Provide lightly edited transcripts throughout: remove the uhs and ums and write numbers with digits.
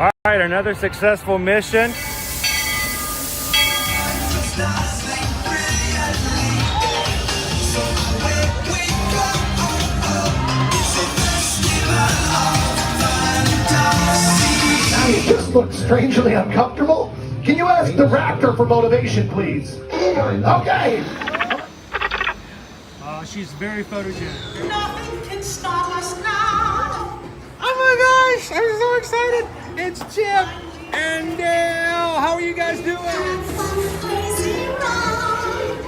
All right, another successful mission. You just look strangely uncomfortable. Can you ask the raptor for motivation, please? Okay. She's very photogenic. Nothing can stop us now. Oh my gosh, I'm so excited. It's Chip and Dale. How are you guys doing? Crazy ride.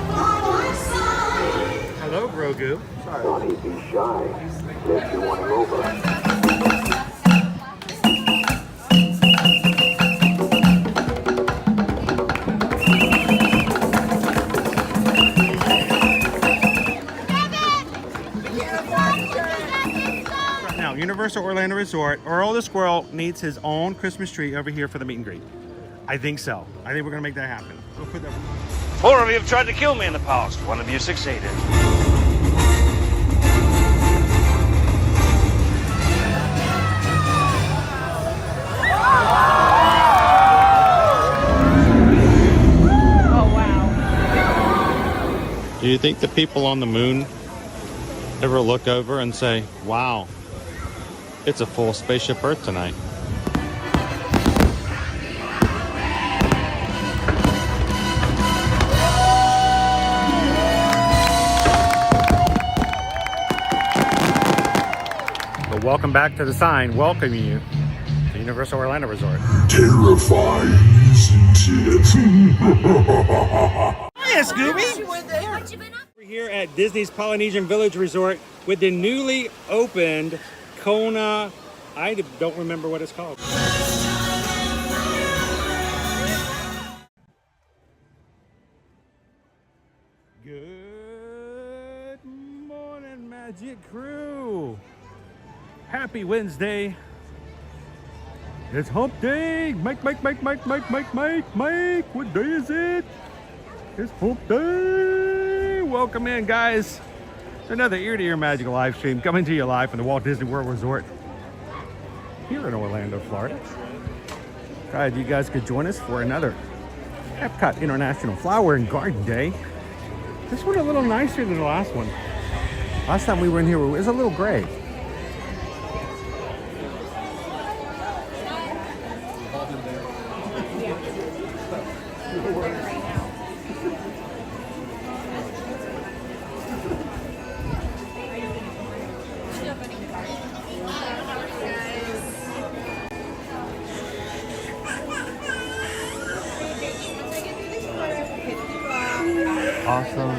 By my side. Hello, Grogu. Don't be shy. Let you want him over. Now, Universal Orlando Resort, Earl the Squirrel needs his own Christmas tree over here for the meet and greet. I think so. I think we're gonna make that happen. We'll put that. 4 of you have tried to kill me in the past. 1 of you succeeded. Do you think the people on the moon ever look over and say, wow, it's a full Spaceship Earth tonight? But welcome back to the sign welcoming you to Universal Orlando Resort. Terrifying, isn't it? Hiya, Scooby! We're here at Disney's Polynesian Village Resort with the newly opened Kona. I don't remember what it's called. Good morning, Magic Crew. Happy Wednesday. It's hump day. Mike. What day is it? It's hump day. Welcome in, guys, to another ear-to-ear magical live stream coming to you live from the Walt Disney World Resort here in Orlando, Florida. Glad you guys could join us for another Epcot International Flower and Garden Day. This one a little nicer than the last one. Last time we were in here, it was a little gray. Awesome.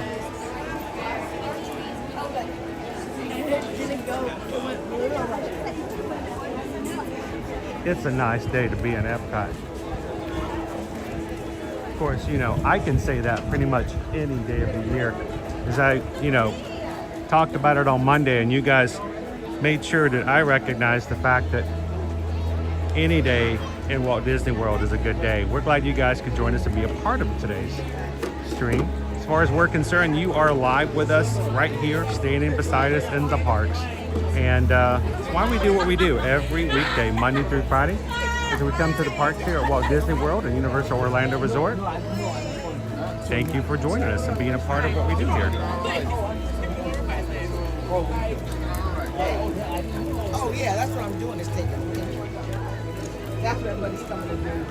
It's a nice day to be in Epcot. Of course, you know, I can say that pretty much any day of the year. As I, talked about it on Monday, and you guys made sure that I recognized the fact that any day in Walt Disney World is a good day. We're glad you guys could join us and be a part of today's stream. As far as we're concerned, you are live with us right here, standing beside us in the parks. And it's why we do what we do every weekday, Monday through Friday, as we come to the parks here at Walt Disney World and Universal Orlando Resort. Thank you for joining us and being a part of what we do here. Oh yeah, that's what I'm doing is taking a picture. That's what everybody's coming to do.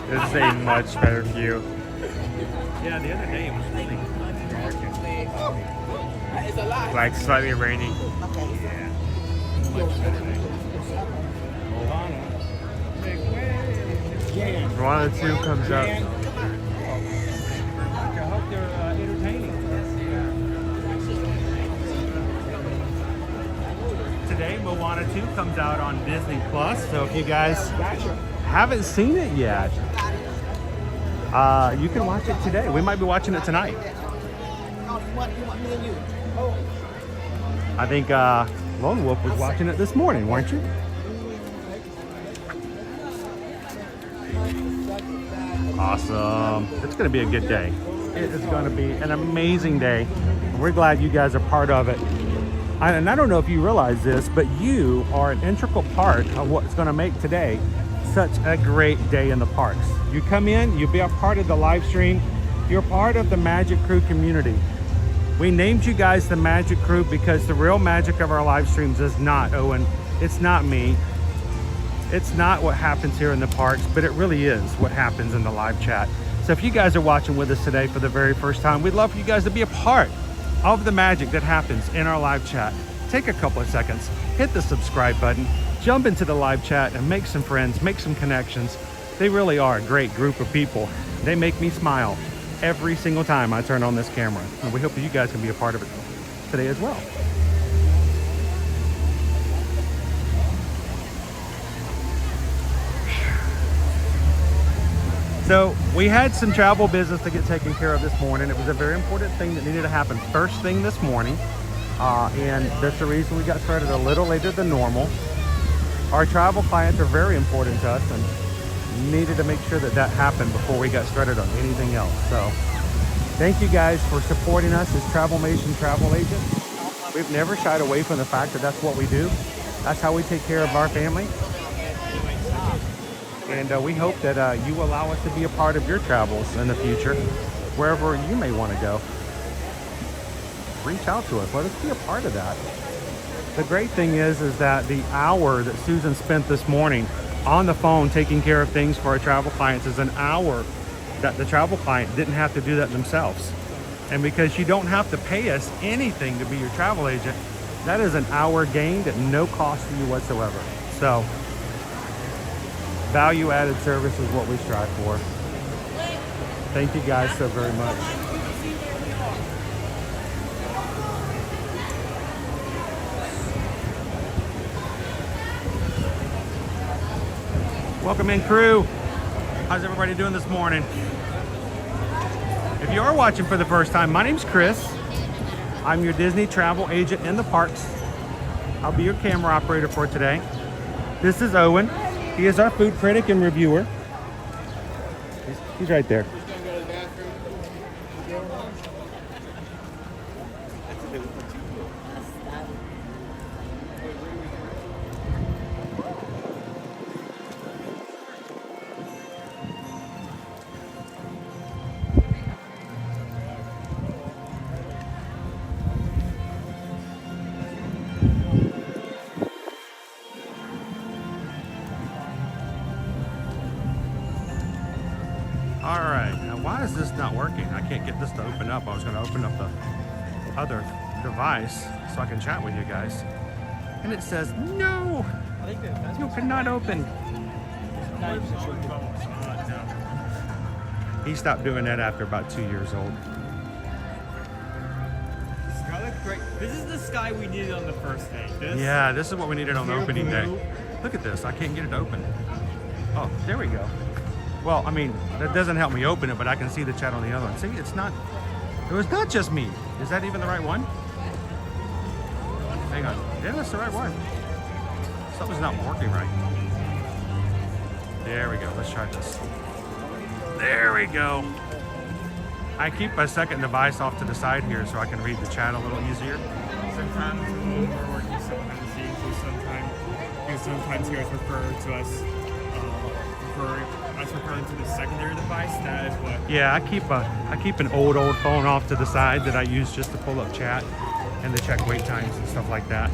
This is a much better view. Yeah, the other day it was really dark and It's a lot. like slightly rainy. Okay. Yeah. Much better day. One of the two comes up. I hope they're entertaining. Today, Moana 2 comes out on Disney Plus. So if you guys haven't seen it yet, you can watch it today. We might be watching it tonight. I think Lone Wolf was watching it this morning, weren't you? Awesome. It's going to be a good day. It is going to be an amazing day. We're glad you guys are part of it. And I don't know if you realize this, but you are an integral part of what's going to make today such a great day in the parks. You come in, you be a part of the live stream, you're part of the Magic Crew community. We named you guys the Magic Crew because the real magic of our live streams is not Owen, it's not me, it's not what happens here in the parks, but it really is what happens in the live chat. So if you guys are watching with us today for the very first time, we'd love for you guys to be a part of the magic that happens in our live chat. Take a couple of seconds, hit the subscribe button, jump into the live chat and make some friends, make some connections. They really are a great group of people. They make me smile every single time I turn on this camera. And we hope that you guys can be a part of it today as well. So we had some travel business to get taken care of this morning. It was a very important thing that needed to happen first thing this morning. And that's the reason we got started a little later than normal. Our travel clients are very important to us and needed to make sure that that happened before we got started on anything else. So thank you guys for supporting us as Travelmation travel agents. We've never shied away from the fact that that's what we do. That's how we take care of our family. And we hope that you allow us to be a part of your travels in the future, wherever you may want to go. Reach out to us. Let us be a part of that. The great thing is that the hour that Susan spent this morning on the phone taking care of things for our travel clients is an hour that the travel client didn't have to do that themselves. And because you don't have to pay us anything to be your travel agent, that is an hour gained at no cost to you whatsoever. So value-added service is what we strive for. Thank you guys so very much. Welcome in, crew. How's everybody doing this morning? If you are watching for the first time, my name's Chris. I'm your Disney travel agent in the parks. I'll be your camera operator for today. This is Owen. He is our food critic and reviewer. He's right there. Alright, now why is this not working? I can't get this to open up. I was going to open up the other device so I can chat with you guys. And it says, no! You cannot open. He stopped doing that after about 2 years old. This is the sky we needed on the first day. Yeah, this is what we needed on the opening day. Look at this. I can't get it to open. Oh, there we go. Well, I mean, that doesn't help me open it, but I can see the chat on the other one. See, it's not, it was not just me. Is that even the right one? Hang on. Yeah, that's the right one. Something's not working right. There we go. Let's try this. There we go. I keep my second device off to the side here so I can read the chat a little easier. Sometimes we're working sometimes sometimes you guys refer to us referring to the secondary device. That is what. Yeah, I keep an old phone off to the side that I use just to pull up chat and to check wait times and stuff like that.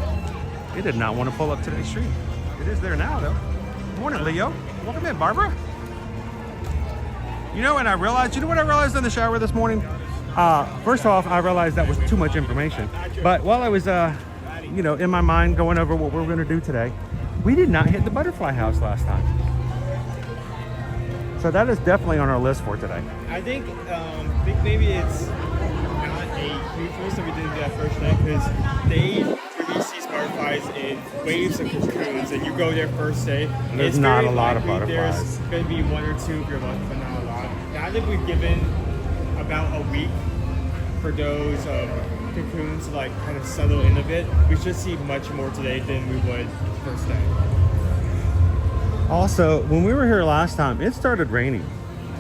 It did not want to pull up today's stream. It is there now though. Good morning, Leo. Welcome in, Barbara. You know what I realized in the shower this morning? First off, I realized that was too much information. But while I was, in my mind going over what we were going to do today, we did not hit the butterfly house last time. So that is definitely on our list for today. I think maybe it's not a huge list that we didn't do that first day because they release these butterflies in waves of cocoons, and you go there first day. There's not a lot of butterflies. There's going to be one or two if you're lucky, but not a lot. Now that we've given about a week for those cocoons to kind of settle in a bit, we should see much more today than we would first day. Also, when we were here last time, it started raining.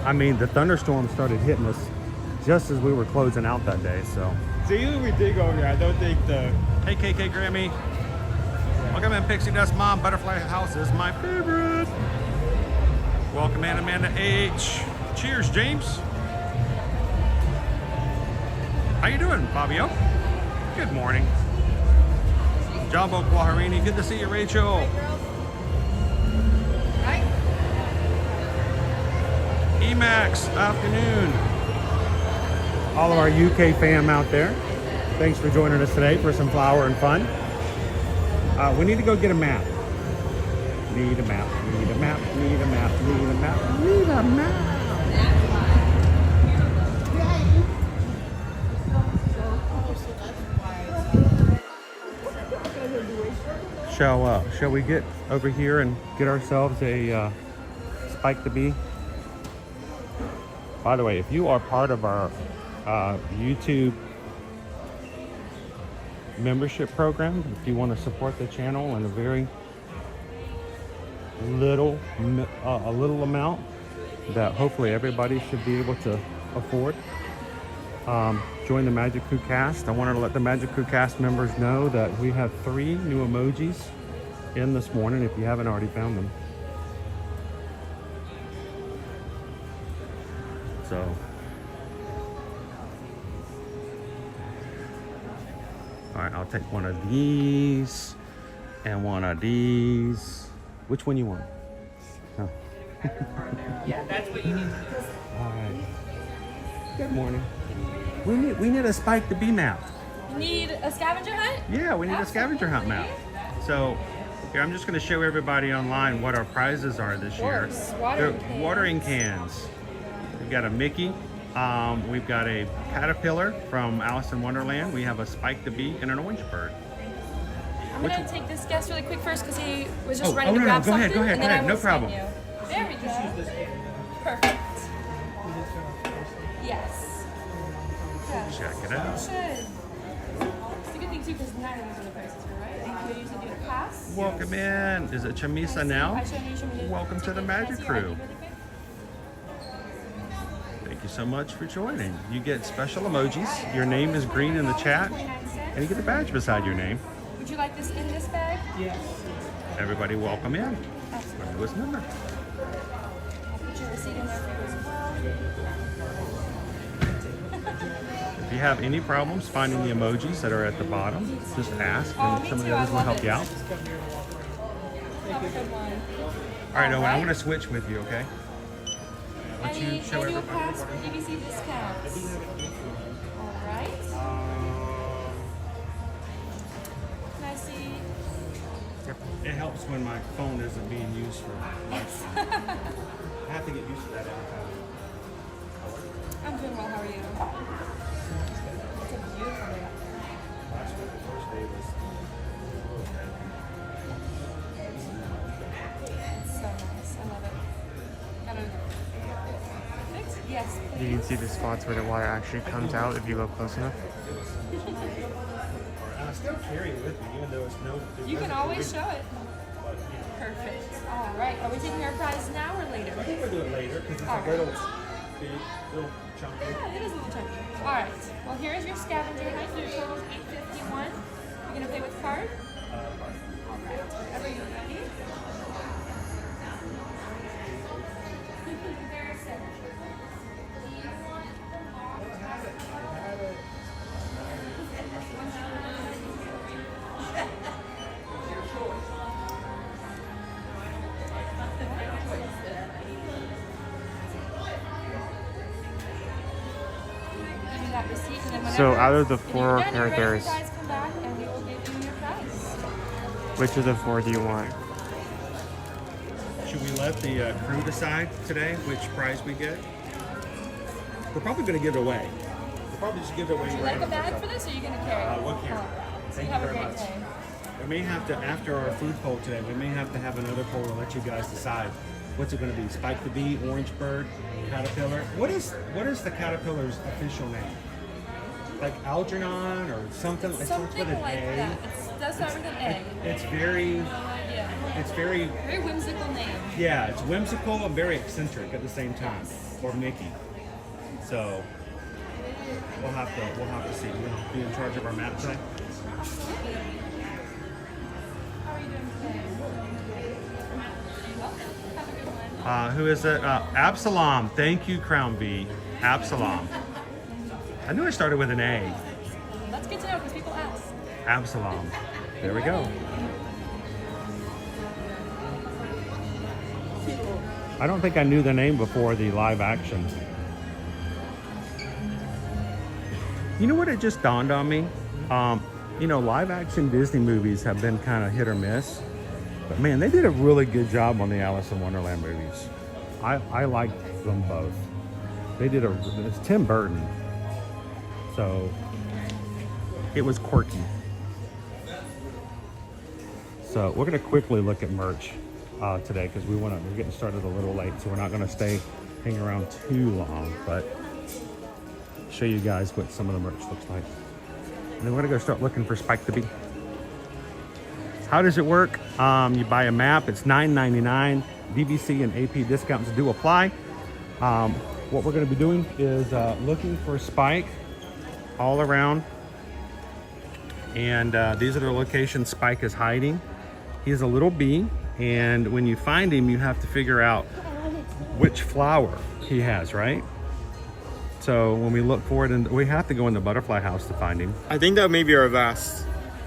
I mean, the thunderstorm started hitting us just as we were closing out that day. So even if we did go over there, I don't think the Hey, KK Grammy. Welcome in, Pixie Dust Mom. Butterfly House is my favorite. Welcome in, Amanda H. Cheers, James. How you doing, Fabio? Good morning. Jumbo Guajarini, good to see you, Rachel. Emax, afternoon. All of our UK fam out there, thanks for joining us today for some flower and fun. We need to go get a map. Need a map, need a map, need a map, need a map, need a map. Shall we get over here and get ourselves a Spike the Bee? By the way, if you are part of our YouTube membership program, if you want to support the channel in a very little amount that hopefully everybody should be able to afford, join the Magic Crew Cast. I wanted to let the Magic Crew Cast members know that we have 3 new emojis in this morning if you haven't already found them. So all right, I'll take one of these and one of these. Which one you want? Oh. Yeah, that's what you need to do. All right. Good morning. We need a Spike the Bee map. You need a scavenger hunt? Yeah, we need a scavenger hunt map. So here, I'm just going to show everybody online what our prizes are this year. Watering Watering cans. We've got a Mickey. We've got a caterpillar from Alice in Wonderland. We have a Spike the Bee and an orange bird. I'm going to take this guest really quick first because he was just ready to grab Go something. ahead, and then I will no scan problem. you. There we go. Perfect. Yes. Yeah. Check it out. Good. It's a good thing too because neither of these are the prices here, right? You usually do a pass. Welcome in. Is it Chamisa now? I showed you Chamisa. Welcome to the Magic Can I see your Crew. ID really quick? Thank you so much for joining. You get special emojis. Your name is green in the chat, and you get a badge beside your name. Would you like this in this bag? Yes. Everybody, welcome in. Absolutely. Our newest member. I'll put your receipt in there for you as well. If you have any problems finding the emojis that are at the bottom, just ask, and me some of too. the I others will love help it. you out. Have a good one. All right, Owen, right. I'm going to switch with you, okay? Let Any you show annual everybody. pass for DVC discounts? All right. Can I see? Yep. It helps when my phone isn't being used for life. I have to get used to that every time. I'm doing well. How are you? It's a beautiful day out there. Last week, the first day was a little bad. It's so nice. I love it. Gotta fix? Yes. You can see the spots where the water actually comes out if you go close enough. And I still carry it with me, even though it's no. You can always show it. Perfect. All right. Are we taking our prize now or later? I think we'll do it later because it's All a right. little chunky. Yeah, it is a little chunky. All right. Well, here is your scavenger hunt. Your total is $851. You're gonna pay with card. All right. Whenever you're ready. Give you that receipt, and then So whenever- out of the when 4 you're done, your characters, guys come back and we will give you your prize. which of the 4 do you want? Should we let the crew decide today which prize we get? We're probably going to give it away. We'll probably just give it away. Would you like a bag for this, or are you going to carry it? We'll carry it. All right. So Thank you you have a very great much. day. We may have to, after our food poll today, we may have to have another poll to let you guys decide. What's it going to be? Spike the Bee, Orange Bird, Caterpillar? What is the caterpillar's official name? Like Algernon or something? It starts Something with an like A. that. It does start with an A. It's very, Yeah. it's very, Very whimsical name. yeah, it's whimsical and very eccentric at the same time. Or Mickey. So we'll have to see. You're gonna be in charge of our map today. How are you doing today? Welcome. Have a good one. Who is it? Absalom. Thank you, Crown V. Absalom. I knew I started with an A. That's good to know because people ask. Absalom. There we go. I don't think I knew the name before the live action. You know what? It just dawned on me. You know, live action Disney movies have been kind of hit or miss. But man, they did a really good job on the Alice in Wonderland movies. I liked them both. They did it's Tim Burton. So it was quirky. So we're gonna quickly look at merch today because we're getting started a little late, so we're not gonna hang around too long, but show you guys what some of the merch looks like. And then we're gonna go start looking for Spike the Bee. How does it work? You buy a map, it's $9.99. DVC and AP discounts do apply. What we're gonna be doing is looking for Spike all around. And these are the locations Spike is hiding. He's a little bee, and when you find him, you have to figure out which flower he has, right? So when we look for it, and we have to go in the butterfly house to find him. I think that may be our last.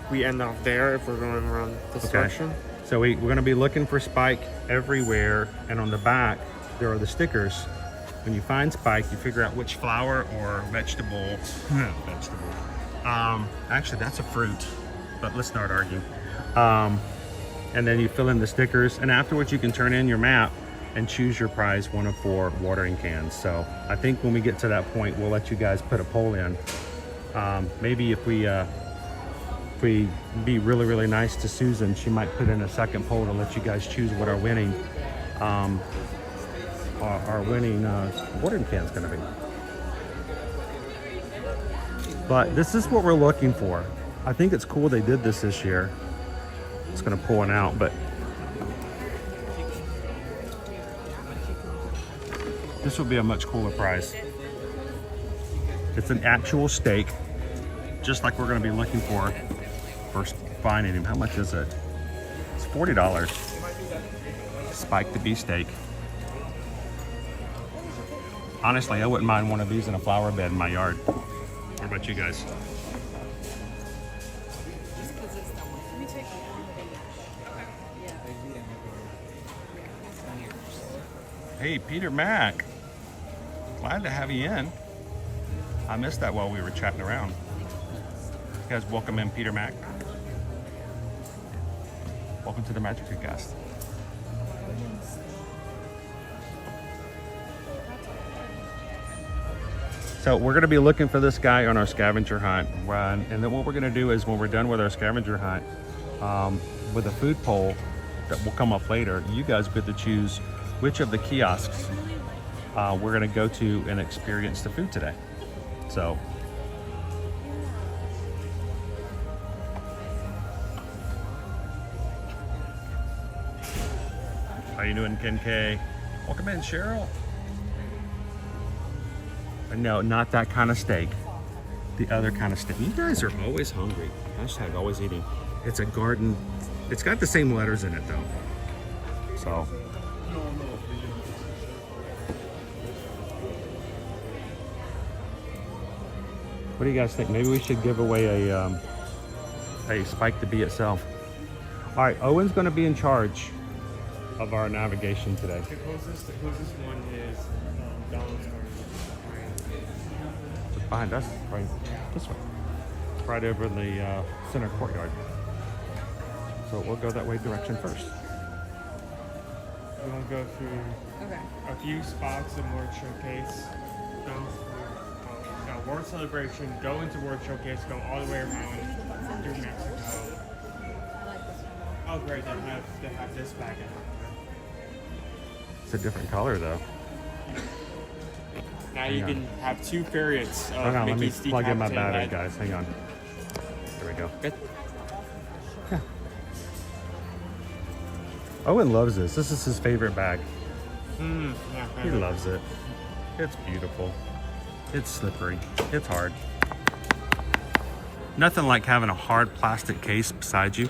We end off there if we're going around this direction. So we're going to be looking for Spike everywhere, and on the back there are the stickers. When you find Spike, you figure out which flower or vegetable. Actually, that's a fruit, but let's not argue. And then you fill in the stickers, and afterwards you can turn in your map and choose your prize, one of 4 watering cans. So I think when we get to that point, we'll let you guys put a poll in. Maybe if we be really, really nice to Susan, she might put in a second poll to let you guys choose what our winning watering can is going to be. But this is what we're looking for. I think it's cool they did this year. It's going to pull one out, but this would be a much cooler prize. It's an actual steak, just like we're going to be looking for finding him. How much is it? It's $40. Spike the Bee steak. Honestly, I wouldn't mind one of these in a flower bed in my yard. What about you guys? Hey, Peter Mack. Glad to have you in. I missed that while we were chatting around. You guys, welcome in, Peter Mack. Welcome to the Magic Cast. So we're going to be looking for this guy on our scavenger hunt. And then what we're going to do is when we're done with our scavenger hunt, with a food poll that will come up later, you guys get to choose which of the kiosks we're going to go to and experience the food today. So how you doing, Ken K? Welcome in, Cheryl. No, not that kind of steak. The other kind of steak. You guys are always hungry. Hashtag always eating. It's a garden. It's got the same letters in it though. So. What do you guys think? Maybe we should give away a Spike the Bee itself. All right, Owen's going to be in charge of our navigation today. The closest one is Donald's Garden. Just behind us, right this way. Right over in the center courtyard. So we'll go that way direction first. We're going to go through a few spots in World Showcase. Go through World Celebration, go into World Showcase, go all the way around through Mexico. Oh great, they have this bag in. It's a different color though. Now you can have 2 variants of Hang on, let me Mickey's plug in my battery, decapitated guys. Hang on. There we go. Good. Yeah. Owen loves this. This is his favorite bag. Yeah, He loves it. It's beautiful. It's slippery. It's hard. Nothing like having a hard plastic case beside you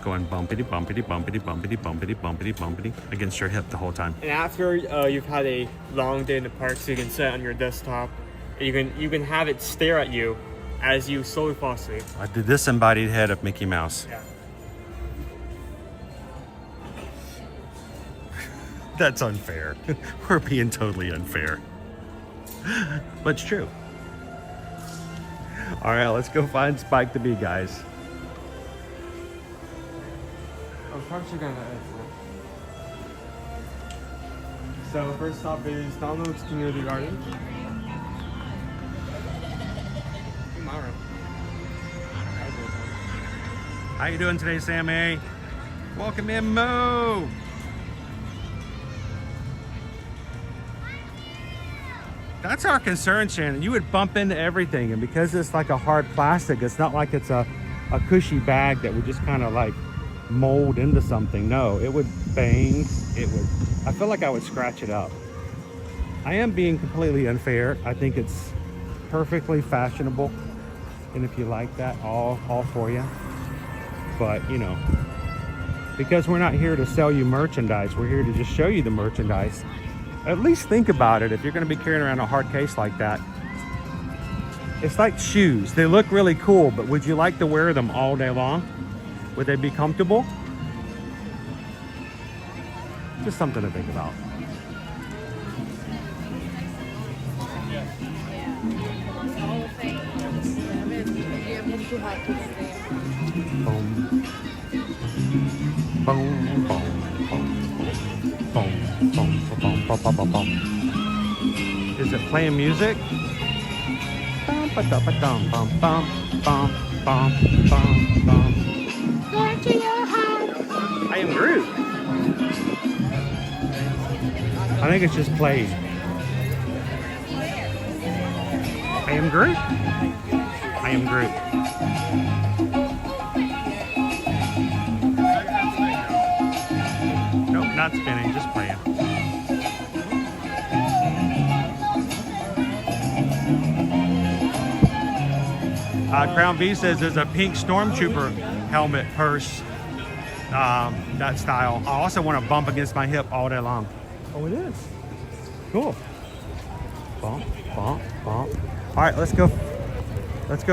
going bumpity, bumpity, bumpity, bumpity, bumpity, bumpity, bumpity against your hip the whole time. And after you've had a long day in the park, so you can sit on your desktop, and you can have it stare at you as you slowly fall asleep. The disembodied head of Mickey Mouse. Yeah. That's unfair. We're being totally unfair. But it's true. All right, let's go find Spike the Bee, guys. I'm probably gonna So first stop is Donald's Community Garden. Tomorrow. How you doing today, Sammy? Welcome in, Mo. That's our concern, Shannon. You would bump into everything, and because it's like a hard plastic, it's not like it's a cushy bag that would just kind of like mold into something. No, it would bang. I feel like I would scratch it up. I am being completely unfair. I think it's perfectly fashionable, and if you like that, all for you. But you know, because we're not here to sell you merchandise, we're here to just show you the merchandise. At least think about it. If you're going to be carrying around a hard case like that, it's like shoes. They look really cool, but would you like to wear them all day long? Would they be comfortable? Just something to think about. Boom. Boom, boom, boom. Boom, boom, boom, boom, boom, boom, boom. Is it playing music? Bum, ba, da, ba, dum, bum, bum, bum, bum, bum, bum. I am Groot. I think it's just playing. I am Groot. I am Groot. Nope, not spinning, just playing. Crown V says there's a pink stormtrooper helmet purse, that style. I also want to bump against my hip all day long. Oh, it is. Cool. Bump, bump, bump. All right, let's go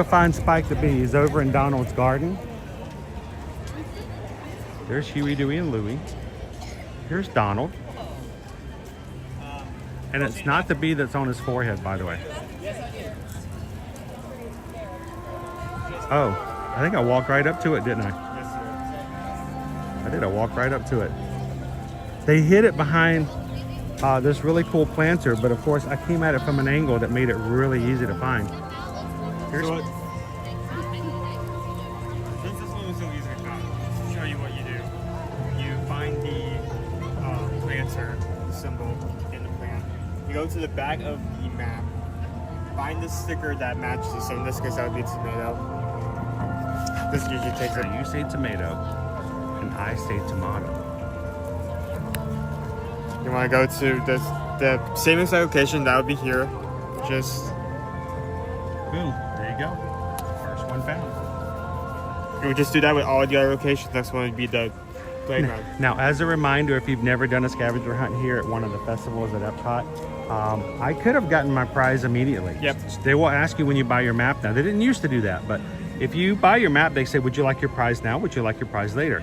find Spike the Bee. He's over in Donald's garden. There's Huey, Dewey, and Louie. Here's Donald. And it's not the bee that's on his forehead, by the way. Oh, I think I walked right up to it, didn't I? Yes, sir. I did. I walked right up to it. They hid it behind this really cool planter, but of course I came at it from an angle that made it really easy to find. Here's So since this one was so easy to find, to show you what you do. You find the planter symbol in the plant. You go to the back of the map, find the sticker that matches it. So in this case, that would be tomato. This usually takes so you say tomato, and I say tomato. You want to go to the same exact location, that would be here. Just Boom, there you go. First one found. you would just do that with all the other locations. Next one would be the playground. Now, as a reminder, if you've never done a scavenger hunt here at one of the festivals at Epcot, I could have gotten my prize immediately. Yep. They will ask you when you buy your map now. They didn't used to do that, but if you buy your map, they say, would you like your prize now? Would you like your prize later?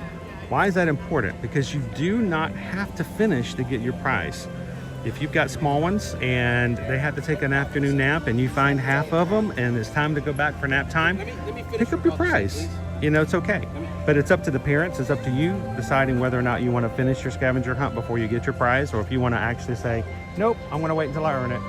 Why is that important? Because you do not have to finish to get your prize. If you've got small ones and they have to take an afternoon nap and you find half of them and it's time to go back for nap time, pick up your prize. You know, it's okay. But it's up to the parents, it's up to you deciding whether or not you want to finish your scavenger hunt before you get your prize, or if you want to actually say, nope, I'm going to wait until I earn it.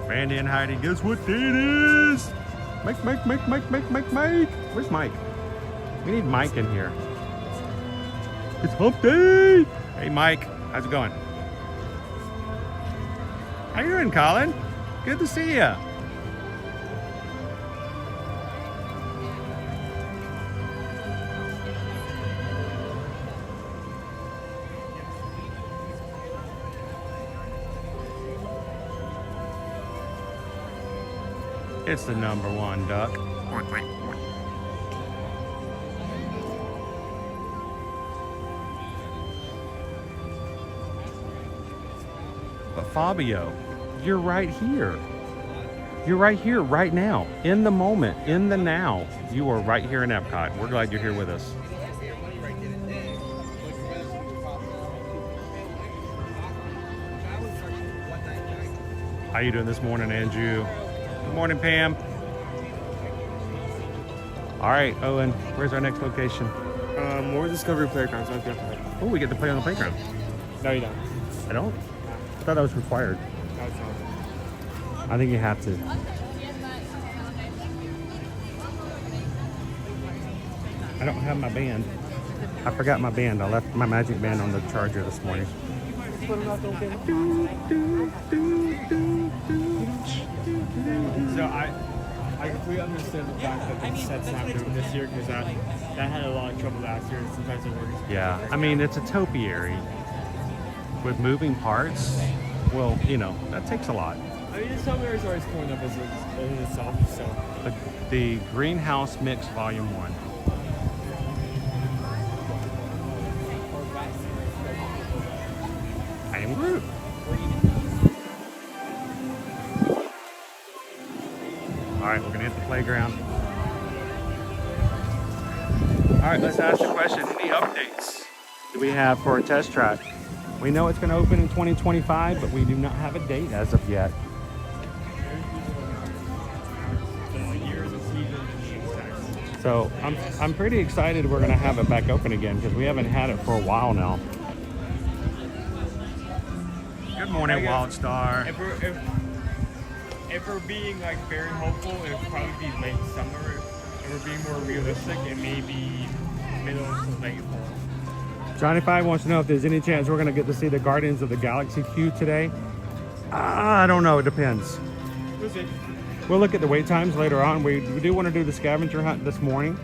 Randy and Heidi, guess what day it is? Mike. Where's Mike? We need Mike in here. It's hump day. Hey, Mike, how's it going? How you doing, Colin? Good to see ya. It's the #1 duck. But Fabio, you're right here. You're right here, right now, in the moment, in the now. You are right here in Epcot. We're glad you're here with us. How you doing this morning, Andrew? Good morning, Pam. All right, Owen, where's our next location? More Discovery Playgrounds. So Oh, we get to play on the playground. no, you don't. I don't? I thought that was required. No, it's not. I think you have to. I don't have my band. I forgot my band. I left my magic band on the charger this morning. So I completely understand the fact that the set's not moving this year because that had a lot of trouble last year. Sometimes it works. Yeah, I mean, it's a topiary with moving parts. Well, you know, that takes a lot. I mean, the topiary is always pulling up as in itself. So The Greenhouse Mix Volume 1. I am Groot. All right, we're gonna hit the playground. All right, let's ask the question. Any updates do we have for a test track? We know it's gonna open in 2025, but we do not have a date as of yet. So I'm pretty excited we're gonna have it back open again because we haven't had it for a while now. Good morning, Wild Star. If we're being like very hopeful, it'll probably be late summer. If we're being more realistic, it may be middle to late fall. Johnny 5 wants to know if there's any chance we're gonna get to see the Guardians of the Galaxy queue today. I don't know, it depends. We'll see. We'll look at the wait times later on. We do want to do the scavenger hunt this morning.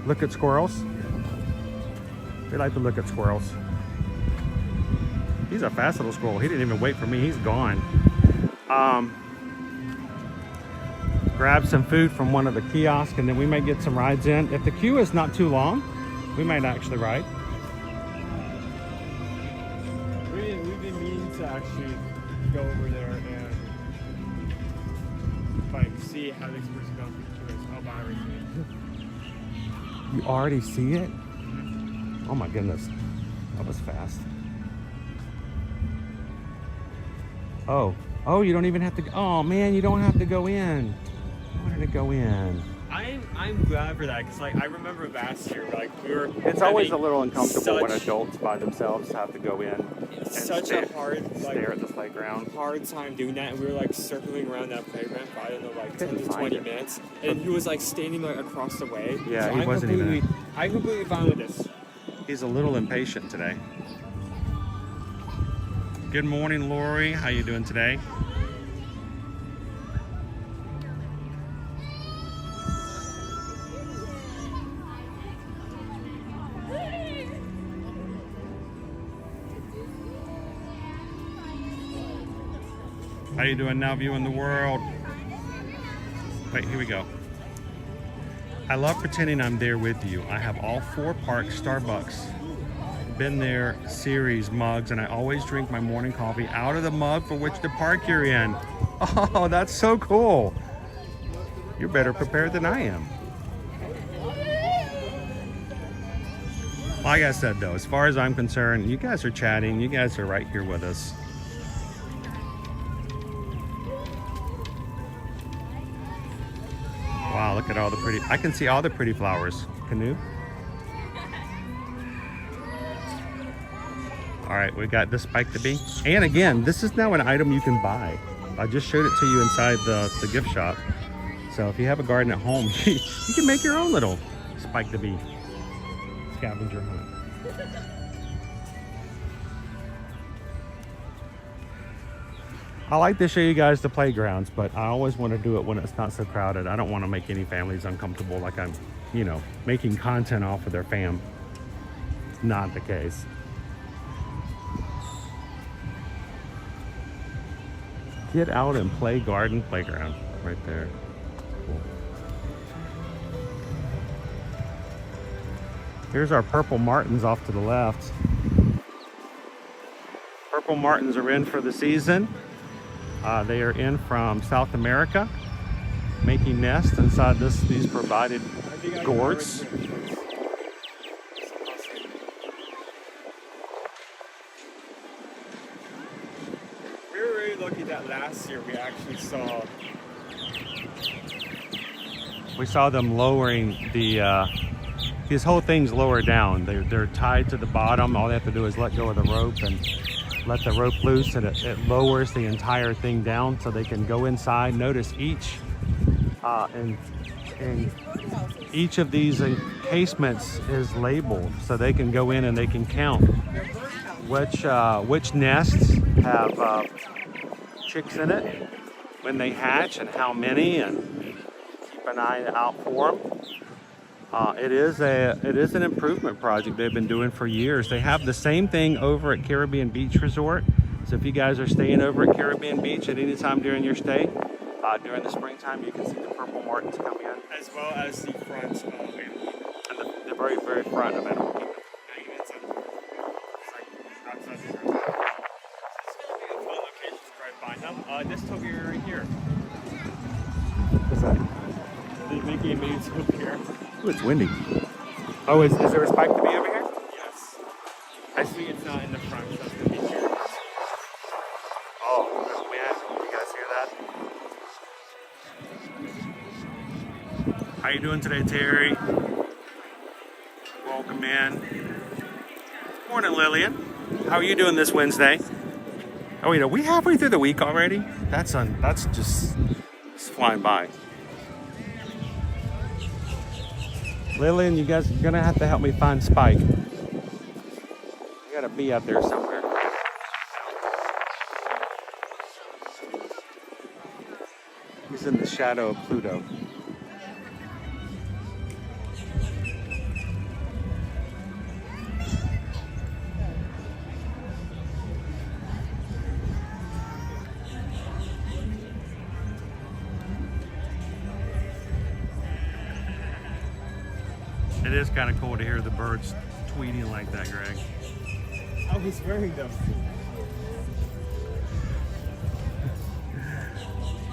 Look at squirrels. We like to look at squirrels. He's a fast little squirrel. He didn't even wait for me. He's gone. Grab some food from one of the kiosks and then we may get some rides in. If the queue is not too long, we might actually ride. We've been meaning to actually go over there and like see how the experience is going for the tourists. I'll buy everything. You already see it? Oh my goodness. That was fast. Oh, you don't even have to. Oh man, you don't have to go in. I wanted to go in. I'm glad for that because like I remember last year like we were. It's always a little uncomfortable when adults by themselves have to go in. It's such a hard stare at the playground. Hard time doing that, and we were like circling around that playground for I don't know like 10 to 20 it. minutes, and he was like standing like across the way. Yeah, so he wasn't even. I'm completely fine with this. He's a little impatient today. Good morning, Lori. How you doing today? How you doing now, viewing the world? Wait, here we go. I love pretending I'm there with you. I have all 4 parks Starbucks Been There series mugs, and I always drink my morning coffee out of the mug for which the park you're in. Oh, that's so cool. You're better prepared than I am. Like I said, though, as far as I'm concerned, you guys are chatting. You guys are right here with us. Wow, look at all the pretty, I can see all the pretty flowers. Canoe. All right, we got this spike to be. And again, this is now an item you can buy. I just showed it to you inside the gift shop. So if you have a garden at home, you can make your own little spike to be scavenger hunt. I like to show you guys the playgrounds, but I always want to do it when it's not so crowded. I don't want to make any families uncomfortable like I'm, you know, making content off of their fam. It's not the case. Get out and play garden playground right there. Here's our purple martins off to the left. Purple martins are in for the season. They are in from South America, making nests inside these provided gourds. We were really lucky that last year we actually saw them lowering these whole things lower down. They're tied to the bottom. All they have to do is let go of the rope and let the rope loose, and it lowers the entire thing down so they can go inside. Notice each and each of these encasements is labeled, so they can go in and they can count which nests have chicks in it when they hatch and how many, and keep an eye out for them. It is an improvement project they've been doing for years. They have the same thing over at Caribbean Beach Resort. So if you guys are staying over at Caribbean Beach at any time during your stay, during the springtime, you can see the purple martins come in. as well as the front of Animal Kingdom. And the very, very front of Animal Kingdom. It's like outside the room. It's going to be a fun location to right find them. This topiary right here. What's that? The Mickey and Minnie topiary. Ooh, it's windy. Oh, is there a spike to be over here? Yes. Actually, it's not in the front, so it's going to be here. Oh, there's wind. You guys hear that? How you doing today, Terry? Welcome in. Morning, Lillian. How are you doing this Wednesday? Oh, are we halfway through the week already? That's just flying by. Lillian, you guys are gonna have to help me find Spike. You gotta be out there somewhere. He's in the shadow of Pluto. It is kind of cool to hear the birds tweeting like that, Greg. Oh, he's wearing them.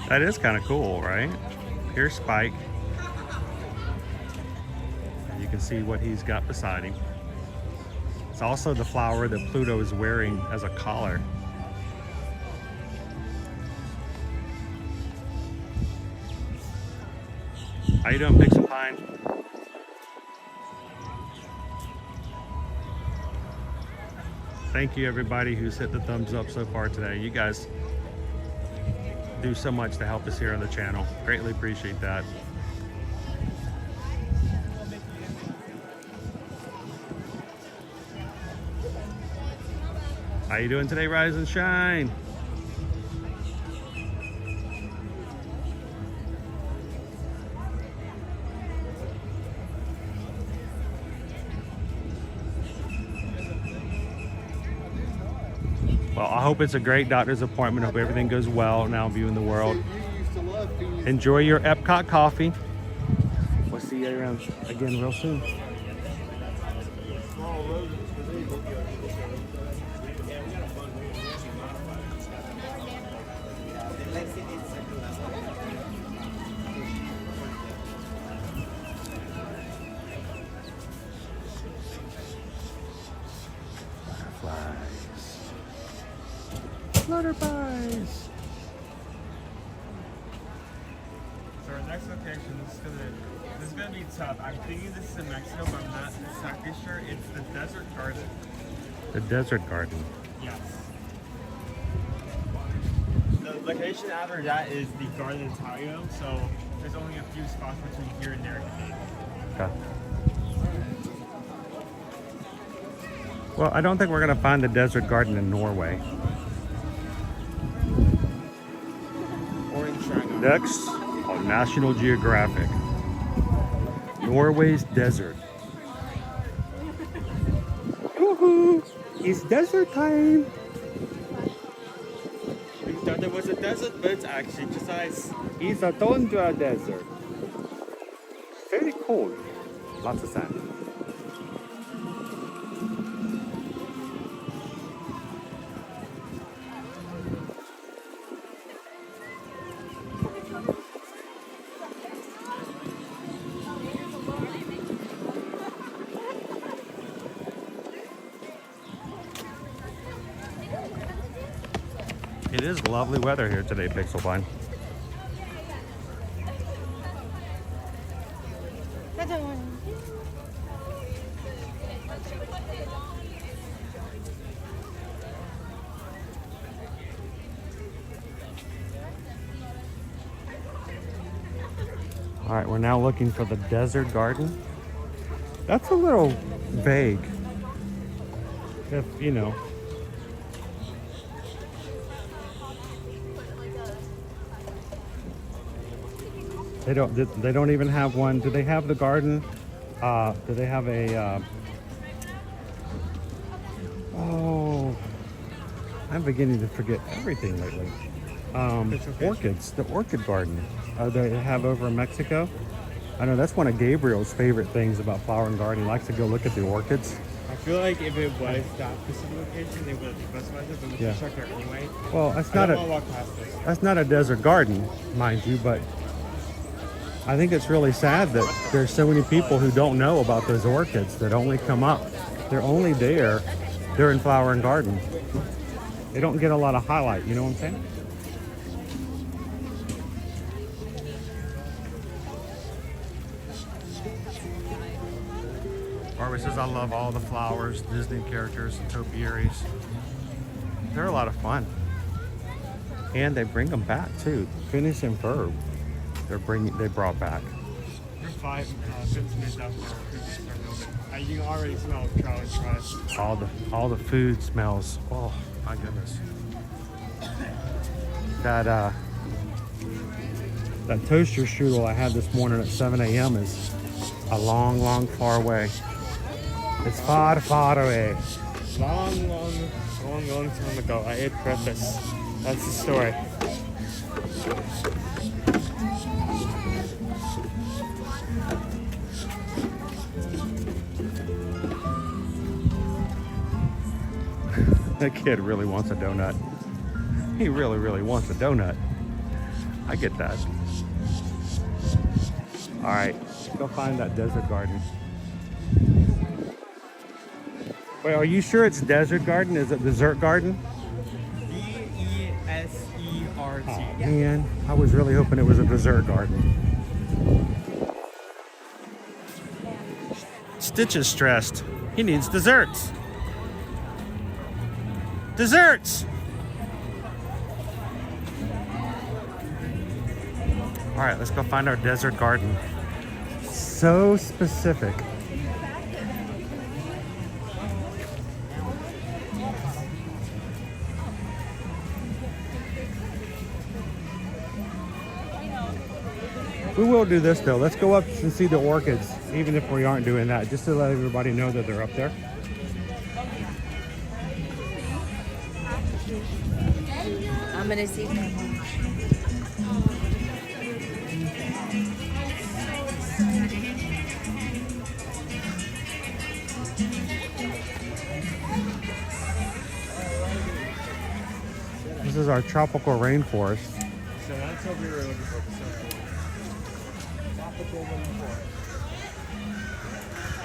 That is kind of cool, right? Here's Spike. You can see what he's got beside him. It's also the flower that Pluto is wearing as a collar. How you doing, Pixel Pine? Thank you, everybody who's hit the thumbs up so far today. You guys do so much to help us here on the channel. Greatly appreciate that. How you doing today, Rise and Shine? Well, I hope it's a great doctor's appointment. Hope everything goes well now viewing the world. Enjoy your Epcot coffee. We'll see you around again real soon. Flutterbies. So our next location is gonna be tough. I'm thinking this is in Mexico, but I'm not exactly sure. It's the Desert Garden. The Desert Garden. Yes. The location after that is the Garden Italia, so there's only a few spots between here and there. Okay. Well, I don't think we're gonna find the Desert Garden in Norway. Or in China. Next on National Geographic, Norway's desert. Woohoo! It's desert time! We thought there was a desert, but it's actually just ice. It's a tundra desert. Very cold. Lots of sand. It is lovely weather here today, Pixel Vine. All right, we're now looking for the desert garden. That's a little vague. If, you know. They don't even have one. Do they have the garden? Do they have a oh, I'm beginning to forget everything lately. Orchids, the orchid garden. They have over in Mexico. I know that's one of Gabriel's favorite things about flower and garden. He likes to go look at the orchids. I feel like if it was that specific location, they would have specified it, but we Yeah. should check there anyway. Well, that's I not don't want to walk past this. that's not a desert garden, mind you, but I think it's really sad that there's so many people who don't know about those orchids that only come up. They're only there during flower and garden. They don't get a lot of highlight, you know what I'm saying? Barbara says, I love all the flowers, Disney characters, and topiaries. They're a lot of fun. And they bring them back too. Phineas and Ferb, they brought back. We're 15 minutes out there. You can already smell trout and crust. All the food smells. Oh my goodness. That toaster strudel I had this morning at 7 a.m. is a long far away. It's far away. Long time ago, I ate breakfast. That's the story. That kid really wants a donut. He really wants a donut. I get that. All right, let's go find that desert garden. Wait, are you sure it's desert garden? Is it dessert garden? D-E-S-E-R-T. Oh, man, I was really hoping it was a dessert garden. Stitch is stressed. He needs desserts. Desserts! All right, let's go find our desert garden. So specific. We will do this though. Let's go up and see the orchids, even if we aren't doing that, just to let everybody know that they're up there. I'm gonna see them. This is our tropical rainforest. So that's what we were looking for. Tropical rainforest.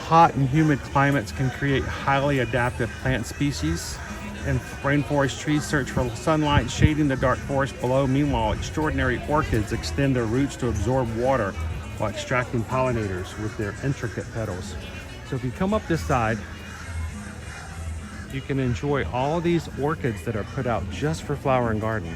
Hot and humid climates can create highly adaptive plant species, and rainforest trees search for sunlight, shading the dark forest below. Meanwhile, extraordinary orchids extend their roots to absorb water while extracting pollinators with their intricate petals. So if you come up this side, you can enjoy all these orchids that are put out just for flower and garden.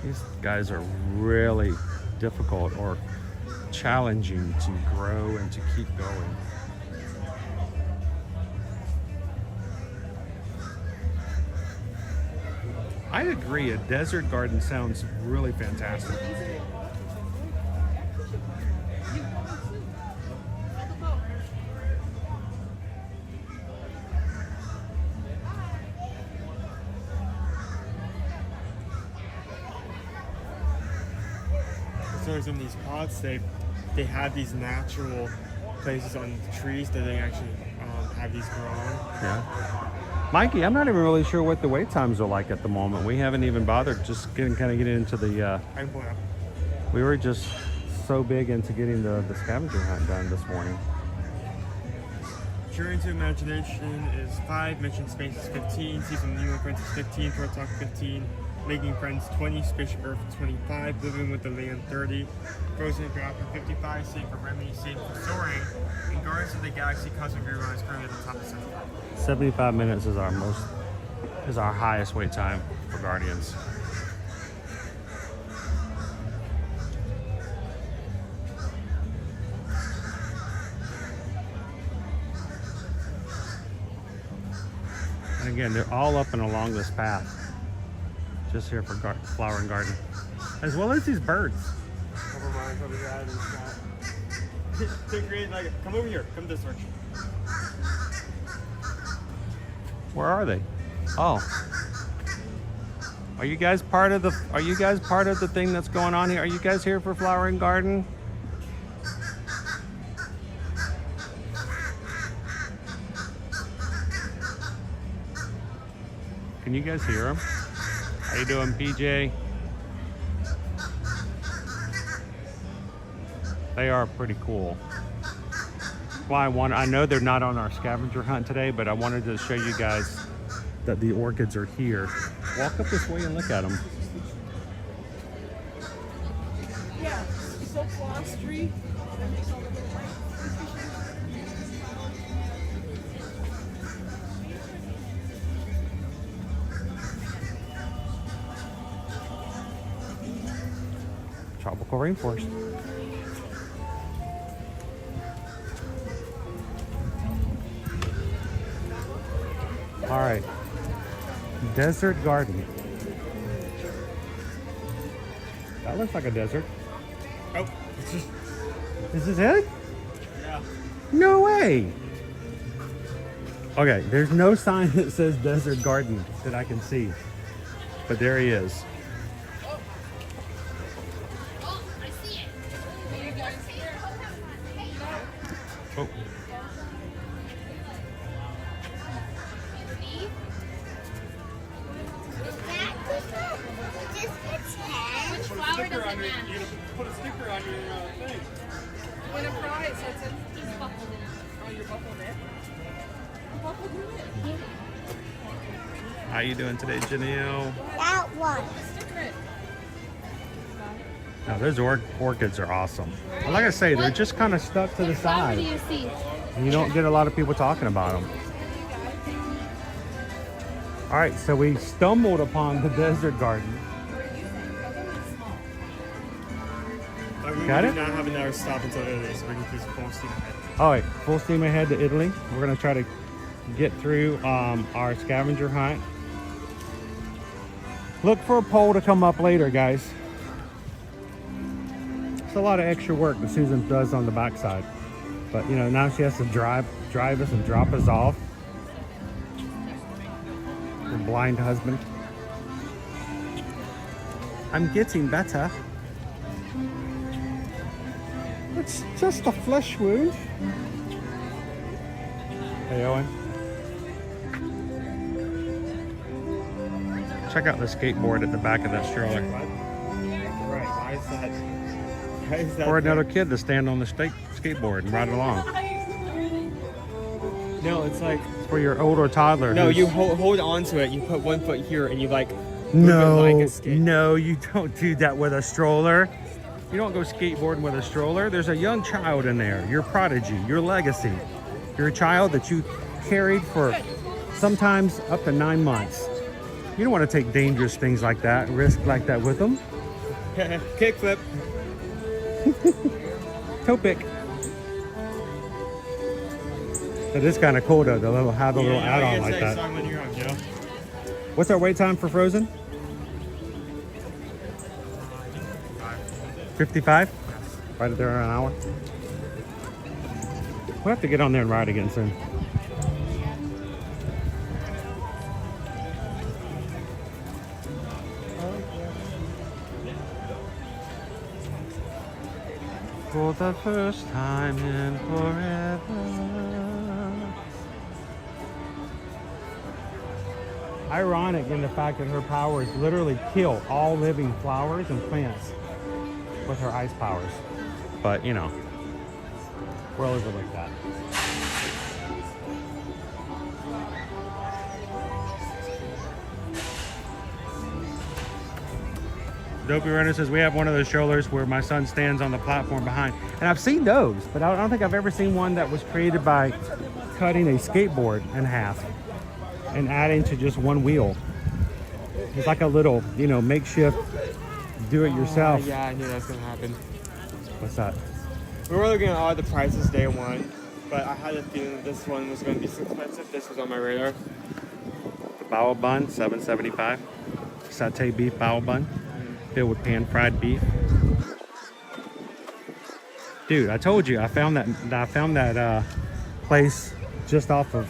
These guys are really difficult or challenging to grow and to keep going. I agree, a desert garden sounds really fantastic. So some of these pots, they have these natural places on the trees that they actually have these grown. Yeah. Mikey, I'm not even really sure what the wait times are like at the moment. We haven't even bothered just getting into the. I can pull it up. We were just so big into getting the scavenger hunt done this morning. Journey to Imagination is 5, Mission Space is 15, Season New Friends is 15, Pro Talk 15, Making Friends 20, Spaceship Earth 25, Living with the Land 30, Frozen Adventure 55, Save for Remy, Save for Soaring, and Guardians of the Galaxy Cosmic Rewind is currently at the top of 75. 75 minutes is our highest wait time for Guardians. And again, they're all up and along this path, just here for Flower and Garden, as well as these birds. Over mine, over your island, they're great. Like, come over here. Come this direction. Where are they? Oh, are you guys part of the? Are you guys part of the thing that's going on here? Are you guys here for Flower and Garden? Can you guys hear them? How you doing, PJ? They are pretty cool. Well, I know they're not on our scavenger hunt today, but I wanted to show you guys that the orchids are here. Walk up this way and look at them. Yeah, so Street. Tropical rainforest. All right, desert garden. That looks like a desert. Oh, Is this it? yeah. No way. Okay, there's no sign that says desert garden that I can see, but there he is. Oh. Put a sticker on your thing. When a prize, so it says he's buckled in. Oh, you're buckled in? I'm buckled in it. How you doing today, Janelle? That one. Sticker it. Now, those orchids are awesome. And like I say, they're just kind of stuck to the Flower side. do you see? And you don't get a lot of people talking about them. All right, so we stumbled upon the desert garden. We Got do it? not have another stop until Italy, so we can just full steam ahead. All right, full steam ahead to Italy. We're gonna try to get through our scavenger hunt. Look for a poll to come up later, guys. It's a lot of extra work that Susan does on the backside. But you know, now she has to drive us and drop us off. Her blind husband. I'm getting better. It's just a flesh wound. Hey, Owen. Check out the skateboard at the back of that stroller. Right, why is that? Why is that For another kid to stand on the skateboard and ride along. No, it's like... It's for your older toddler. No, who's- you hold on to it, you put one foot here, and you like... move it like a skate. No, you don't do that with a stroller. You don't go skateboarding with a stroller. There's a young child in there. Your prodigy, your legacy. You're a child that you carried for sometimes up to 9 months. You don't want to take dangerous things like that, risk like that with them. Kickflip. Toe pick. It is kind of cool though, little add-on like that. When you're on, Joe. What's our wait time for Frozen? 55? Right there in an hour. We'll have to get on there and ride again soon. For the first time in forever. ironic in the fact that her powers literally kill all living flowers and plants with her ice powers. But you know, we'll overlook that. Dopey Runner says we have one of those strollers where my son stands on the platform behind. And I've seen those, but I don't think I've ever seen one that was created by cutting a skateboard in half and adding to just one wheel. It's like a little, you know, makeshift do-it-yourself. Yeah, I knew that was gonna happen. What's that? We were looking at all the prices day one, but I had a feeling that this one was gonna be so expensive. This was on my radar. The bowel bun, $7.75. Satay beef bowel bun, filled with pan-fried beef. Dude, I told you I found that place just off of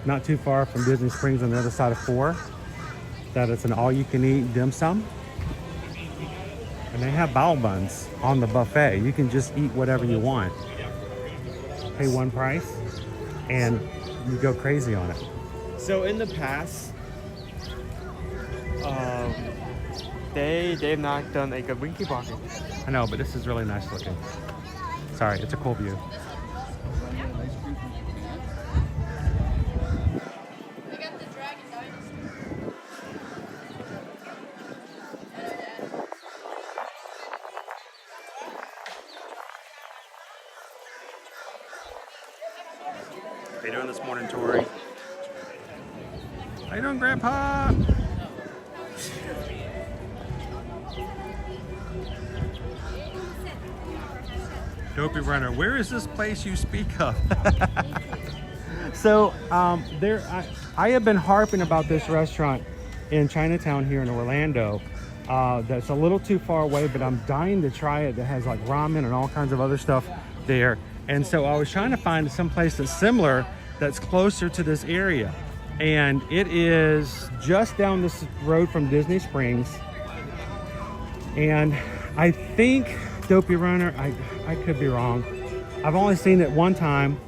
not too far from Disney Springs on the other side of 4. That it's an all-you-can-eat dim sum, and they have bowel buns on the buffet. You can just eat whatever you want. Pay one price, and you go crazy on it. So in the past, they've not done a good winky blocking. I know, but this is really nice looking. Sorry, it's a cool view. How you doing this morning, Tori? How you doing, Grandpa? Dopey Runner, where is this place you speak of? So I have been harping about this restaurant in Chinatown here in Orlando. That's a little too far away, but I'm dying to try it. That has like ramen and all kinds of other stuff there. And so I was trying to find some place that's similar, that's closer to this area. And it is just down this road from Disney Springs. And I think, Dopey Runner, I could be wrong. I've only seen it one time.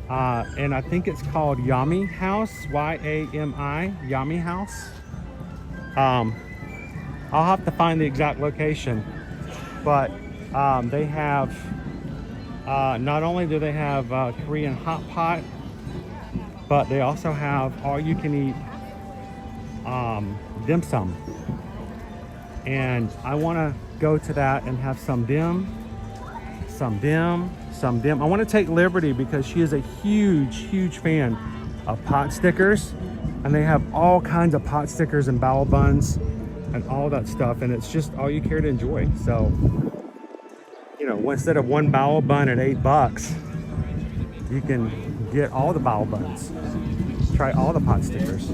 And I think it's called Yami House, Y-A-M-I, Yami House. I'll have to find the exact location, but they have, not only do they have Korean hot pot, but they also have all-you-can-eat dim sum. And I want to go to that and have some dim. I want to take Liberty because she is a huge fan of pot stickers, and they have all kinds of pot stickers and bowel buns and all that stuff, and it's just all you care to enjoy. So, you know, instead of one bowel bun at $8, you can get all the bowel buns, try all the pot stickers.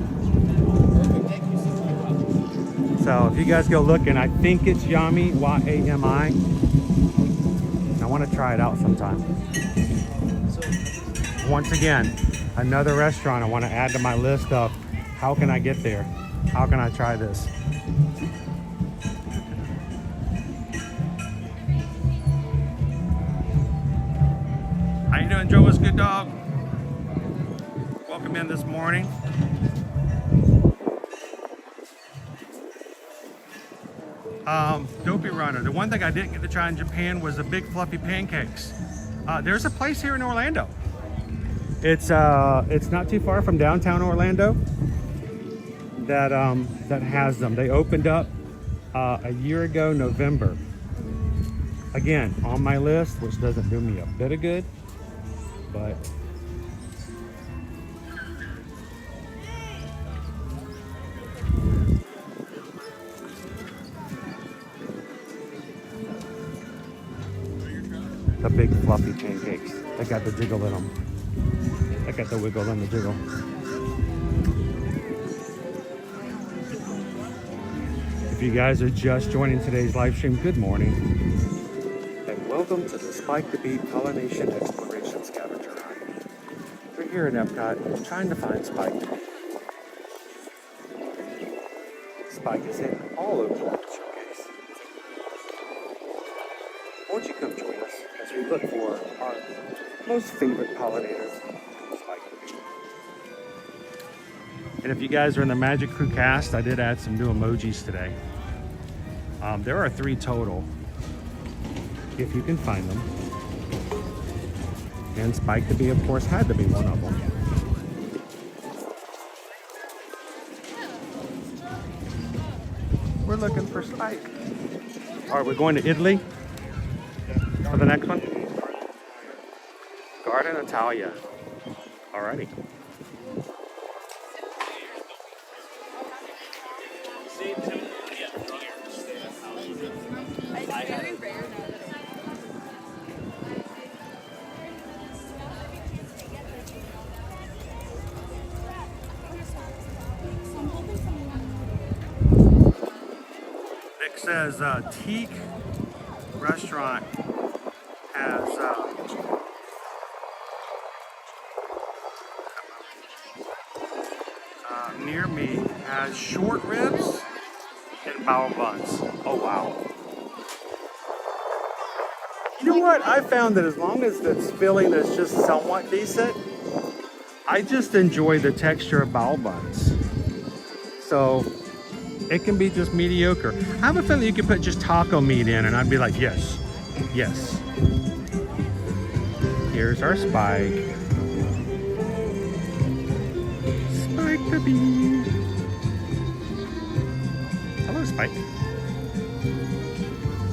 So if you guys go looking, I think it's Yami, Y-A-M-I. I want to try it out sometime. Once again, another restaurant I want to add to my list of how can I get there? How can I try this? How you doing, Joe? What's good, dog? Welcome in this morning. Dopey Runner. The one thing I didn't get to try in Japan was the big fluffy pancakes. There's a place here in Orlando. It's not too far from downtown Orlando that has them. They opened up a year ago, November. Again, on my list, which doesn't do me a bit of good, but the big fluffy pancakes. They got the jiggle in them. They got the wiggle and the jiggle. If you guys are just joining today's live stream, good morning. And welcome to the Spike the Bee Pollination Exploration Scavenger Hunt. We're here in Epcot trying to find Spike the Bee. Spike is hidden all over the showcase. Won't you come join us as we look for our most favorite pollinators, Spike the Bee. And if you guys are in the Magic Crew cast, I did add some new emojis today. There are 3 total, if you can find them. And Spike the Bee, of course, had to be one of them. We're looking for Spike. Are we going to Italy for the next one? Garden Italia. Alrighty. Nick says Teak Restaurant has near me has short ribs and bao buns. Oh wow. You know what? I found that as long as the filling is just somewhat decent, I just enjoy the texture of bao buns. So it can be just mediocre. I have a feeling you could put just taco meat in and I'd be like, yes, yes. Here's our Spike. Spike the Bee. Hello, Spike.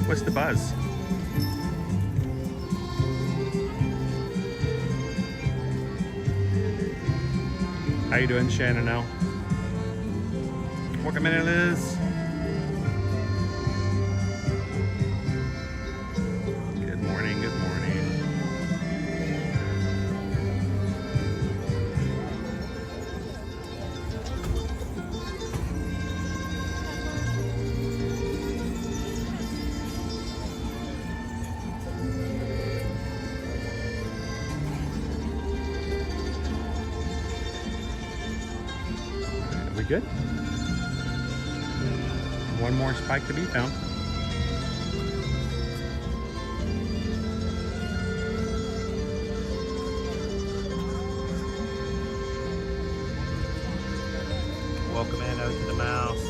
What's the buzz? How you doing, Shannon now? Welcome in, Liz. Good morning, good morning. Are we good? One more Spike to be found. Welcome in out to the mouse.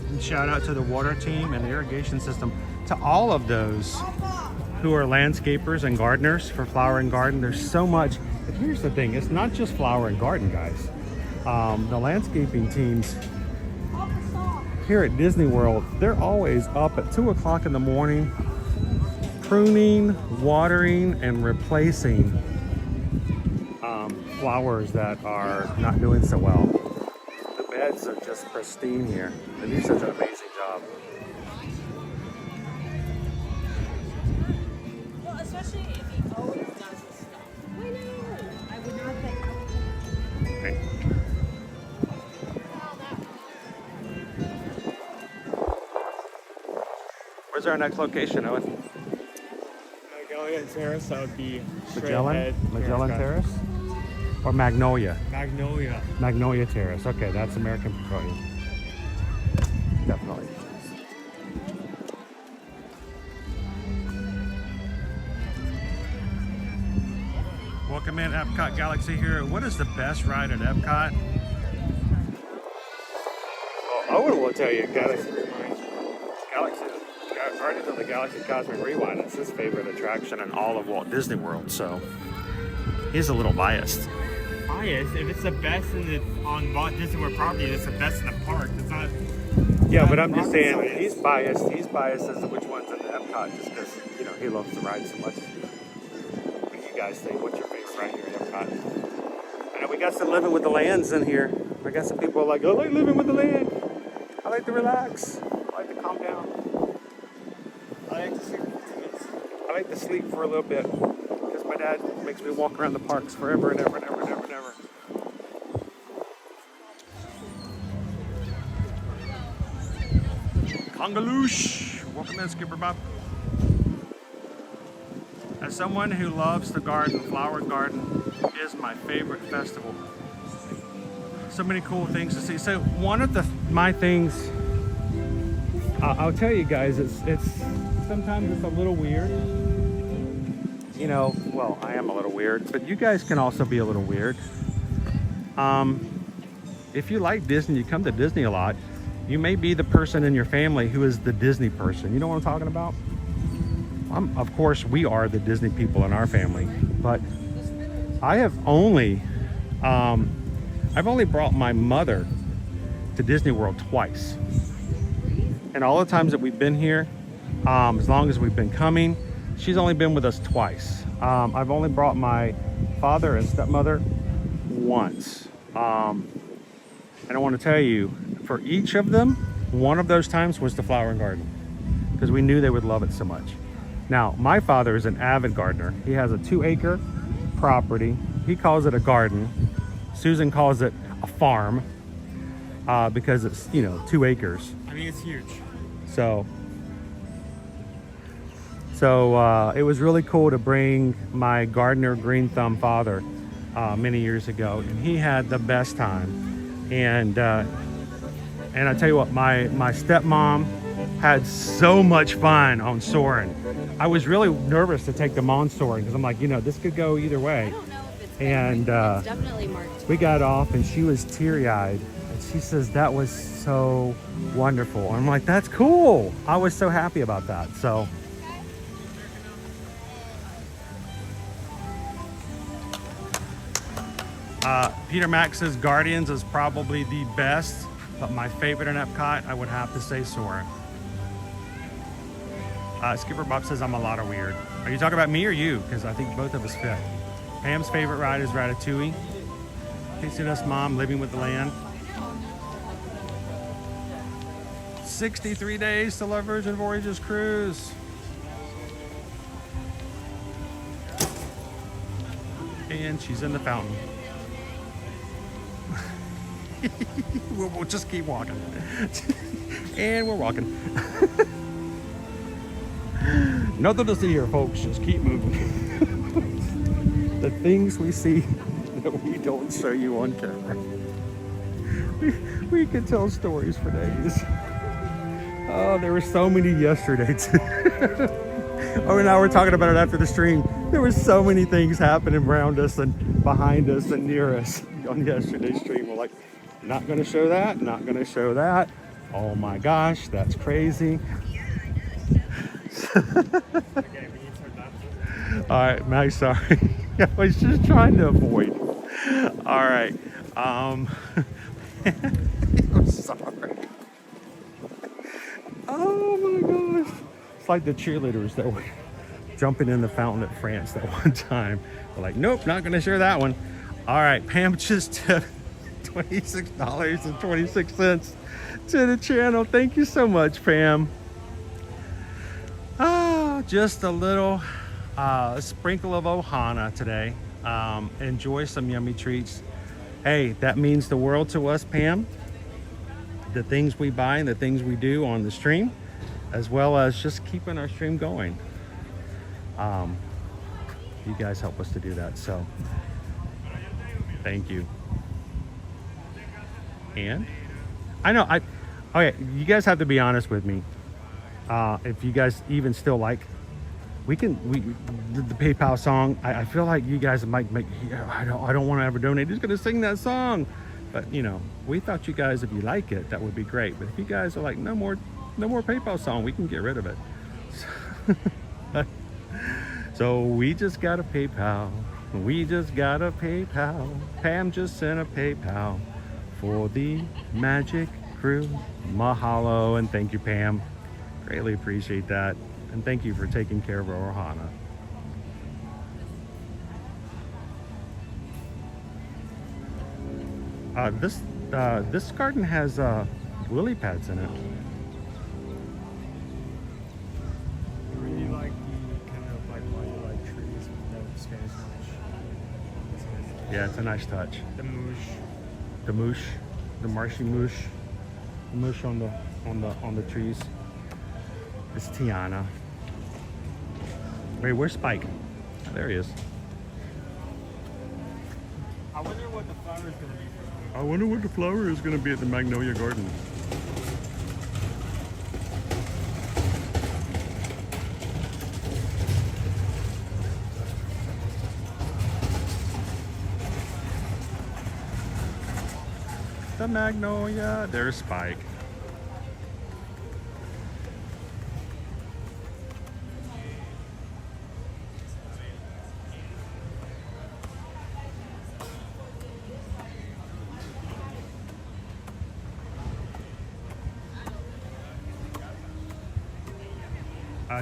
And shout out to the water team and the irrigation system, to all of those who are landscapers and gardeners for flower and garden. There's so much. But here's the thing, it's not just flower and garden, guys. The landscaping teams here at Disney World, they're always up at 2 o'clock in the morning, pruning, watering, and replacing flowers that are not doing so well. The beds are just pristine here. They do such an amazing job. Well, especially if he always does this stuff. I know. I would not think. Okay. Where's our next location, Owen? Magellan Terrace, that would be straight Magellan? ahead. Magellan Terrace? Or Magnolia? Magnolia. Magnolia Terrace. Okay, that's American Pavilion. Definitely. Welcome in, Epcot Galaxy here. What is the best ride at Epcot? Well, Owen will tell you, Galaxy, Guardians of the Galaxy Cosmic Rewind is his favorite attraction in all of Walt Disney World, so he's a little biased. Biased? If it's the best on Walt Disney World property, it's the best in the park. It's not. Yeah, but I'm just saying, he's biased. He's biased as to which one's in the Epcot, just because, you know, he loves the ride so much. What do you guys think? What's your favorite ride here at Epcot? I know we got some living with the lands in here. I got some people like, I like living with the land. I like to relax. I like to calm down. I like to sleep for 2 minutes. I like to sleep for a little bit, because my dad makes me walk around the parks forever and ever and ever and ever and ever. Congaloosh! Welcome in, Skipper Bob. As someone who loves the garden, Flower Garden is my favorite festival. So many cool things to see. So one of my things, I'll tell you guys, it's sometimes it's a little weird. you know, well, I am a little weird, but you guys can also be a little weird. If you like Disney, you come to Disney a lot, you may be the person in your family who is the Disney person. You know what I'm talking about? Of course, we are the Disney people in our family, but I have only, I've only brought my mother to Disney World twice. And all the times that we've been here, as long as we've been coming, she's only been with us twice. I've only brought my father and stepmother once. And I want to tell you, for each of them, one of those times was the flower and garden, because we knew they would love it so much. Now, my father is an avid gardener. He has a 2-acre property. He calls it a garden. Susan calls it a farm, because it's, you know, 2 acres. I mean, it's huge. So it was really cool to bring my gardener green thumb father many years ago, and he had the best time. And I tell you what, my stepmom had so much fun on Soarin'. I was really nervous to take them on Soarin' because I'm like, you know, this could go either way. I don't know if it's And it's definitely marked. we got off and she was teary-eyed. And she says, that was so wonderful. I'm like, that's cool. I was so happy about that. So Peter Mack says Guardians is probably the best, but my favorite in Epcot, I would have to say Soarin'. Skipper Bob says I'm a lot of weird. Are you talking about me or you? Because I think both of us fit. Pam's favorite ride is Ratatouille. Pixie Dust Mom, Living with the Land. 63 days till our Virgin Voyages cruise. And she's in the fountain. we'll just keep walking. And we're walking. Nothing to see here, folks. Just keep moving. The things we see that we don't show you on camera. We could tell stories for days. Oh, there were so many yesterday too. Owen and I were talking about it after the stream. There were so many things happening around us and behind us and near us on yesterday's stream. We're like, not gonna show that, not gonna show that. Oh my gosh, that's crazy. All right, Max, sorry. I was just trying to avoid. All right. I'm sorry. Oh my gosh. It's like the cheerleaders that were jumping in the fountain at France that one time. We're like, nope, not going to share that one. All right, Pam just tipped $26.26 to the channel. Thank you so much, Pam. Just a little sprinkle of Ohana today. Enjoy some yummy treats. Hey, that means the world to us, Pam. The things we buy and the things we do on the stream, as well as just keeping our stream going. You guys help us to do that, so thank you. And I know okay, you guys have to be honest with me. If you guys even still like, the PayPal song, I feel like you guys might make, I don't want to ever donate. Who's going to sing that song? But you know, we thought you guys, if you like it, that would be great. But if you guys are like, no more PayPal song, we can get rid of it. So we just got a PayPal. We just got a PayPal. Pam just sent a PayPal for the Magic Crew. Mahalo and thank you, Pam. Greatly appreciate that. And thank you for taking care of our Ohana. This garden has lily pads in it. I really like the kind of like like trees with the Spanish moosh. Yeah, it's a nice touch. The moosh. The moosh, the marshy moosh, the moosh on the trees. It's Tiana. Wait, where's Spike? Oh, there he is. I wonder what the flower is going to be. I wonder what the flower is going to be at the Magnolia Garden. the magnolia. There's Spike.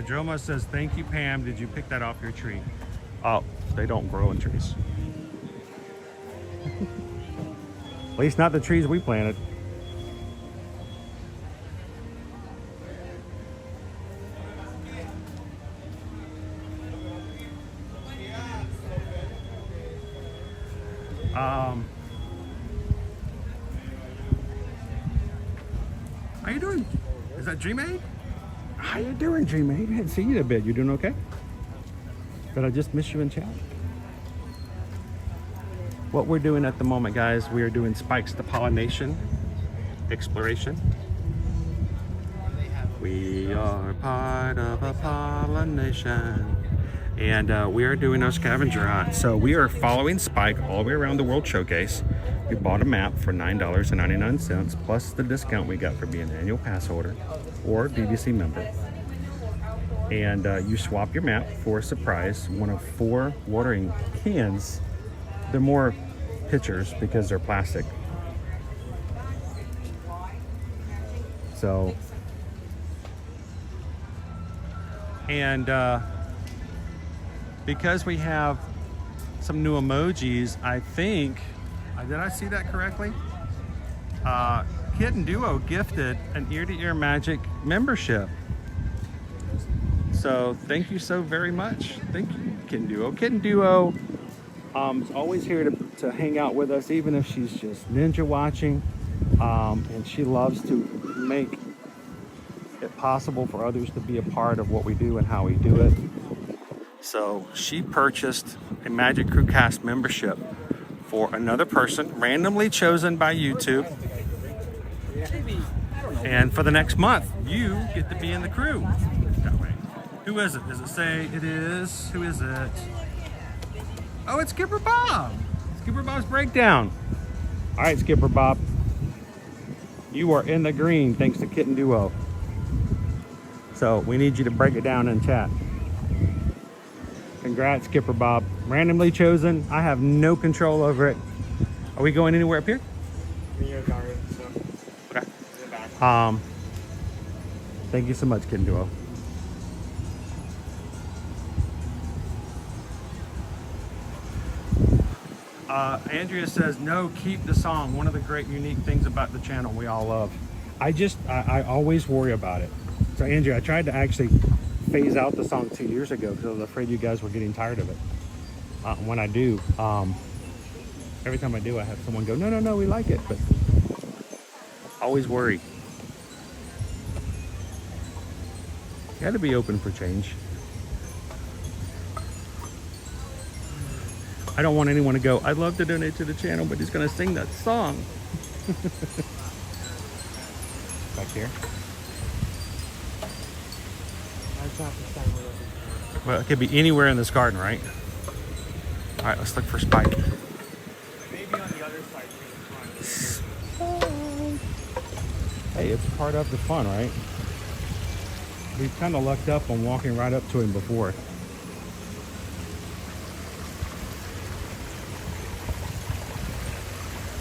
Droma says, thank you, Pam. Did you pick that off your tree? Oh, they don't grow in trees. At least not the trees we planted. How you doing? Is that Dream Aid? How you doing, Dream Aid? I hadn't seen you in a bit. You doing okay? Did I just miss you in chat? What we're doing at the moment, guys, we are doing Spikes the Pollination Exploration. We are part of a pollination. And we are doing our scavenger hunt. So we are following Spike all the way around the World Showcase. We bought a map for $9.99 plus the discount we got for being an annual pass holder or BBC member. And you swap your map for a surprise, one of 4 watering cans. They're more pitchers because they're plastic. So, and because we have some new emojis, I think, did I see that correctly? Kitten Duo gifted an Ear to Ear Magic membership. So thank you so very much. Thank you, Kitten Duo. Kitten Duo is always here to hang out with us, even if she's just ninja watching. And she loves to make it possible for others to be a part of what we do and how we do it. So she purchased a Magic Crew Cast membership for another person, randomly chosen by YouTube. And for the next month, you get to be in the crew. That way. Who is it? Does it say it is? Who is it? Oh, it's Skipper Bob. Skipper Bob's Breakdown. All right, Skipper Bob. You are in the green thanks to Kitten Duo. So we need you to break it down in chat. Congrats, Skipper Bob. Randomly chosen. I have no control over it. Are we going anywhere up here? Okay. Thank you so much, Kitten Duo. Andrea says, no, keep the song. One of the great unique things about the channel we all love. I always worry about it. So Andrea, I tried to actually phase out the song 2 years ago because I was afraid you guys were getting tired of it. When I do, every time I do, I have someone go, no, we like it, but always worry. You got to be open for change. I don't want anyone to go, I'd love to donate to the channel, but he's going to sing that song. Back here. Well, it could be anywhere in this garden, right? All right, let's look for Spike. Maybe on the other side. Hey, it's part of the fun, right? We've kind of lucked up on walking right up to him before.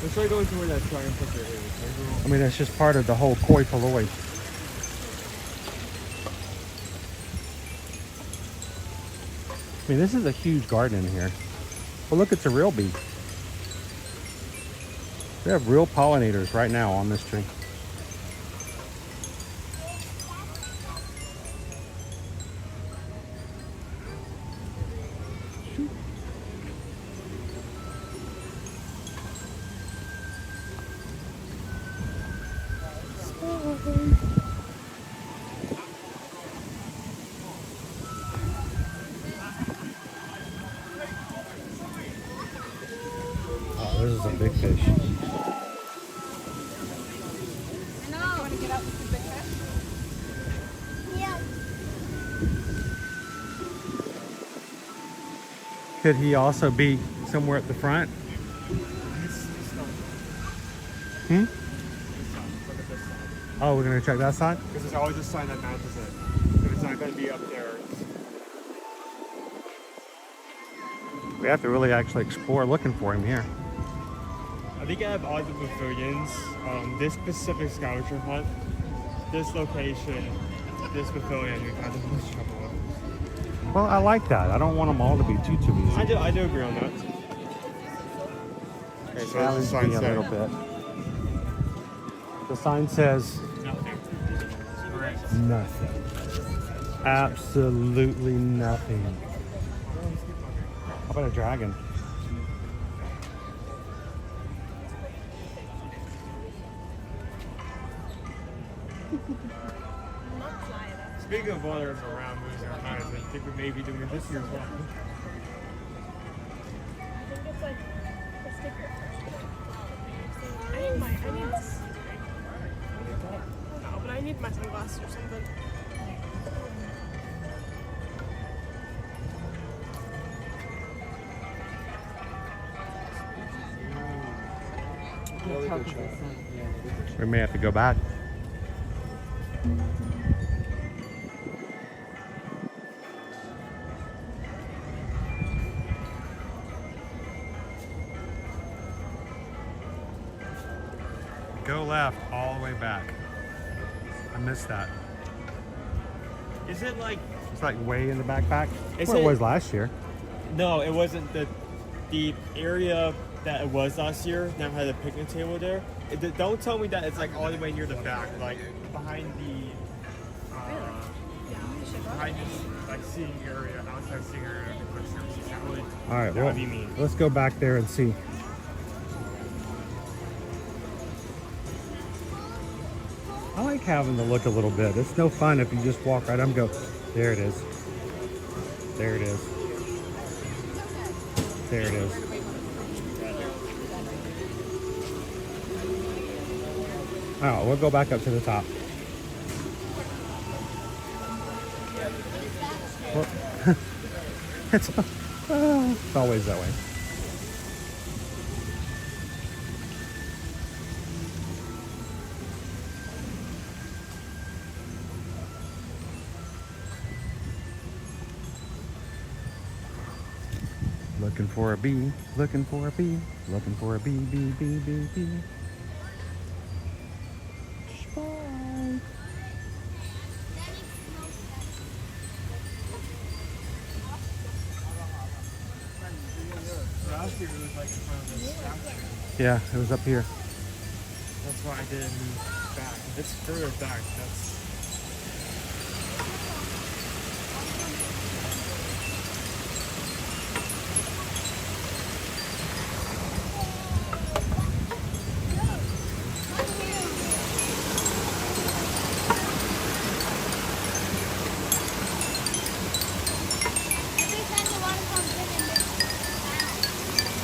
Let's try going to where that triangle picture is. I mean, that's just part of the whole koi polloi. I mean, this is a huge garden in here. Well, look, it's a real bee. We have real pollinators right now on this tree. Oh, this is a big fish. Want to get out with the big fish? Yeah. Could he also be somewhere at the front? Hmm? This side. Look at this side. Oh, we're gonna check that side? Because there's always a sign that matches it. If it's not going to be up there. We have to really actually explore looking for him here. I think I have all the pavilions. This specific scavenger hunt, this location, this pavilion, we've had the most trouble with. Well, I like that. I don't want them all to be too easy. I do agree on that. Okay, so Challenge the sign me a said little bit. The sign says nothing. Correct. nothing. Absolutely nothing. How about a dragon? Speaking of waters around moving our minds, I think we may be doing it this year as well. I think it's like a sticker. No, but I need my sunglasses or something. We may have to go back. Go left all the way back. I missed that. Is it like... It's like way in the backpack. Is Where it it- was last year. No, it wasn't the area that it was last year. Now had a picnic table there. Don't tell me that it's like all the way near the back, like behind the behind this like seating area, outside seating area. All right, That well, would be mean. let's go back there and see. I like having to look a little bit. It's no fun if you just walk right up and go, there it is. There it is. There it is. Oh, we'll go back up to the top. Well, it's always that way. Looking for a bee, looking for a bee, looking for a bee, bee, bee, bee, bee. Bye. Last year it was like in front of the statue. Yeah, it was up here. That's why I didn't move back. If it's further back, that's... Every time the water comes in, it makes a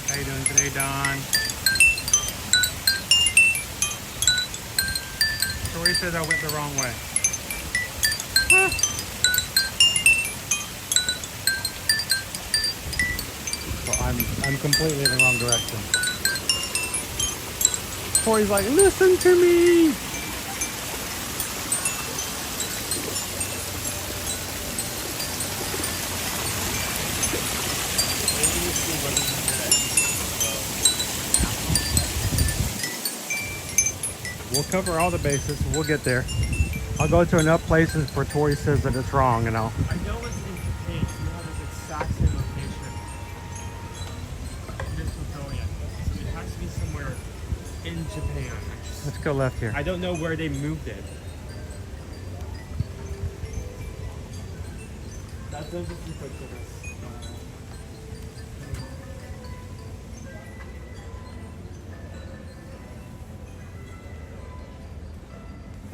How you doing today, Don? Tori said I went the wrong way. So I'm completely in the wrong direction. Tori's like, listen to me! We'll cover all the bases. We'll get there. I'll go to enough places where Tori says that it's wrong, and I'll. I know it's in Japan. You have this exact same location. This pavilion. So it has to be somewhere in Japan. Let's go left here. I don't know where they moved it. That doesn't look like this.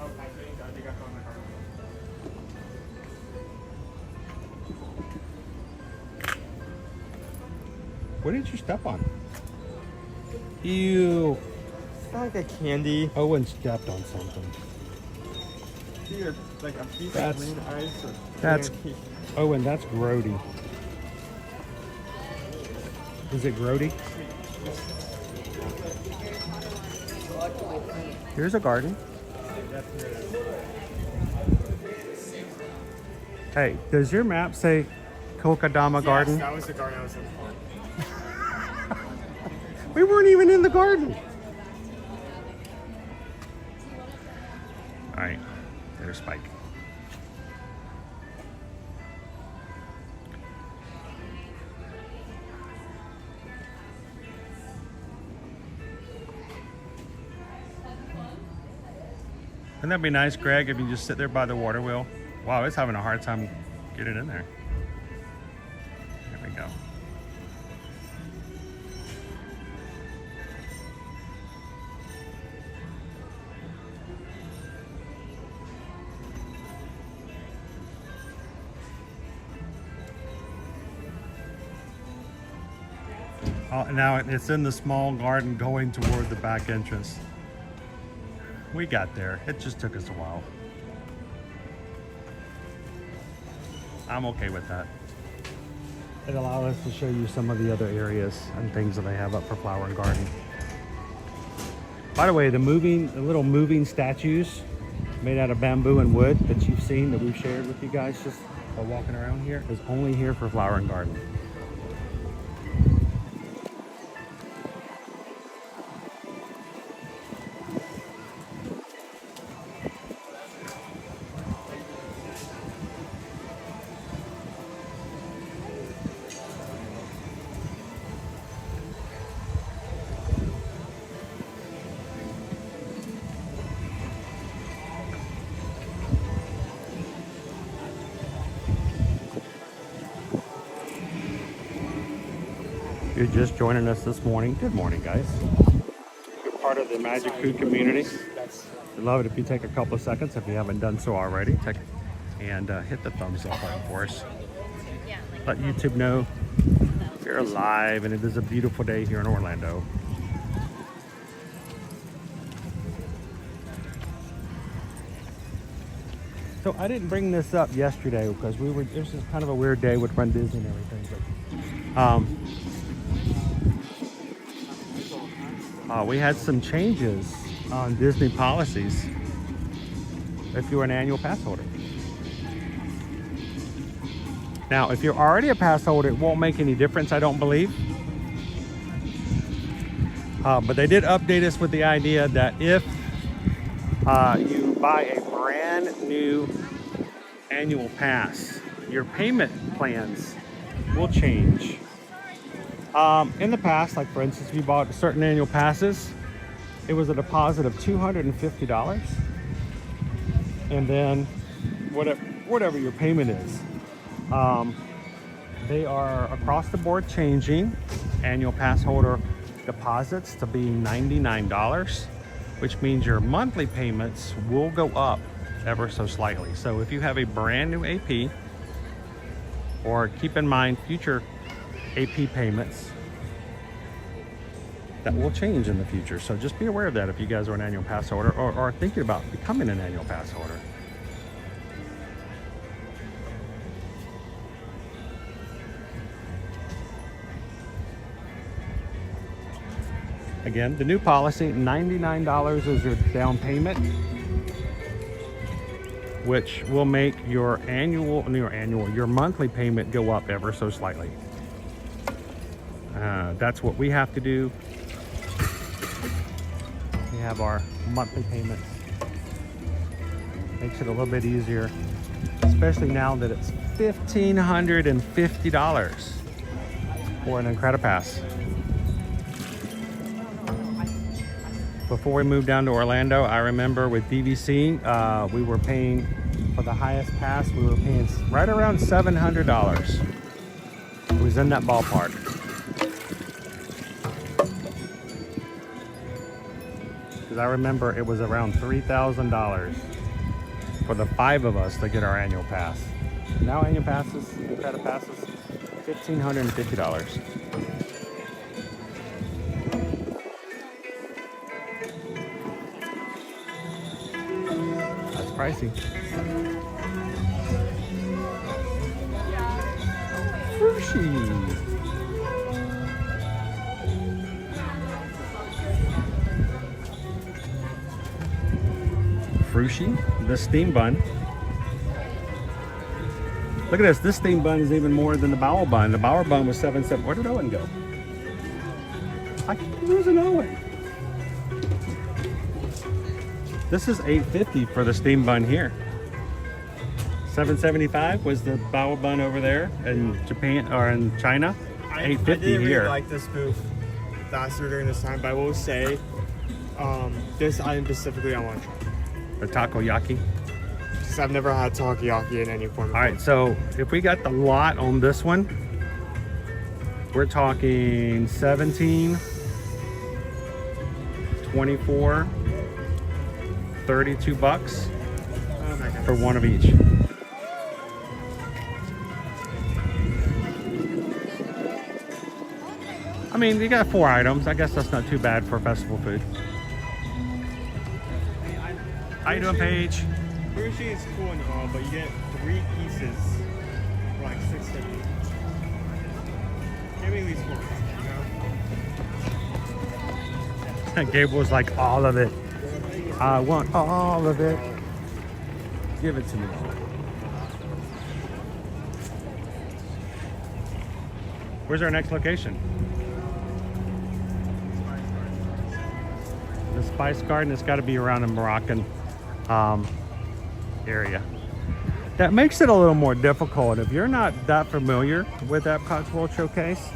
Oh, I think I found my car. What did you step on? Ew. It's like a candy. Owen stepped on something. Here, like a piece That's- of green ice or that's- candy. Owen, that's grody. Is it grody? Here's a garden. Hey, does your map say Kokadama Garden? Yes, that was the garden I was looking for. We weren't even in the garden. All right, there's Spike. Wouldn't that be nice, Greg, if you just sit there by the water wheel? Wow, it's having a hard time getting in there. There we go. Oh, now it's in the small garden going toward the back entrance. We got there. It just took us a while. I'm okay with that. It allowed us to show you some of the other areas and things that they have up for flower and garden. By the way, the little moving statues made out of bamboo and wood that you've seen, that we've shared with you guys just while walking around here, is only here for flower and garden. You're just joining us this morning. Good morning, guys. You're part of the Magic Food community. We'd love it if you take a couple of seconds, if you haven't done so already, and hit the thumbs up button for us. Let YouTube know you're alive and it is a beautiful day here in Orlando. So I didn't bring this up yesterday because this was kind of a weird day with Run Disney and everything. But, we had some changes on Disney policies if you're an annual pass holder. Now, if you're already a pass holder, it won't make any difference, I don't believe. But they did update us with the idea that if you buy a brand new annual pass, your payment plans will change. In the past, like for instance, if you bought certain annual passes, it was a deposit of $250, and then whatever your payment is. They are across the board changing annual pass holder deposits to being $99, which means your monthly payments will go up ever so slightly. So if you have a brand new AP, or keep in mind future AP payments, that will change in the future. So just be aware of that if you guys are an annual pass holder or are thinking about becoming an annual pass holder. Again, the new policy, $99 is your down payment, which will make your monthly payment go up ever so slightly. That's what we have to do. We have our monthly payments. Makes it a little bit easier, especially now that it's $1,550 for an Incredipass. Before we moved down to Orlando, I remember with DVC, we were paying for the highest pass, we were paying right around $700. It was in that ballpark. Because I remember it was around $3,000 for the 5 of us to get our annual pass. Now annual passes, Incredipasses, $1,550. pricey. Sushi. Frushi, the steam bun. Look at this. This steam bun is even more than the bowel bun. The bowel bun was $7.7. Where did Owen go? I keep losing Owen. This is $8.50 for the steam bun here. $7.75 was the bowel bun over there in Japan or in China. $8.50 I didn't here. really like this booth faster during this time, but I will say this item specifically I want to try. The takoyaki. Because I've never had takoyaki in any form. All right, so if we got the lot on this one, we're talking 17, 24, 32 bucks Oh my goodness. for one of each. I mean, you got 4 items. I guess that's not too bad for festival food. How you doing, Paige? Sushi is cool and all, but you get 3 pieces for like $6.50. Give me at least 4, you know? Gabe was like, all of it. I want all of it. Give it to me. Where's our next location? The Spice Garden has got to be around the Moroccan area. That makes it a little more difficult if you're not that familiar with Epcot's World Showcase.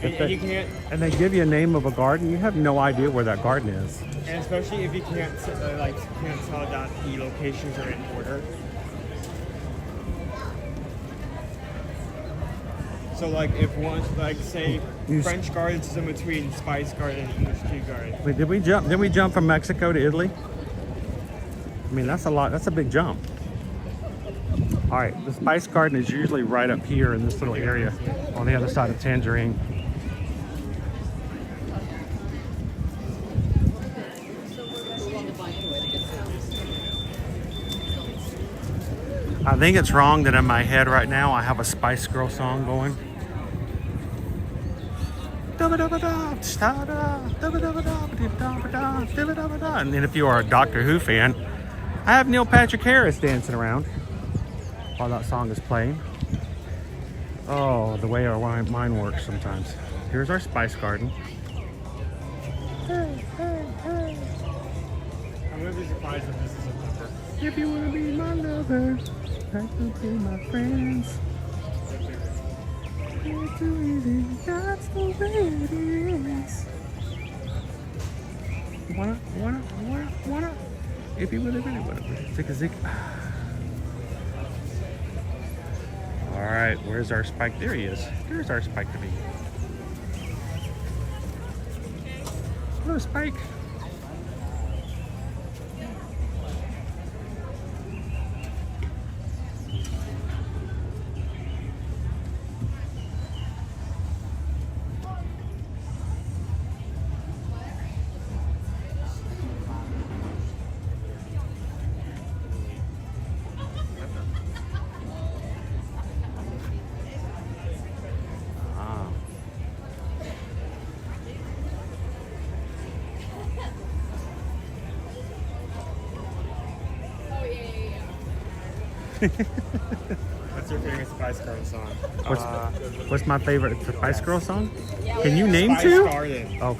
And you can't, And they give you a name of a garden, you have no idea where that garden is. and especially if you can't can't tell that the locations are in order. So like if one, like say French Gardens is in between Spice Garden and English Tea Garden. Wait, did we jump from Mexico to Italy? I mean, that's a lot. That's a big jump. All right, the Spice Garden is usually right up here in this little area on the other side of Tangerine. I think it's wrong that in my head right now I have a Spice Girl song going. And then if you are a Doctor Who fan, I have Neil Patrick Harris dancing around while that song is playing. Oh, the way our mind works sometimes. Here's our Spice Garden. Hey, hey, hey. I'm gonna be surprised if this is September. If you want to be my lover, I can be my friends. It's too easy, that's the way it is. Wanna. If you really wanna. Take a zig. All right, where's our Spike? There he is. There's our Spike to be. Hello, Spike. What's your favorite Spice Garden song? What's my favorite Spice Girl song? Can you name Spice two? Garden. Oh,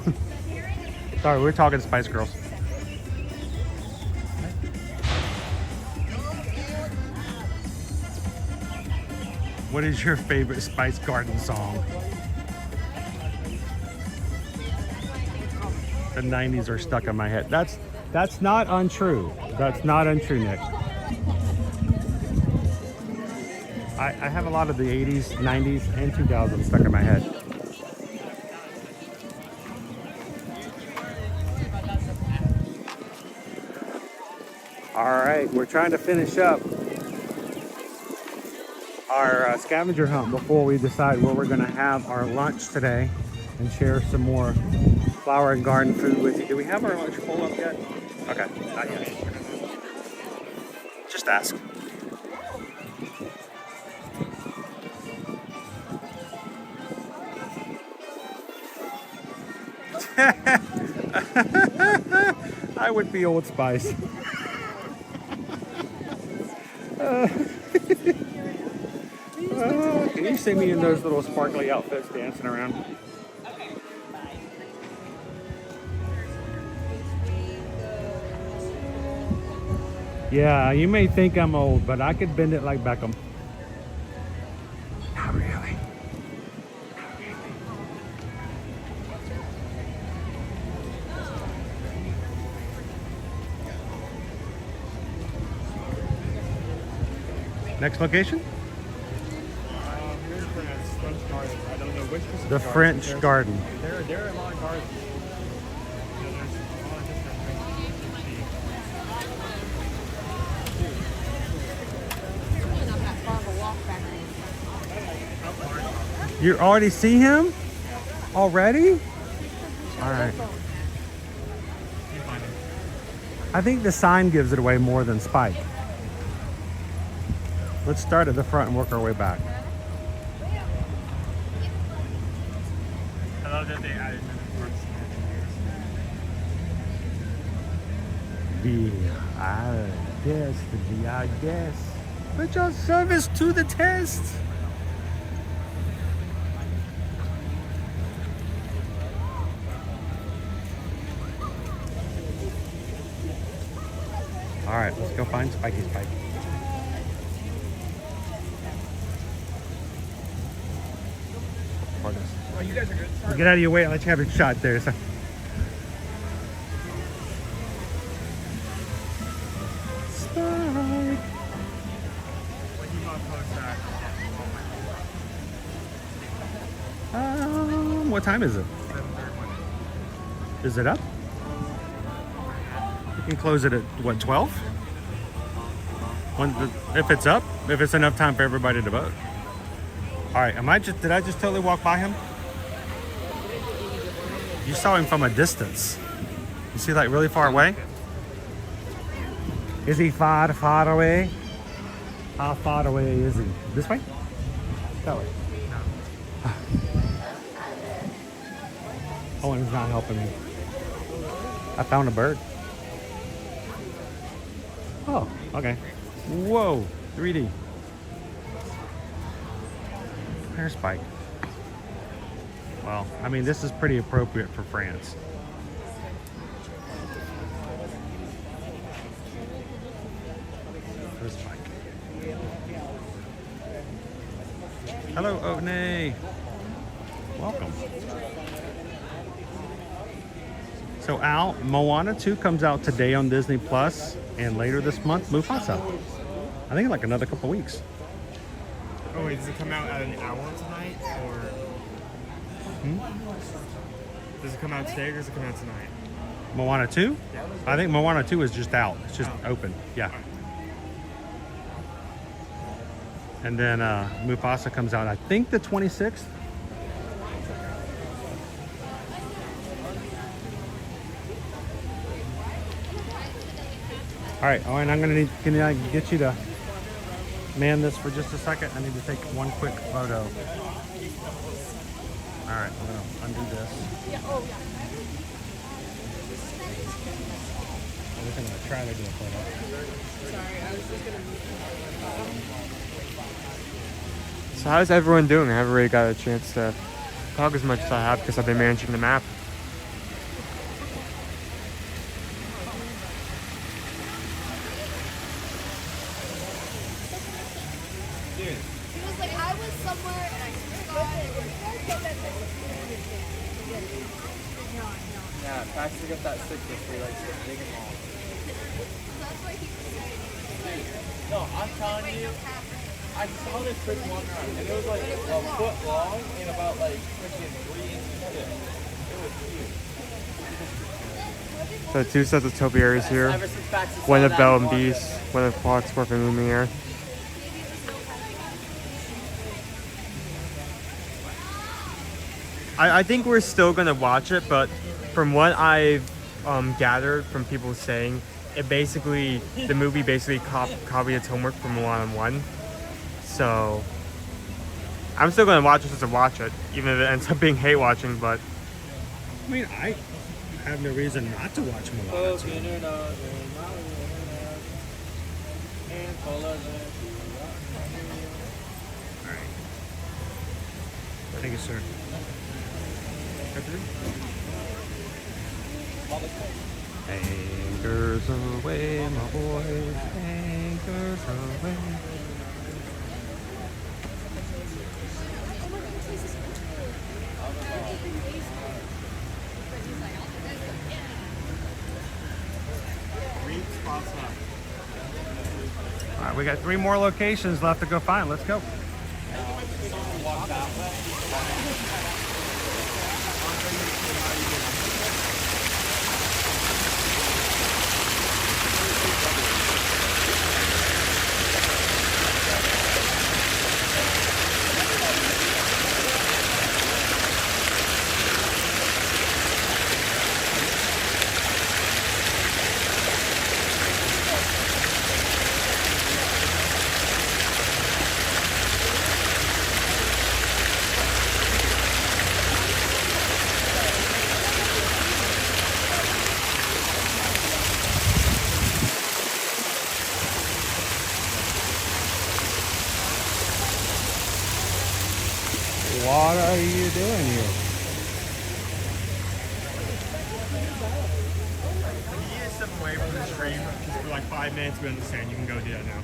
sorry, we're talking Spice Girls. What is your favorite Spice Garden song? The 90s are stuck in my head. That's not untrue. That's not untrue, Nick. I have a lot of the 80s, 90s, and 2000s stuck in my head. All right, we're trying to finish up our scavenger hunt before we decide where we're gonna have our lunch today and share some more flower and garden food with you. Do we have our lunch pull up yet? Okay, not yet. just ask. I would be Old Spice. Can you see me in those little sparkly outfits dancing around? Yeah, you may think I'm old, but I could bend it like Beckham. Not really. Not really. Next location? Here's French Garden. I don't know which specific The French Garden. There are a lot of gardens. You know, there's a lot of different things to see. Really not that far of a walk back there. You already see him? Already? All right. I think the sign gives it away more than Spike. Let's start at the front and work our way back. I love that they added to the front I guess. Put your service to the test. All right, let's go find Spiky Spike. Oh, you guys are good. Sorry. Get out of your way. I'll let you have a shot there. So. Spike. When you got close back, What time is it? Is it up? You can close it at what, 12? If it's up, if it's enough time for everybody to vote. All right, did I just totally walk by him? You saw him from a distance. You see, like, really far away? Is he far away? How far away is he? This way? That way. Owen's not helping me. I found a bird. Oh, okay. Whoa, 3D. There's Spike. Well, I mean, this is pretty appropriate for France. There's Spike. Hello, Owen. Welcome. So Al, Moana 2 comes out today on Disney Plus, and later this month, Mufasa. I think like another couple weeks. oh wait, does it come out at an hour tonight, or does it come out today, or does it come out tonight? Moana 2? I think Moana 2 is just out. It's just open. Yeah. And then Mufasa comes out, I think, the 26th. All right, Owen, can I get you to man this for just a second? I need to take one quick photo. All right, I'm gonna undo this. I'm just gonna try to do a photo. Sorry, I was just gonna. So how's everyone doing? I haven't really got a chance to talk as much as I have because I've been managing the map. He was like, I was somewhere and I forgot it. Yeah, Paxton got that sickness where he likes to dig them all. That's why he was saying. No, I'm telling you, I saw this fish walking around, and it was like a foot long and about like freaking 3 inches thick. It was huge. So 2 sets of topiaries here. One of Belle and Beast, one of Foxworth and Lumiere. I think we're still gonna watch it, but from what I've gathered from people saying, it basically, the movie basically copied its homework from Moana 1. So I'm still gonna watch it just to watch it, even if it ends up being hate watching. But I mean, I have no reason not to watch Moana 2. Alright. Thank you, sir. Anchors away, my boys. Anchors away. All right, we got 3 more locations left to go find. Let's go. What are you doing here? you need to step away from the stream just for like 5 minutes. We understand. You can go do that now.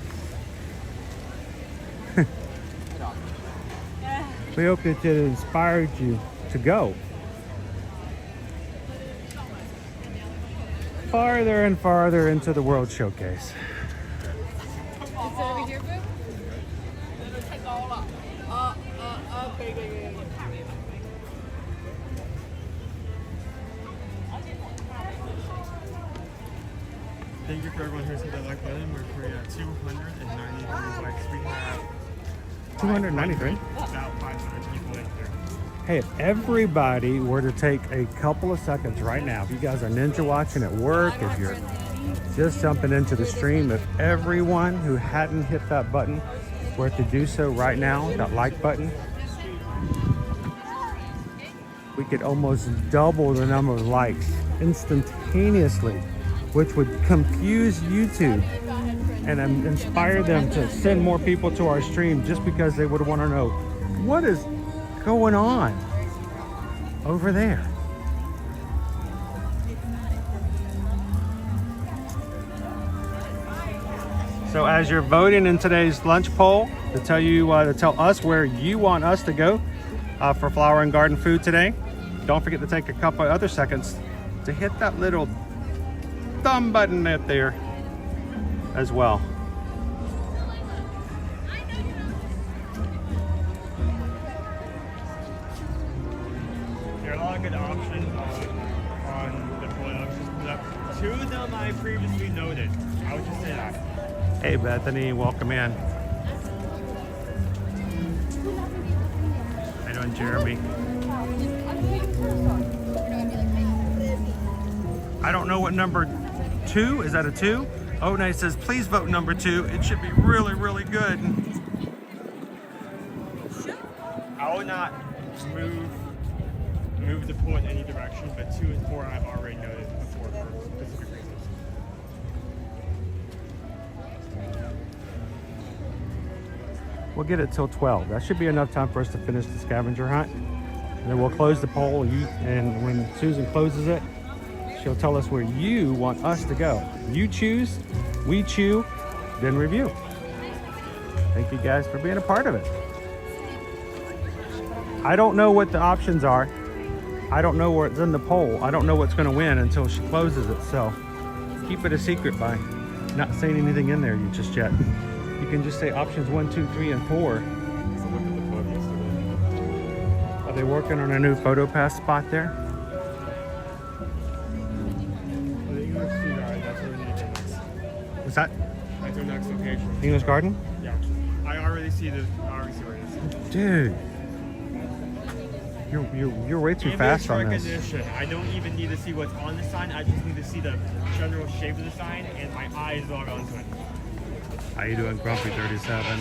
We hope that it inspired you to go farther and farther into the World Showcase. Over here, boo? Thank you for everyone who's hit that like button. We're currently at 293 likes. We have 293? about 500 people in here. Hey, if everybody were to take a couple of seconds right now, if you guys are ninja watching at work, if you're just jumping into the stream, if everyone who hadn't hit that button were to do so right now, that like button, we could almost double the number of likes instantaneously, which would confuse YouTube and inspire them to send more people to our stream just because they would want to know what is going on over there. So as you're voting in today's lunch poll to tell us where you want us to go for flower and garden food today, don't forget to take a couple other seconds to hit that little thumb button right there as well. There are a lot of good options on the poll. 2 of them I previously noted. I would just say that. Hey Bethany, welcome in. How you doing, Jeremy? I don't know what number 2, is that a 2? Oh, nice, says please vote number 2. It should be really, really good. I will not move the poll in any direction, but 2 and 4 I've already noted before for specific reasons. We'll get it till 12. That should be enough time for us to finish the scavenger hunt. And then we'll close the poll, and when Susan closes it, she'll tell us where you want us to go. You choose, we chew, then review. Thank you guys for being a part of it. I don't know what the options are. I don't know where it's in the poll. I don't know what's going to win until she closes it. So keep it a secret by not saying anything in there just yet. You can just say options 1, 2, 3, and 4. Are they working on a new photo pass spot there? What's that? That's our next location. English Garden? Yeah. I already see where it is. Dude. You're way too fast on this. Recognition. I don't even need to see what's on the sign. I just need to see the general shape of the sign, and my eyes log onto it. How you doing, Grumpy 37?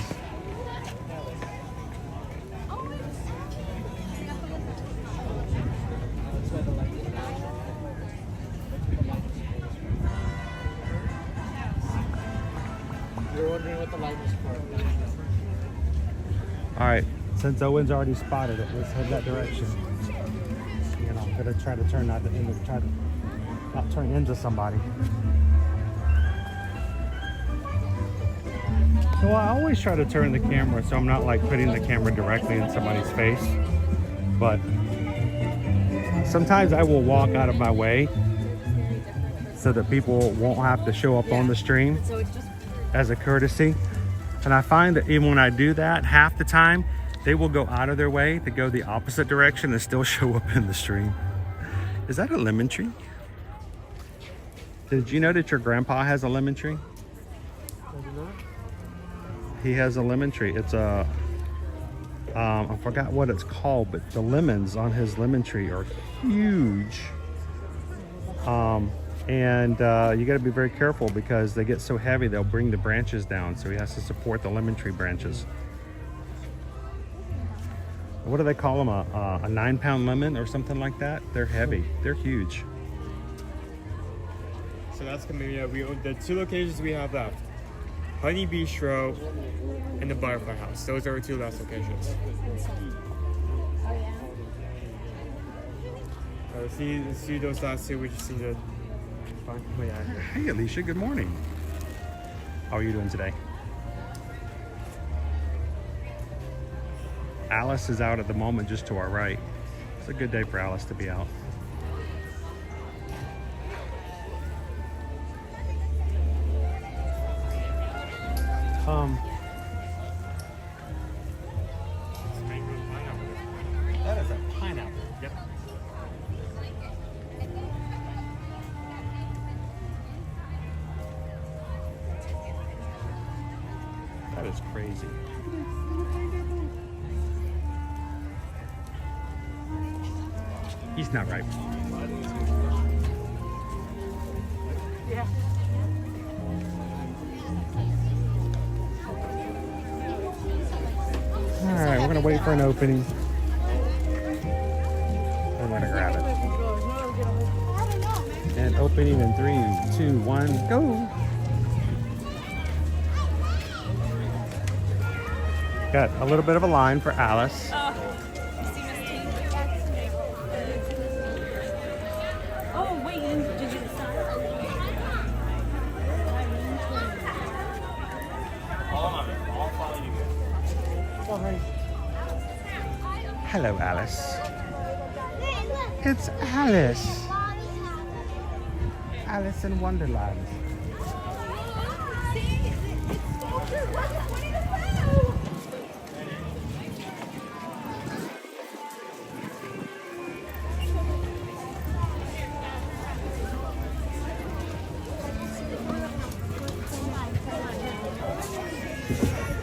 You're wondering what the light is for. All right, since Owen's already spotted it, let's head that direction. You know, I'm gonna try to turn not turn into somebody. So I always try to turn the camera so I'm not like putting the camera directly in somebody's face. But sometimes I will walk out of my way so that people won't have to show up on the stream as a courtesy. And I find that even when I do that, half the time they will go out of their way to go the opposite direction and still show up in the stream. Is that a lemon tree? Did you know that your grandpa has a lemon tree? He has a lemon tree. It's a, I forgot what it's called, but the lemons on his lemon tree are huge. And you got to be very careful because they get so heavy they'll bring the branches down, so he has to support the lemon tree branches. What do they call them, a 9-pound lemon or something like that? They're heavy, they're huge. So that's gonna be the two locations we have left: Honey Bistro and the Butterfly House. Those are our two last locations. See those last two. We just need to find. Oh, yeah. Hey Alicia, good morning. How are you doing today? Alice is out at the moment just to our right. It's a good day for Alice to be out. That is a pineapple. Yep. That is crazy. He's not right. Yeah. All right, we're gonna wait for an opening. I'm gonna grab it. And opening in 3, 2, 1, go. Got a little bit of a line for Alice. Oh, wait, did you Hello, Alice. It's Alice. Alice in Wonderland.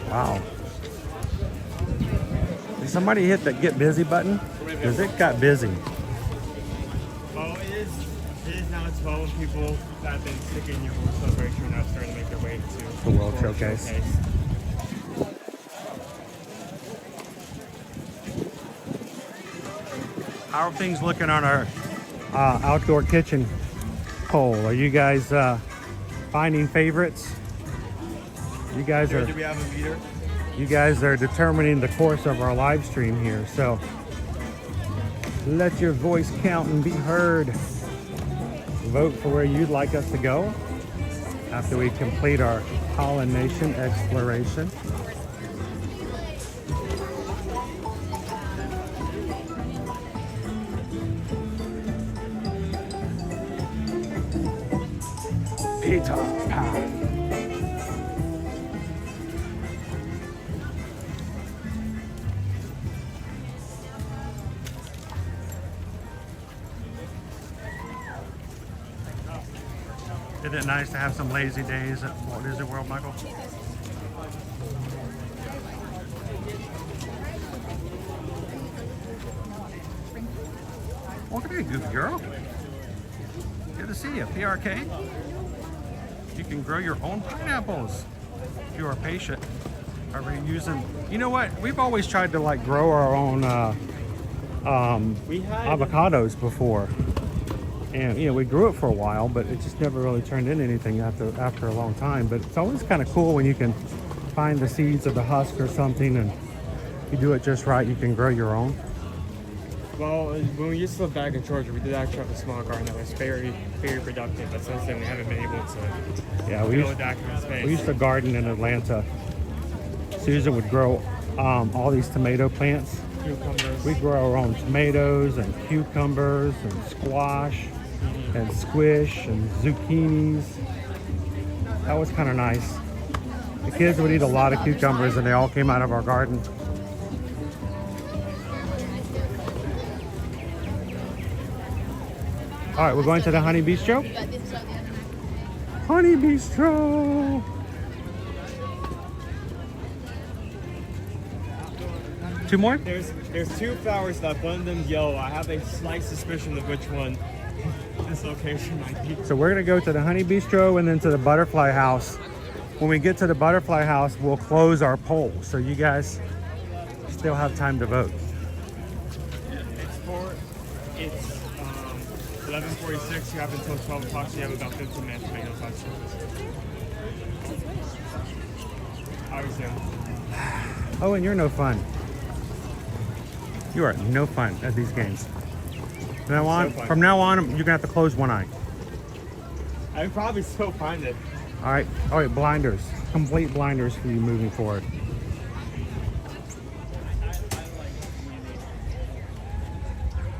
Wow. Did somebody hit that get busy button? Because it got busy. Well, it is now 12 people that have been sick in your World Celebration are now starting to make their way to The World Showcase. How are things looking on our outdoor kitchen poll? Are you guys finding favorites? You guys are. Do we have a meter? You guys are determining the course of our live stream here, so let your voice count and be heard. Vote for where you'd like us to go after we complete our pollination exploration. Peter Pan. Isn't it nice to have some lazy days at Walt Disney World, Michael? Well, look at you, goofy girl. Good to see you, PRK. You can grow your own pineapples if you are patient. Are we using? You know what? We've always tried to like grow our own avocados before, and you know we grew it for a while, but it just never really turned into anything after a long time. But it's always kind of cool when you can find the seeds of the husk or something, and you do it just right. You can grow your own. Well, when we used to live back in Georgia, we did actually have a small garden that was very, very productive. But since then, we haven't been able to. Yeah, we used to garden in Atlanta. Susan would grow all these tomato plants. Cucumbers. We grow our own tomatoes and cucumbers and squash and squish and zucchinis. That was kind of nice. The kids would eat a lot of cucumbers and they all came out of our garden. All right, we're going to the Honey Bistro. Honey Bistro. Two more? There's two flowers left. One of them's yellow. I have a slight suspicion of which one this location might be. So we're gonna go to the Honey Bistro and then to the Butterfly House. When we get to the Butterfly House, we'll close our poll. So you guys still have time to vote. It's 11:46. You have until 12 o'clock, so you have about 15 minutes to make those questions. I was young. Oh, and you're no fun. You are no fun at these games. From now on, you're gonna have to close one eye. I would probably still find it. All right, blinders. Complete blinders for you moving forward.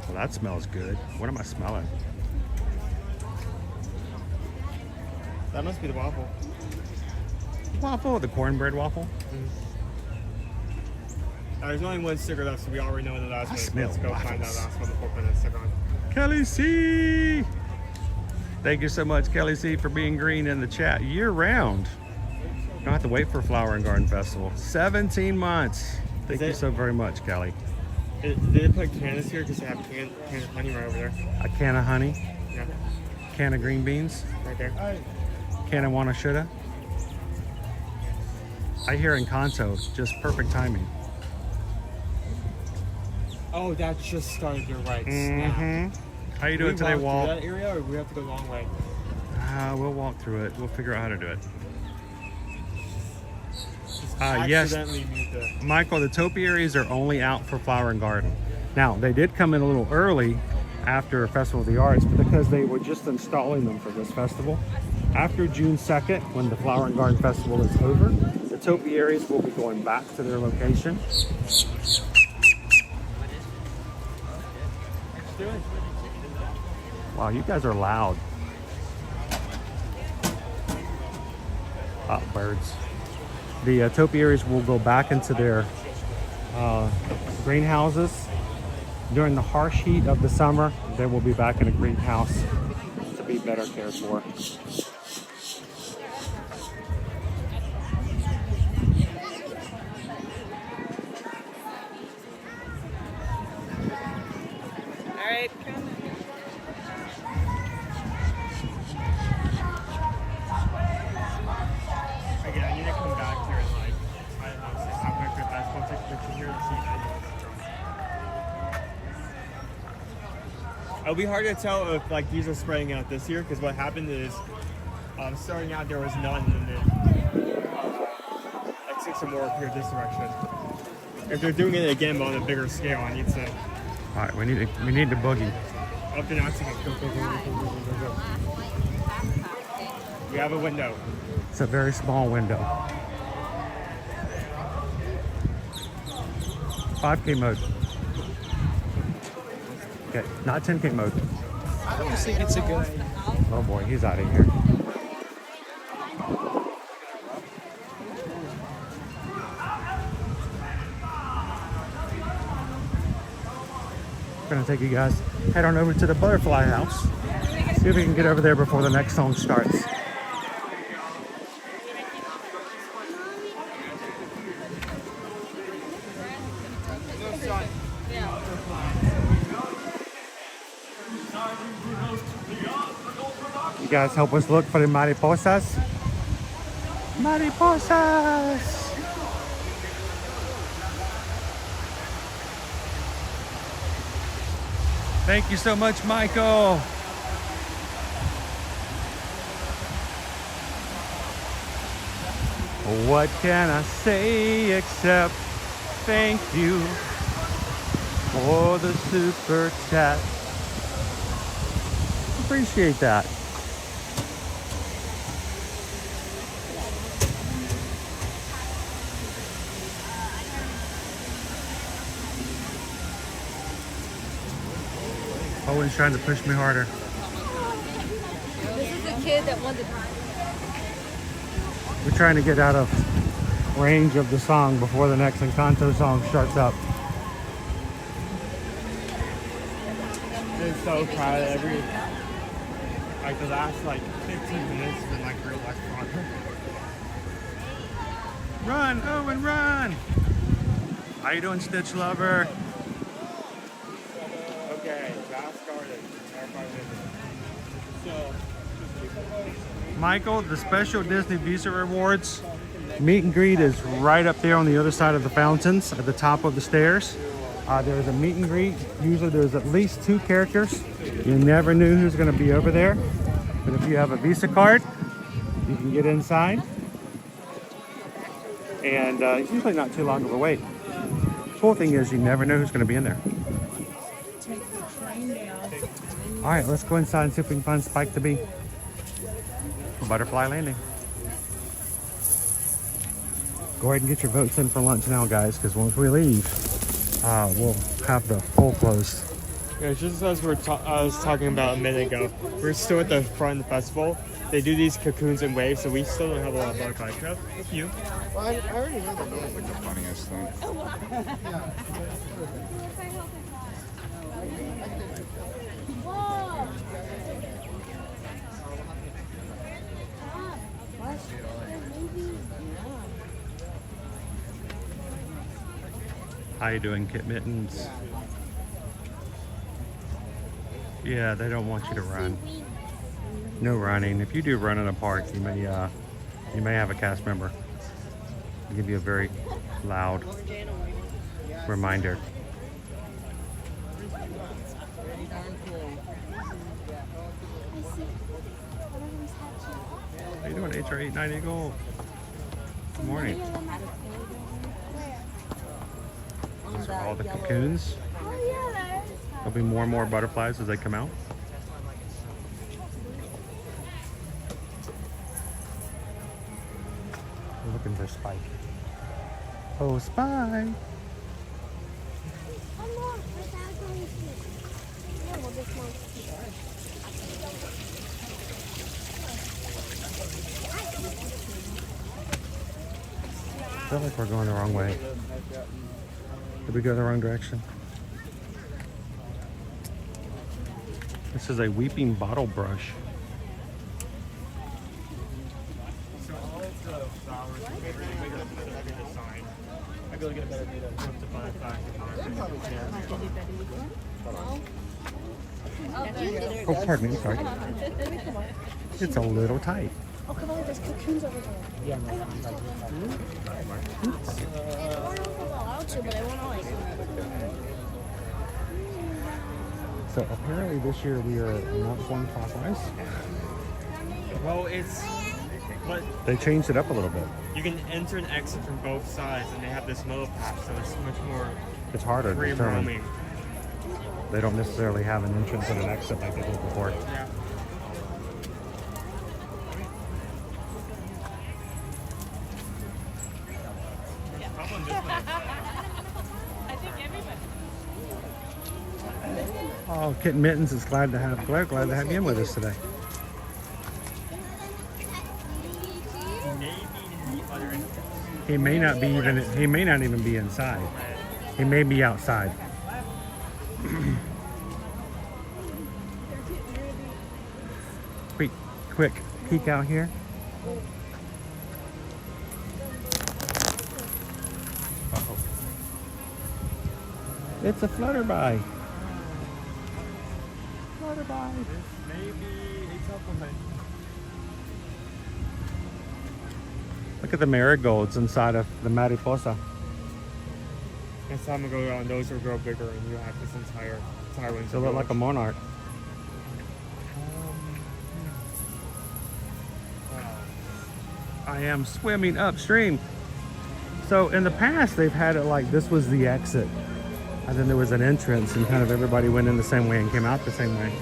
Well, that smells good. What am I smelling? That must be the waffle. Waffle, the cornbread waffle. There's only one sticker left, so we already know the last one. smell Let's go waffles. find that last one before putting that sticker on. Kelly C. Thank you so much, Kelly C, for being green in the chat year round. You don't have to wait for Flower and Garden Festival. 17 months. Thank you so very much, Kelly. Did they put cannons here? Because they have can of honey right over there. A can of honey. Yeah. Can of green beans. Right there. Can of wanna shoulda. I hear Encanto, just perfect timing. Oh, that just started. You're right. Mm-hmm. How you doing today, Walt? That area, or we have to go a long way? We'll walk through it. We'll figure out how to do it. Yes, Michael, the topiaries are only out for Flower and Garden. Now, they did come in a little early after Festival of the Arts, but because they were just installing them for this festival. After June 2nd, when the Flower and Garden Festival is over, the topiaries will be going back to their location. Wow, you guys are loud. Oh, birds. The topiaries will go back into their greenhouses. During the harsh heat of the summer, they will be back in a greenhouse to be better cared for. Alright, Again, I need to come back here and like, I don't know, say half my trip. I was supposed to take a picture here to see if it'll be hard to tell if like these are spreading out this year, because what happened is, starting out there was none, and then like 6 or more appeared this direction. If they're doing it again but on a bigger scale, I need to. All right, we need to boogie. Up and out to go. We have a window. It's a very small window. 5K mode. Okay, not 10K mode. I always think it's a good idea. Oh boy, he's out of here. We're gonna take you guys, head on over to the Butterfly House. See if we can get over there before the next song starts. You guys help us look for the mariposas. Mariposas! Thank you so much, Michael. What can I say except thank you for the super chat? Appreciate that. Owen's trying to push me harder. This is the kid that won the. We're trying to get out of range of the song before the next Encanto song starts up. I'm so proud of like the last 15 minutes have been real fun. Run, Owen, run! How you doing, Stitch Lover? Okay, last garden. So, Michael, the special Disney Visa Rewards meet and greet is right up there on the other side of the fountains at the top of the stairs. There's a meet and greet. Usually there's at least 2 characters. You never knew who's going to be over there. But if you have a Visa card, you can get inside. And it's usually not too long of a wait. Cool thing is you never know who's going to be in there. All right, let's go inside and see if we can find Spike to be. Butterfly Landing. Go ahead and get your votes in for lunch now, guys, because once we leave, we'll have the poll closed. yeah, just as I was talking about a minute ago, we're still at the front of the festival. They do these cocoons and waves, so we still don't have a lot of butterfly stuff. Thank you. Well, I already know that. That's like the funniest thing. How you doing, Kit Mittens? Yeah, they don't want you to run. No running. If you do run in a park, you may have a cast member. I'll give you a very loud reminder. How you doing, HR890 Eagle? Good morning. Those are all the cocoons. There'll be more and more butterflies as they come out. We're looking for Spike. Oh, Spike! I feel like we're going the wrong way. Did we go the wrong direction? This is a weeping bottle brush. So all of the flowers, we really make a better sign. I feel like a better data with the butterflies. Oh, pardon me, sorry. It's a little tight. Oh, come on, there's cocoons over there. Yeah. I want to, but I want to So apparently this year we are not going clockwise. Well, it's what They changed it up a little bit. you can enter and exit from both sides, and they have this middle path, so it's much more It's harder to free determine. roaming. They don't necessarily have an entrance and an exit like they did before. Yeah. Oh, Kitten Mittens is glad to have you in with us today. He may not even be inside. He may be outside. Quick peek out here. Uh-oh. It's a flutterby. water bike. This may be a supplement. Look at the marigolds inside of the mariposa. As time will go on, those will grow bigger, and you have this entire one. They look like a monarch. I am swimming upstream. So in the past, they've had it like this was the exit, and then there was an entrance, and kind of everybody went in the same way and came out the same way.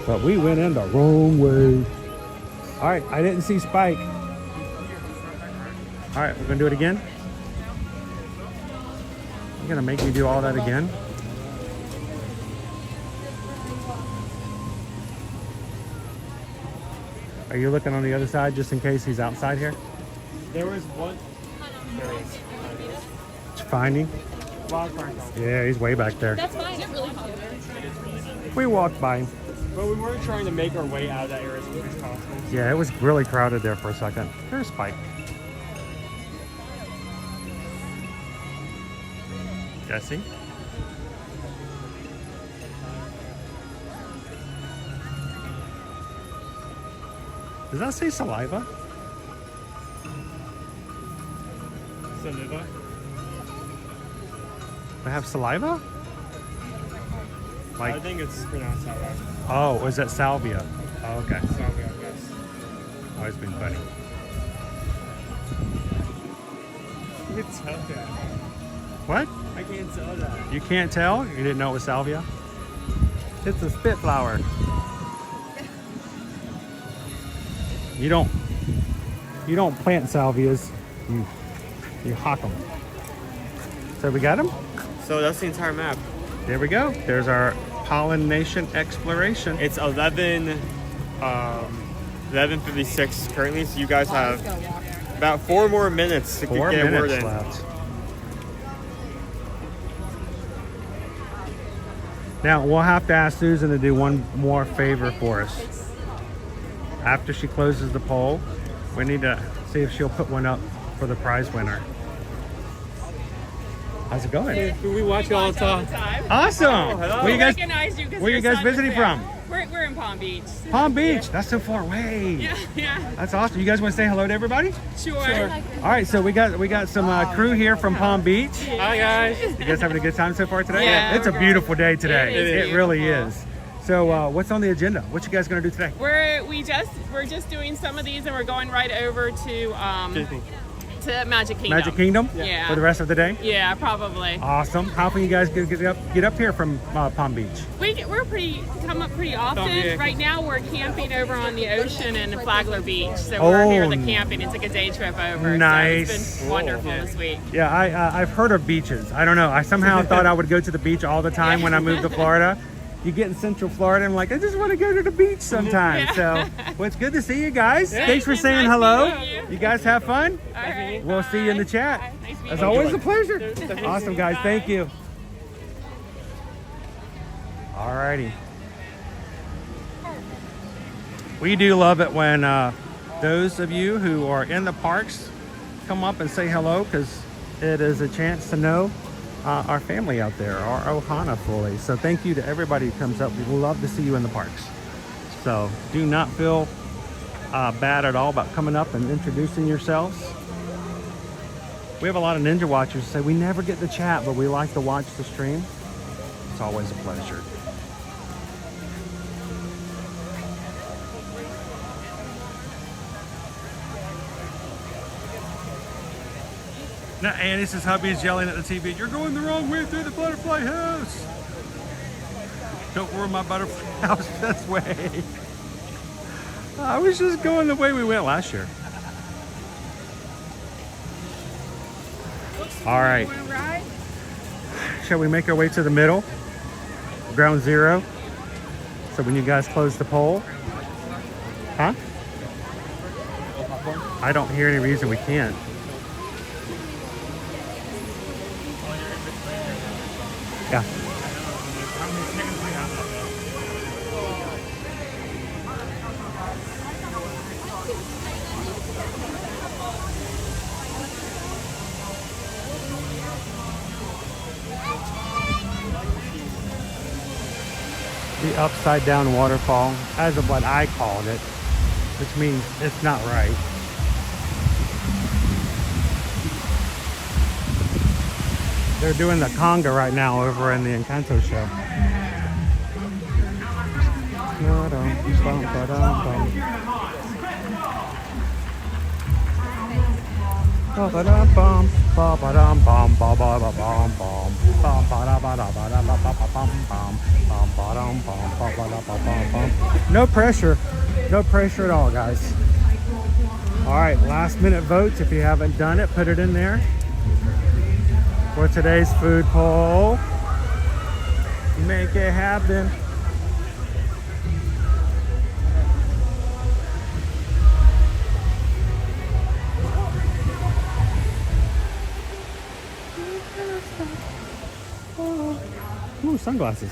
But we went in the wrong way. All right, I didn't see Spike. All right, we're gonna do it again. You're gonna make me do all that again? Are you looking on the other side just in case he's outside here? There was one. There is. Did you find him? Yeah, he's way back there. That's fine. Is it really hot? We walked by him. But we weren't trying to make our way out of that area as quick as possible. Yeah, it was really crowded there for a second. There's Spike. Jesse. Does that say saliva? Saliva? They have saliva? I think it's pronounced that way. Oh, was that salvia? Oh, okay. Salvia, yes. Always been funny. You can tell that. What? I can't tell that. You can't tell? You didn't know it was salvia? It's a spit flower. You don't plant salvias. You hawk them. So we got them? So that's the entire map. There we go. There's our pollination exploration. It's 11:56 currently, so you guys have about 4 more minutes to 4 get a word minutes in. left. Now we'll have to ask Susan to do one more favor for us. After she closes the poll, we need to see if she'll put one up for the prize winner. How's it going? We watch you all the time. Awesome. Oh, hello. Where you guys, Recognize you 'cause where you your guys son was visiting there. from? We're in Palm Beach. Palm Beach. That's so far away. Yeah. That's awesome. You guys want to say hello to everybody? Sure. All right. So we got some crew here from Palm Beach. Hi guys. You guys having a good time so far today? Yeah. It's a beautiful day today. It is really is. So what's on the agenda? What you guys gonna do today? We're just doing some of these, and we're going right over to Magic Kingdom. Magic Kingdom? Yeah. For the rest of the day? Yeah, probably. Awesome. How can you guys get up here from Palm Beach? We're come up pretty often. vehicles. Right now we're camping over on the ocean in Flagler Beach. So we're here the camping. It's like a day trip over. Nice. So it's been wonderful this week. Yeah, I've heard of beaches. I don't know. I somehow thought I would go to the beach all the time when I moved to Florida. You get in Central Florida, I'm like, I just want to go to the beach sometime. Yeah. So, well, it's good to see you guys. Yeah. Thanks for It's saying nice hello. to meet You guys have fun. All right. We'll see you in the chat. Bye. Nice meeting As you. always, a pleasure. Awesome, guys. Thank you. Alrighty. We do love it when those of you who are in the parks come up and say hello, because it is a chance to know our family out there, our Ohana fully. So thank you to everybody who comes up. We love to see you in the parks. So do not feel bad at all about coming up and introducing yourselves. We have a lot of Ninja Watchers who say we never get to chat, but we like to watch the stream. It's always a pleasure. Now Annie says hubby's yelling at the TV, "You're going the wrong way through the butterfly house." Don't ruin my butterfly house this way. I was just going the way we went last year. All right. Shall we make our way to the middle? Ground zero. So when you guys close the poll. Huh? I don't hear any reason we can't. Yeah. the upside down waterfall, as of what I called it, which means it's not right. They're doing the conga right now over in the Encanto show. No pressure. No pressure at all, guys. All right, last minute votes. If you haven't done it, put it in there for today's food poll. Make it happen. Ooh, sunglasses.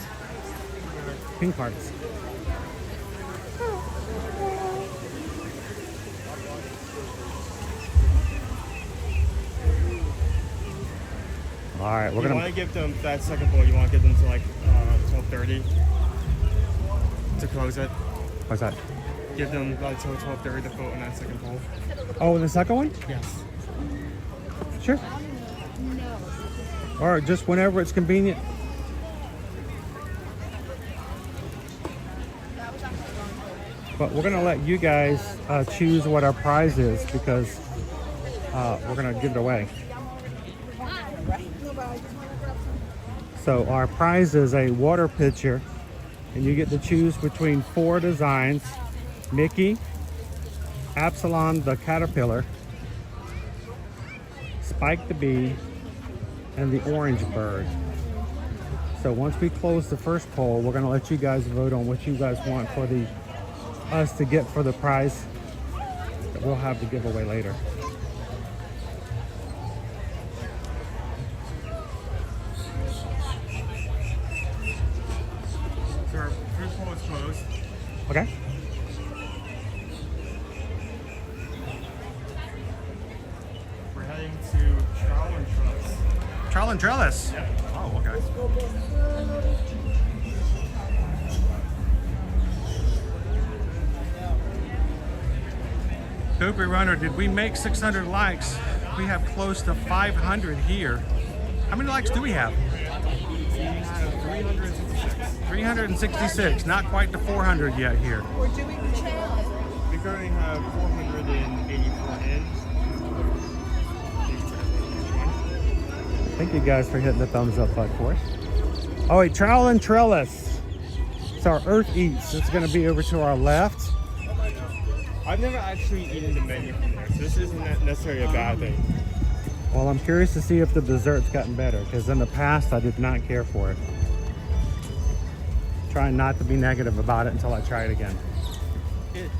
Pink hearts. All right, we're you gonna. Want to give them that second poll? You want to give them to like 12:30 to close it? What's that? Give them until 12:30 to vote on that second poll. Oh, the second one? Yes. Sure. Or just whenever it's convenient. But we're gonna let you guys choose what our prize is because we're gonna give it away. So our prize is a water pitcher, and you get to choose between 4 designs: Mickey, Absalom the caterpillar, Spike the bee, and the orange bird. So once we close the first poll, we're gonna let you guys vote on what you guys want for us to get for the prize that we'll have to give away later. So our first poll is closed. Okay. We're heading to Trowel and Trellis. Trowel and Trellis? Yeah. Oh, okay. Dopey Runner, did we make 600 likes? We have close to 500 here. How many likes do we have? 366. 366, not quite to 400 yet here. We're doing the challenge. We currently have 484 in. Thank you guys for hitting the thumbs up button for us. Oh, wait, Trowel and Trellis. It's our Earth Eats. It's going to be over to our left. I've never actually eaten the menu from there, so this isn't necessarily a bad thing. Well, I'm curious to see if the dessert's gotten better, because in the past I did not care for it. Trying not to be negative about it until I try it again.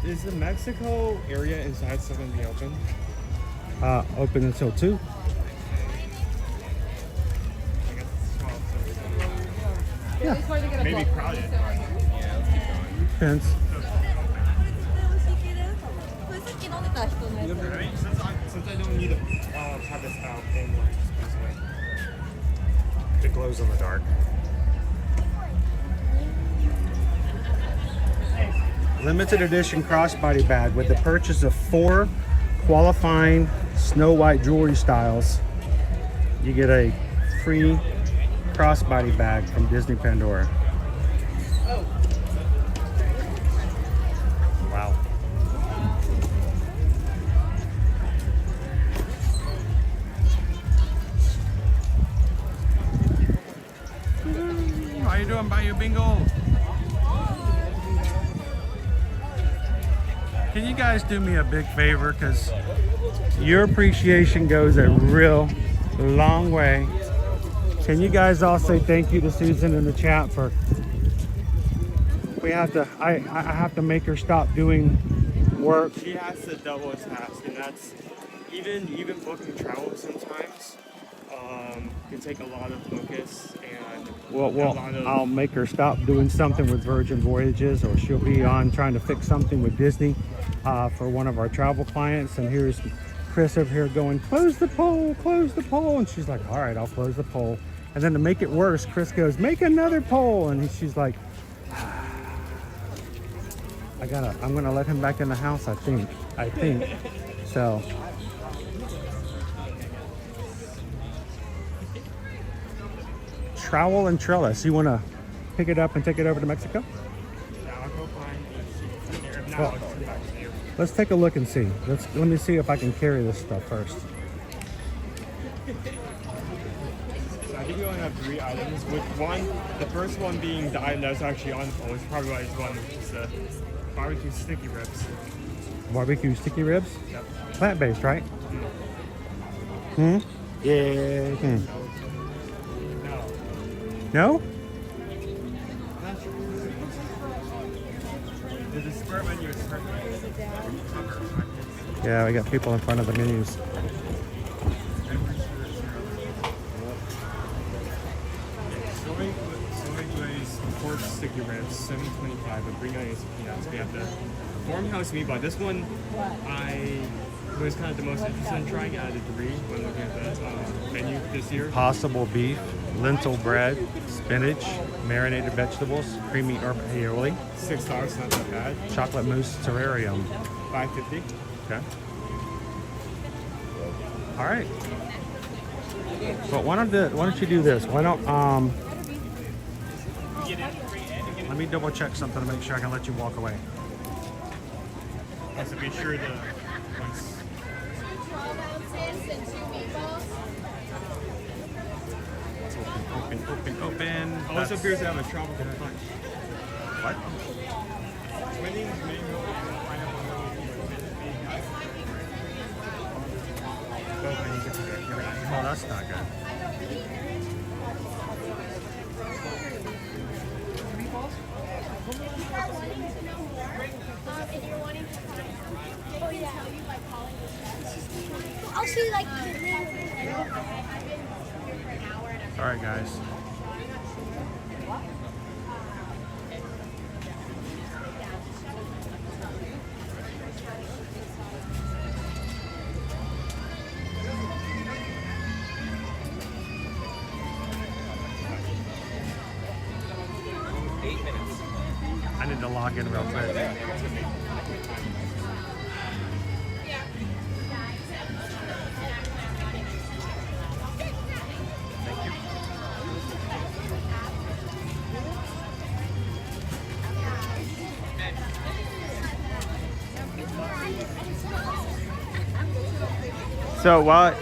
Is the Mexico area inside still going to be open? Open until 2. I guess it's 12, so Yeah. maybe crowded. Yeah, let's keep going. Depends. Right? Since I don't need to have this out anymore, just goes away. It glows in the dark. Limited edition crossbody bag with the purchase of 4 qualifying Snow White jewelry styles. You get a free crossbody bag from Disney Pandora. Wow. How you doing, Bayou Bingo? Can you guys do me a big favor? Because your appreciation goes a real long way. Can you guys all say thank you to Susan in the chat for... I have to make her stop doing work. She has to double task, and that's even booking travel sometimes can take a lot of focus and Well, I'll make her stop doing something with Virgin Voyages, or she'll be on trying to fix something with Disney for one of our travel clients. And here's Chris over here going, close the poll, and she's like, all right, I'll close the poll. And then to make it worse, Chris goes, make another poll, and she's like, I'm gonna let him back in the house, I think. So. Trowel and trellis. You wanna pick it up and take it over to Mexico? Yeah, I'll go find the seats there. If not, Well, I'll just come back to you. let's take a look and see. Let me see if I can carry this stuff first. So I think we only have 3 items, with the first one being the item that's actually on the pole, which is probably why it's one, is the barbecue sticky ribs. Barbecue sticky ribs? Yep. Plant-based, right? Mm. Hmm? Yeah. Hmm. No. No? The square menu is perfect. Yeah, we got people in front of the menus. Soy glazed pork sticky ribs, $7.25 with green onions and peanuts. We have the farmhouse meatball. This one I was kind of the most interested in trying out of the 3 when looking at the menu this year. Possible beef, lentil bread, spinach, marinated vegetables, creamy herb aioli, $6, not that bad. chocolate mousse terrarium. $5.50. Okay. All right. But why don't you do this? Why don't let me double check something to make sure I can let you walk away. Also, be sure the once 12 ounces and 2 meatballs. Open. also That's- appears to have a tropical punch. What? Winnings mango Oh, that's not good. If you're wanting to find, they can tell you by calling the I'll see like I've been here for an hour and I'm All right, guys. I need to log in real quick. So while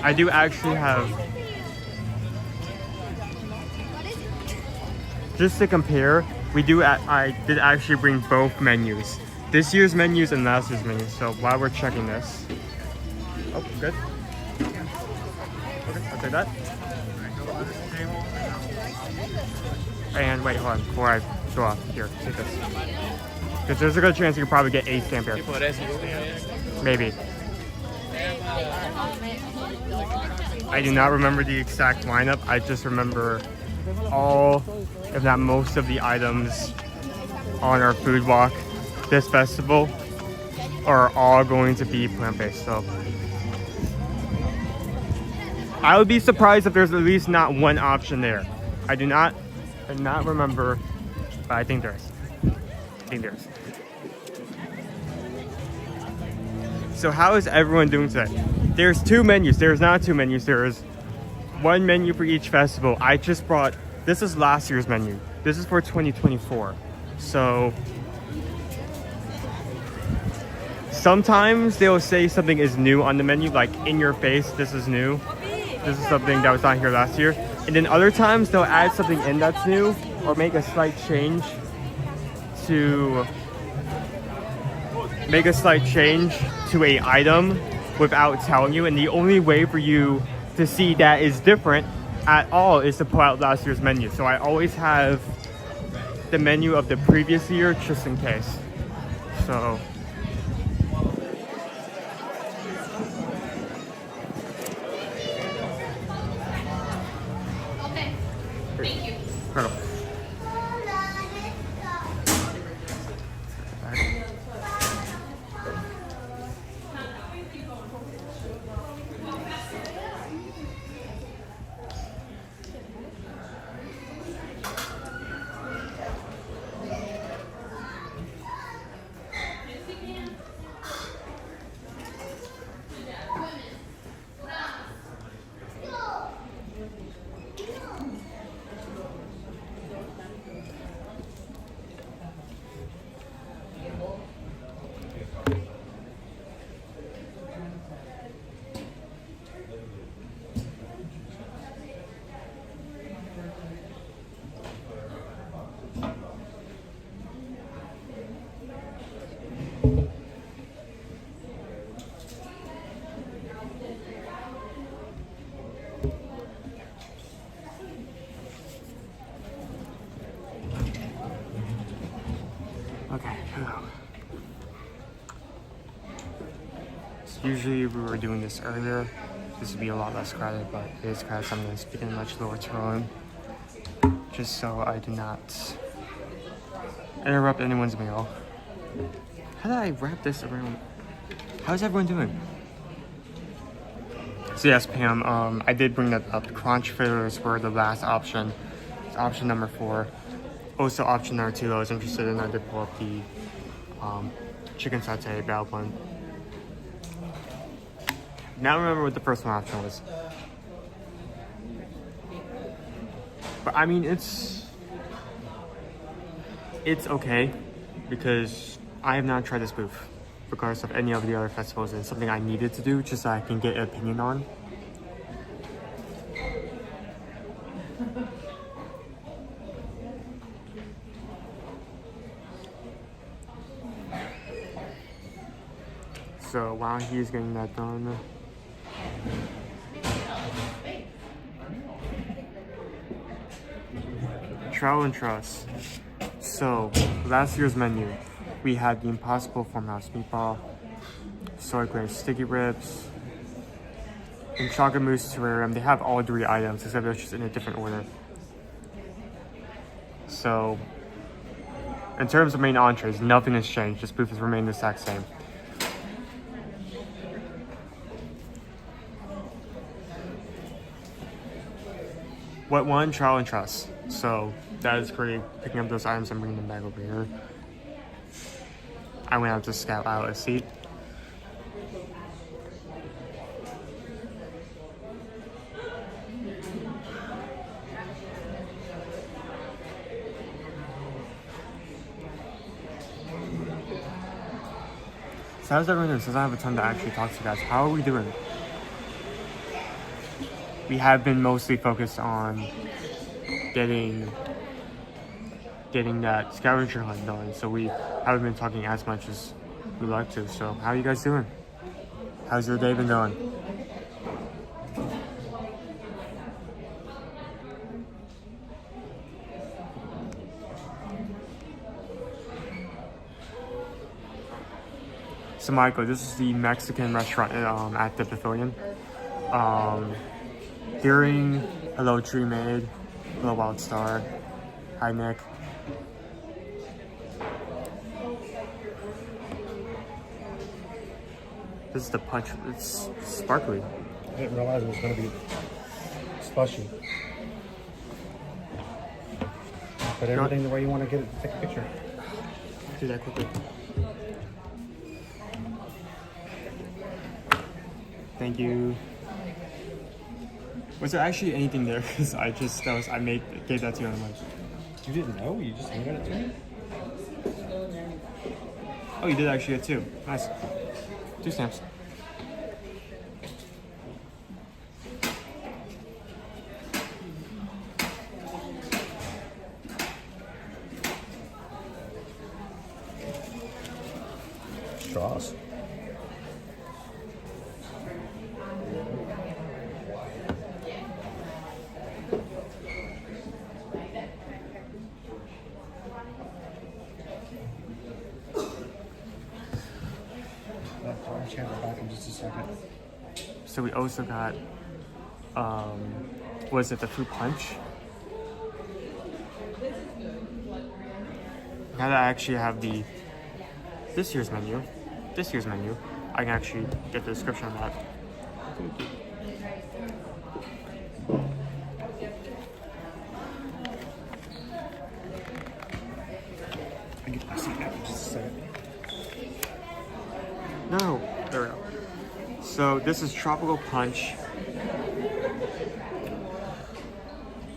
I do actually have, just to compare, I did actually bring both menus, this year's menus and last year's menus. So while we're checking this, oh good, okay, I'll take that. And wait, hold on, before I go off, here, take this, because there's a good chance you could probably get a stamp here, maybe. I do not remember the exact lineup. I just remember all, if not most of the items on our food walk this festival are all going to be plant-based. So I would be surprised if there's at least not one option there. I do not remember, but I think there is. So how is everyone doing today? There's 2 menus. There's not 2 menus. There is 1 menu for each festival. I just brought, this is last year's menu. This is for 2024. So sometimes they'll say something is new on the menu, like in your face, this is new. This is something that was not here last year. And then other times they'll add something in that's new or make a slight change to a item without telling you, and the only way for you to see that is different at all is to pull out last year's menu. So I always have the menu of the previous year just in case. So Okay. Thank you. Incredible. Okay. So usually we were doing this earlier. This would be a lot less crowded, but it is crowded, so I'm going to speak in a much lower tone, just so I do not interrupt anyone's meal. How did I wrap this around? How's everyone doing? So yes, Pam, I did bring that up. Crunch fritters were the last option. It's option number 4. Also option number 2 I was interested in, I did pull up the chicken satay bad one. Now remember what the first one option was. But I mean, it's okay, because I have not tried this booth, regardless of any of the other festivals, and it's something I needed to do just so I can get an opinion on. So while he's getting that done, Travel and Trust. So last year's menu, we had the Impossible Farmhouse Meatball, soy glazed sticky ribs, and chocolate mousse terrarium. They have all 3 items, except they're just in a different order. So in terms of main entrees, nothing has changed. This booth has remained the exact same. What one? Trial and Trust. So that is great. Picking up those items and bringing them back over here. I went out to scout out a seat. So how's everyone doing? Since I have a ton to actually talk to you guys, how are we doing? We have been mostly focused on getting that scavenger hunt done, so we haven't been talking as much as we'd like to. So how are you guys doing? How's your day been going? So Michael, this is the Mexican restaurant at the pavilion. During Hello Tree Maid, Hello Wild Star, hi Nick. This is the punch, it's sparkly. I didn't realize it was going to be slushy. Put everything the way you want to get it, take a picture. Do that quickly. Thank you. Was there actually anything there? Because I gave that to you and I'm like, You didn't know? You just handed it to me? oh, you did actually get 2. Nice. 2 stamps. Straws. Back in just a second. So we also got, was it the fruit punch? Now that I actually have this year's menu, I can actually get the description of that. I get my seat back in just a second. No, there we go. So this is Tropical Punch.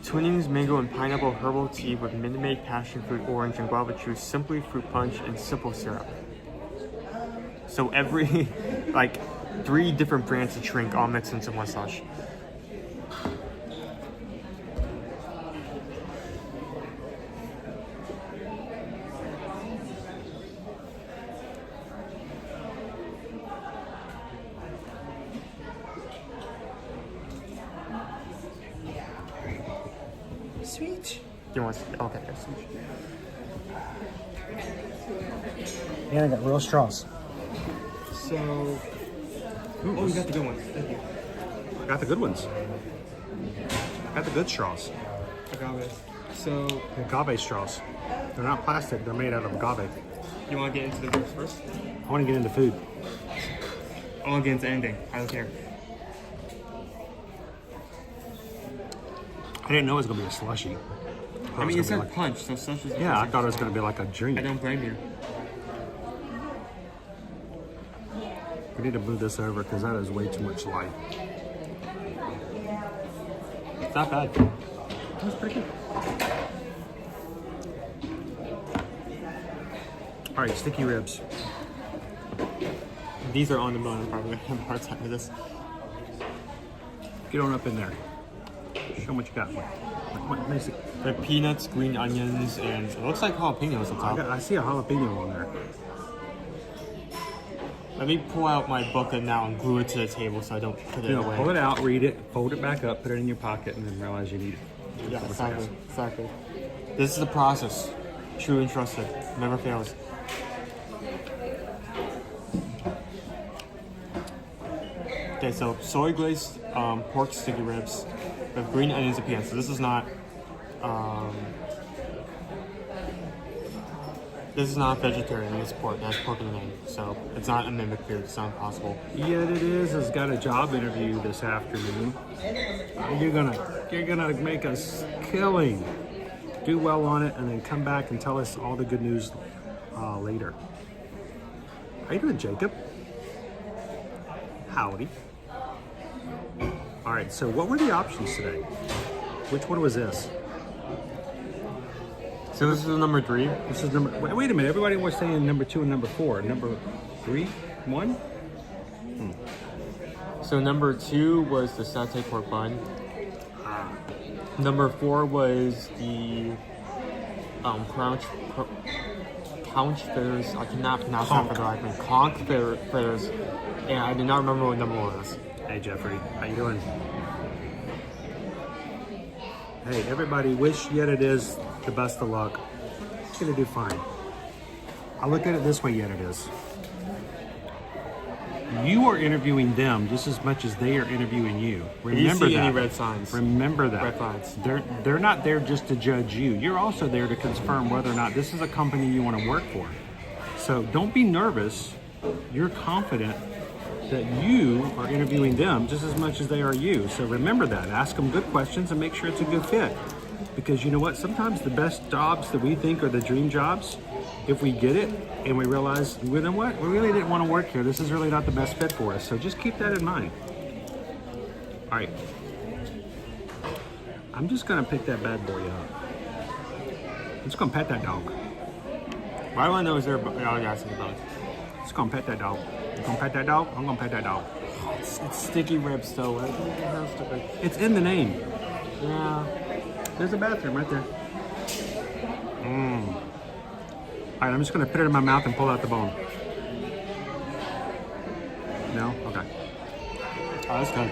Twinings, mango, and pineapple herbal tea with Minnie Maid, passion fruit, orange, and guava juice, simply fruit punch, and simple syrup. So every, 3 different brands of drink all mixed into one slush. Sweet. You want to? Okay, that's sweet. And I got real straws. So, oh, you got the good ones. Thank you. I got the good ones. I got the good straws. Agave. So, The agave straws. They're not plastic. They're made out of agave. you want to get into the drinks first? I want to get into food. I want to get into anything. I don't care. I didn't know it was going to be a slushie. I mean, it said punch, so such is. Yeah, I thought it was going to be like a drink. I don't blame you. We need to move this over because that is way too much light. It's not bad. That's pretty good. All right, sticky ribs. These are on the bone. I'm probably gonna have a hard time with this. Get on up in there. Show them what you got. What makes it? The peanuts, green onions, and it looks like jalapenos on top. I see a jalapeno on there. Let me pull out my book now and glue it to the table so I don't put it away. Pull it out, read it, fold it back up, put it in your pocket, and then realize you need it. Yeah, exactly. This is the process. True and trusted. Never fails. Okay, so soy glazed pork sticky ribs with green onions and peanuts. So this is not vegetarian. It's pork. It has pork in the name, so it's not a mimic food. It's not impossible. Yet it is. Has got a job interview this afternoon. You're gonna make us killing. Do well on it, and then come back and tell us all the good news later. How you doing, Jacob? Howdy. All right. So, what were the options today? Which one was this? So this is number 3. This is number. Wait a minute. Everybody was saying number 2 and number 4. Number 3, 1. So number 2 was the satay pork bun. Number 4 was the conch fritters. I cannot pronounce that for the life of me. Conch fritters. And I do not remember what number 1 was. Hey Jeffrey, how you doing? Hey everybody, wish Yet It Is the best of luck. It's gonna do fine. I look at it this way, Yet It Is. You are interviewing them just as much as they are interviewing you. Remember Do you see that. any red signs? Remember that. Red flags. They're not there just to judge you. You're also there to confirm whether or not this is a company you want to work for. So don't be nervous. You're confident that you are interviewing them just as much as they are you. So remember that. Ask them good questions and make sure it's a good fit. Because you know what? Sometimes the best jobs that we think are the dream jobs, if we get it and we realize, you know what? We really didn't want to work here. This is really not the best fit for us. So just keep that in mind. All right. I'm just going to pick that bad boy up. I'm just going to pet that dog. Why do I know is there a dog asking about it? Just going to pet that dog. You going to pet that dog? I'm going to pet that dog. It's sticky ribs though. It's in the name. Yeah. There's a bathroom right there. All right, I'm just going to put it in my mouth and pull out the bone. No? Okay. Oh, that's good.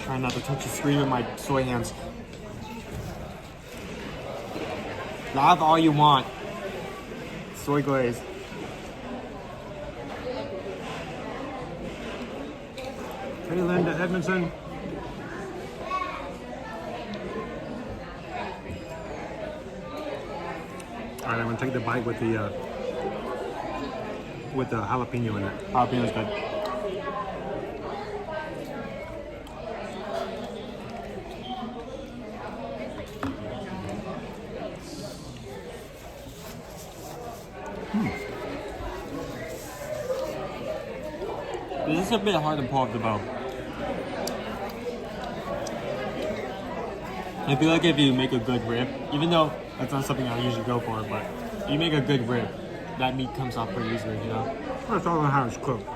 Trying not to touch the screen with my soy hands. Laugh all you want. Soy glaze. Hey, Linda Edmondson. All right, I'm gonna take the bite with the jalapeno in it. Jalapeno's good. This is a bit hard to pull off the bone. I feel like if you make a good rib, even though that's not something I usually go for, but if you make a good rib, that meat comes off pretty easily, you know? That's all on how it's cooked.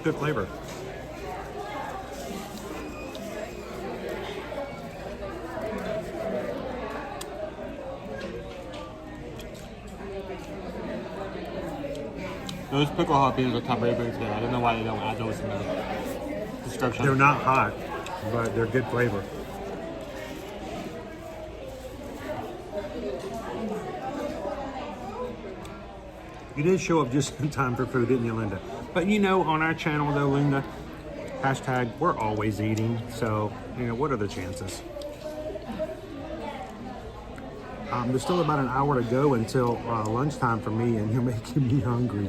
good flavor. Those pickle jalapenos are top rated today. I don't know why they don't add those in the description. They're not hot, but they're good flavor. You did show up just in time for food, didn't you, Linda? But you know, on our channel though, Linda, hashtag, we're always eating. So, you know, what are the chances? There's still about an hour to go until lunchtime for me, and you're making me hungry.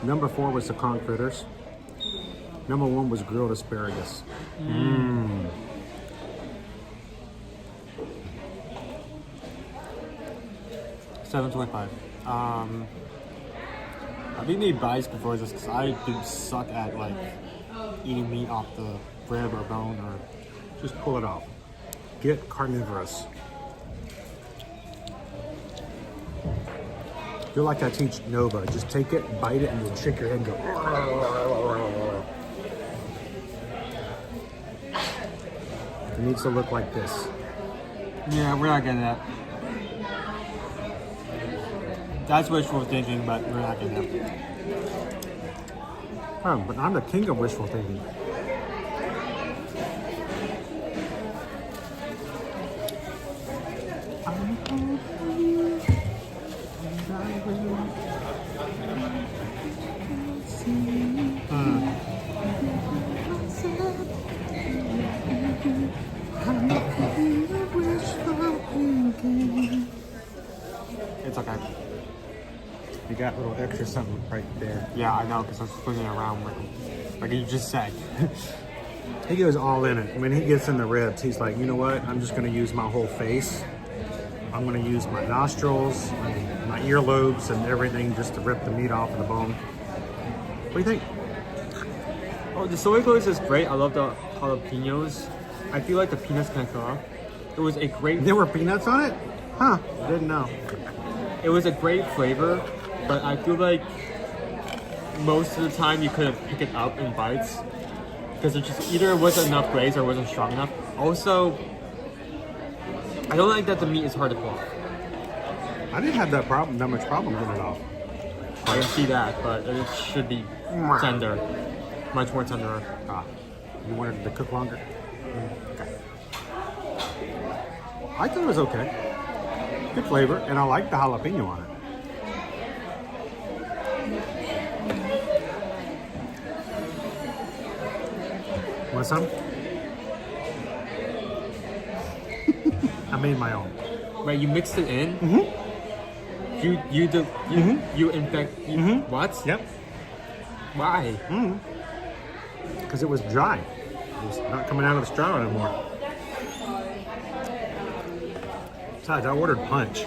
Number 4 was the conch fritters. Number 1 was grilled asparagus. Mmm. $7.25. I've eaten these bites before just because I do suck at like eating meat off the rib or bone or just pull it off. Get carnivorous. Feel like I teach Nova. Just take it, bite it, and then shake your head and go. It needs to look like this. Yeah, we're not getting that. That's wishful thinking, but we're not getting that. Oh, but I'm the king of wishful thinking. It's okay. You got a little extra something right there. Yeah, I know, because I was swinging it around like you just said. He goes all in it. When he gets in the ribs, he's like, you know what? I'm just going to use my whole face. I'm going to use my nostrils, and my earlobes, and everything just to rip the meat off of the bone. What do you think? Oh, the soy glaze is great. I love the jalapenos. I feel like the peanuts kind of fell off. It was a great... There were peanuts on it? Huh. Didn't know. It was a great flavor, but I feel like most of the time you couldn't pick it up in bites because it just either wasn't enough glaze or wasn't strong enough. Also, I don't like that the meat is hard to pull off. I didn't have that much problem getting it off. I can see that, but it should be tender, much more tender. You wanted it to cook longer? Okay. I thought it was okay. Good flavor, and I like the jalapeno on it. Want some? I made my own. Wait, you mixed it in? Mm-hmm. You infect what? Yep. Why? Because it was dry. It was not coming out of the straw anymore. Besides, I ordered punch.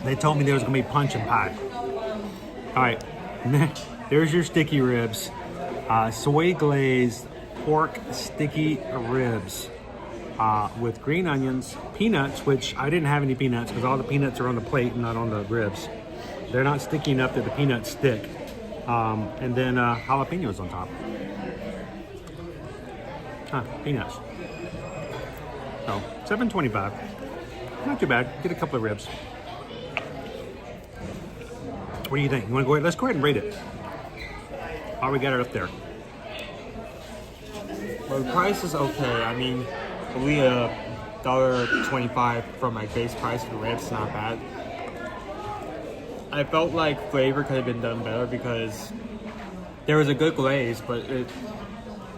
They told me there was going to be punch and pie. All right, there's your sticky ribs. Soy glazed pork sticky ribs with green onions, peanuts, which I didn't have any peanuts because all the peanuts are on the plate and not on the ribs. They're not sticky enough that the peanuts stick. And then jalapenos on top. Peanuts. So, $7.25. Not too bad. Get a couple of ribs. What do you think? You want to go ahead? Let's go ahead and rate it. We got it up there. Well, the price is okay. I mean, only $1.25 from my base price for ribs, not bad. I felt like flavor could have been done better because there was a good glaze, but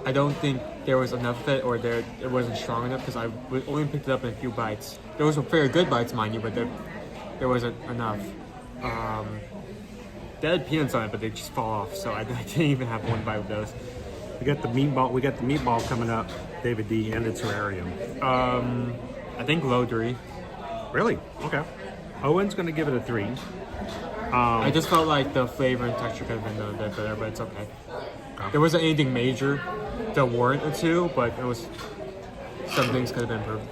I don't think there was enough of it, or it wasn't strong enough because I only picked it up in a few bites. There was some very good bites, mind you, but there wasn't enough. They had peanuts on it, but they just fall off, so I didn't even have one bite of those. We got the meatball. We got the meatball coming up, David D, and the terrarium. I think low 3. Really? Okay. Owen's going to give it a 3. I just felt like the flavor and texture could have been done a bit better, but it's okay. There wasn't anything major to warrant a 2, but it was some things could have been improved.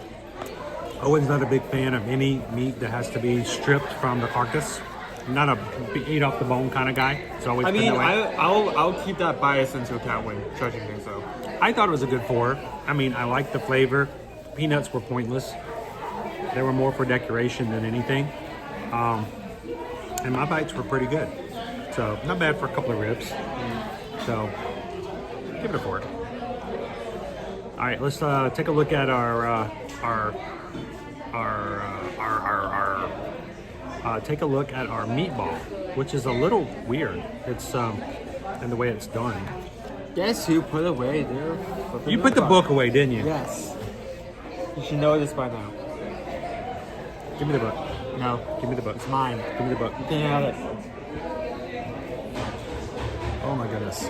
Owen's not a big fan of any meat that has to be stripped from the carcass. not a eat off the bone kind of guy. It's always I been mean, that way. I'll keep that bias into account when judging things, though. I thought it was a good 4. I mean, I liked the flavor. Peanuts were pointless. They were more for decoration than anything. And my bites were pretty good. So not bad for a couple of ribs. So give it a 4. All right, let's take a look at take a look at our meatball, which is a little weird. It's in the way it's done. Guess who put away there? You put the book away, didn't you? Yes. You should know this by now. Give me the book. No. Give me the book. It's mine. Give me the book. You can't have it. Oh my goodness.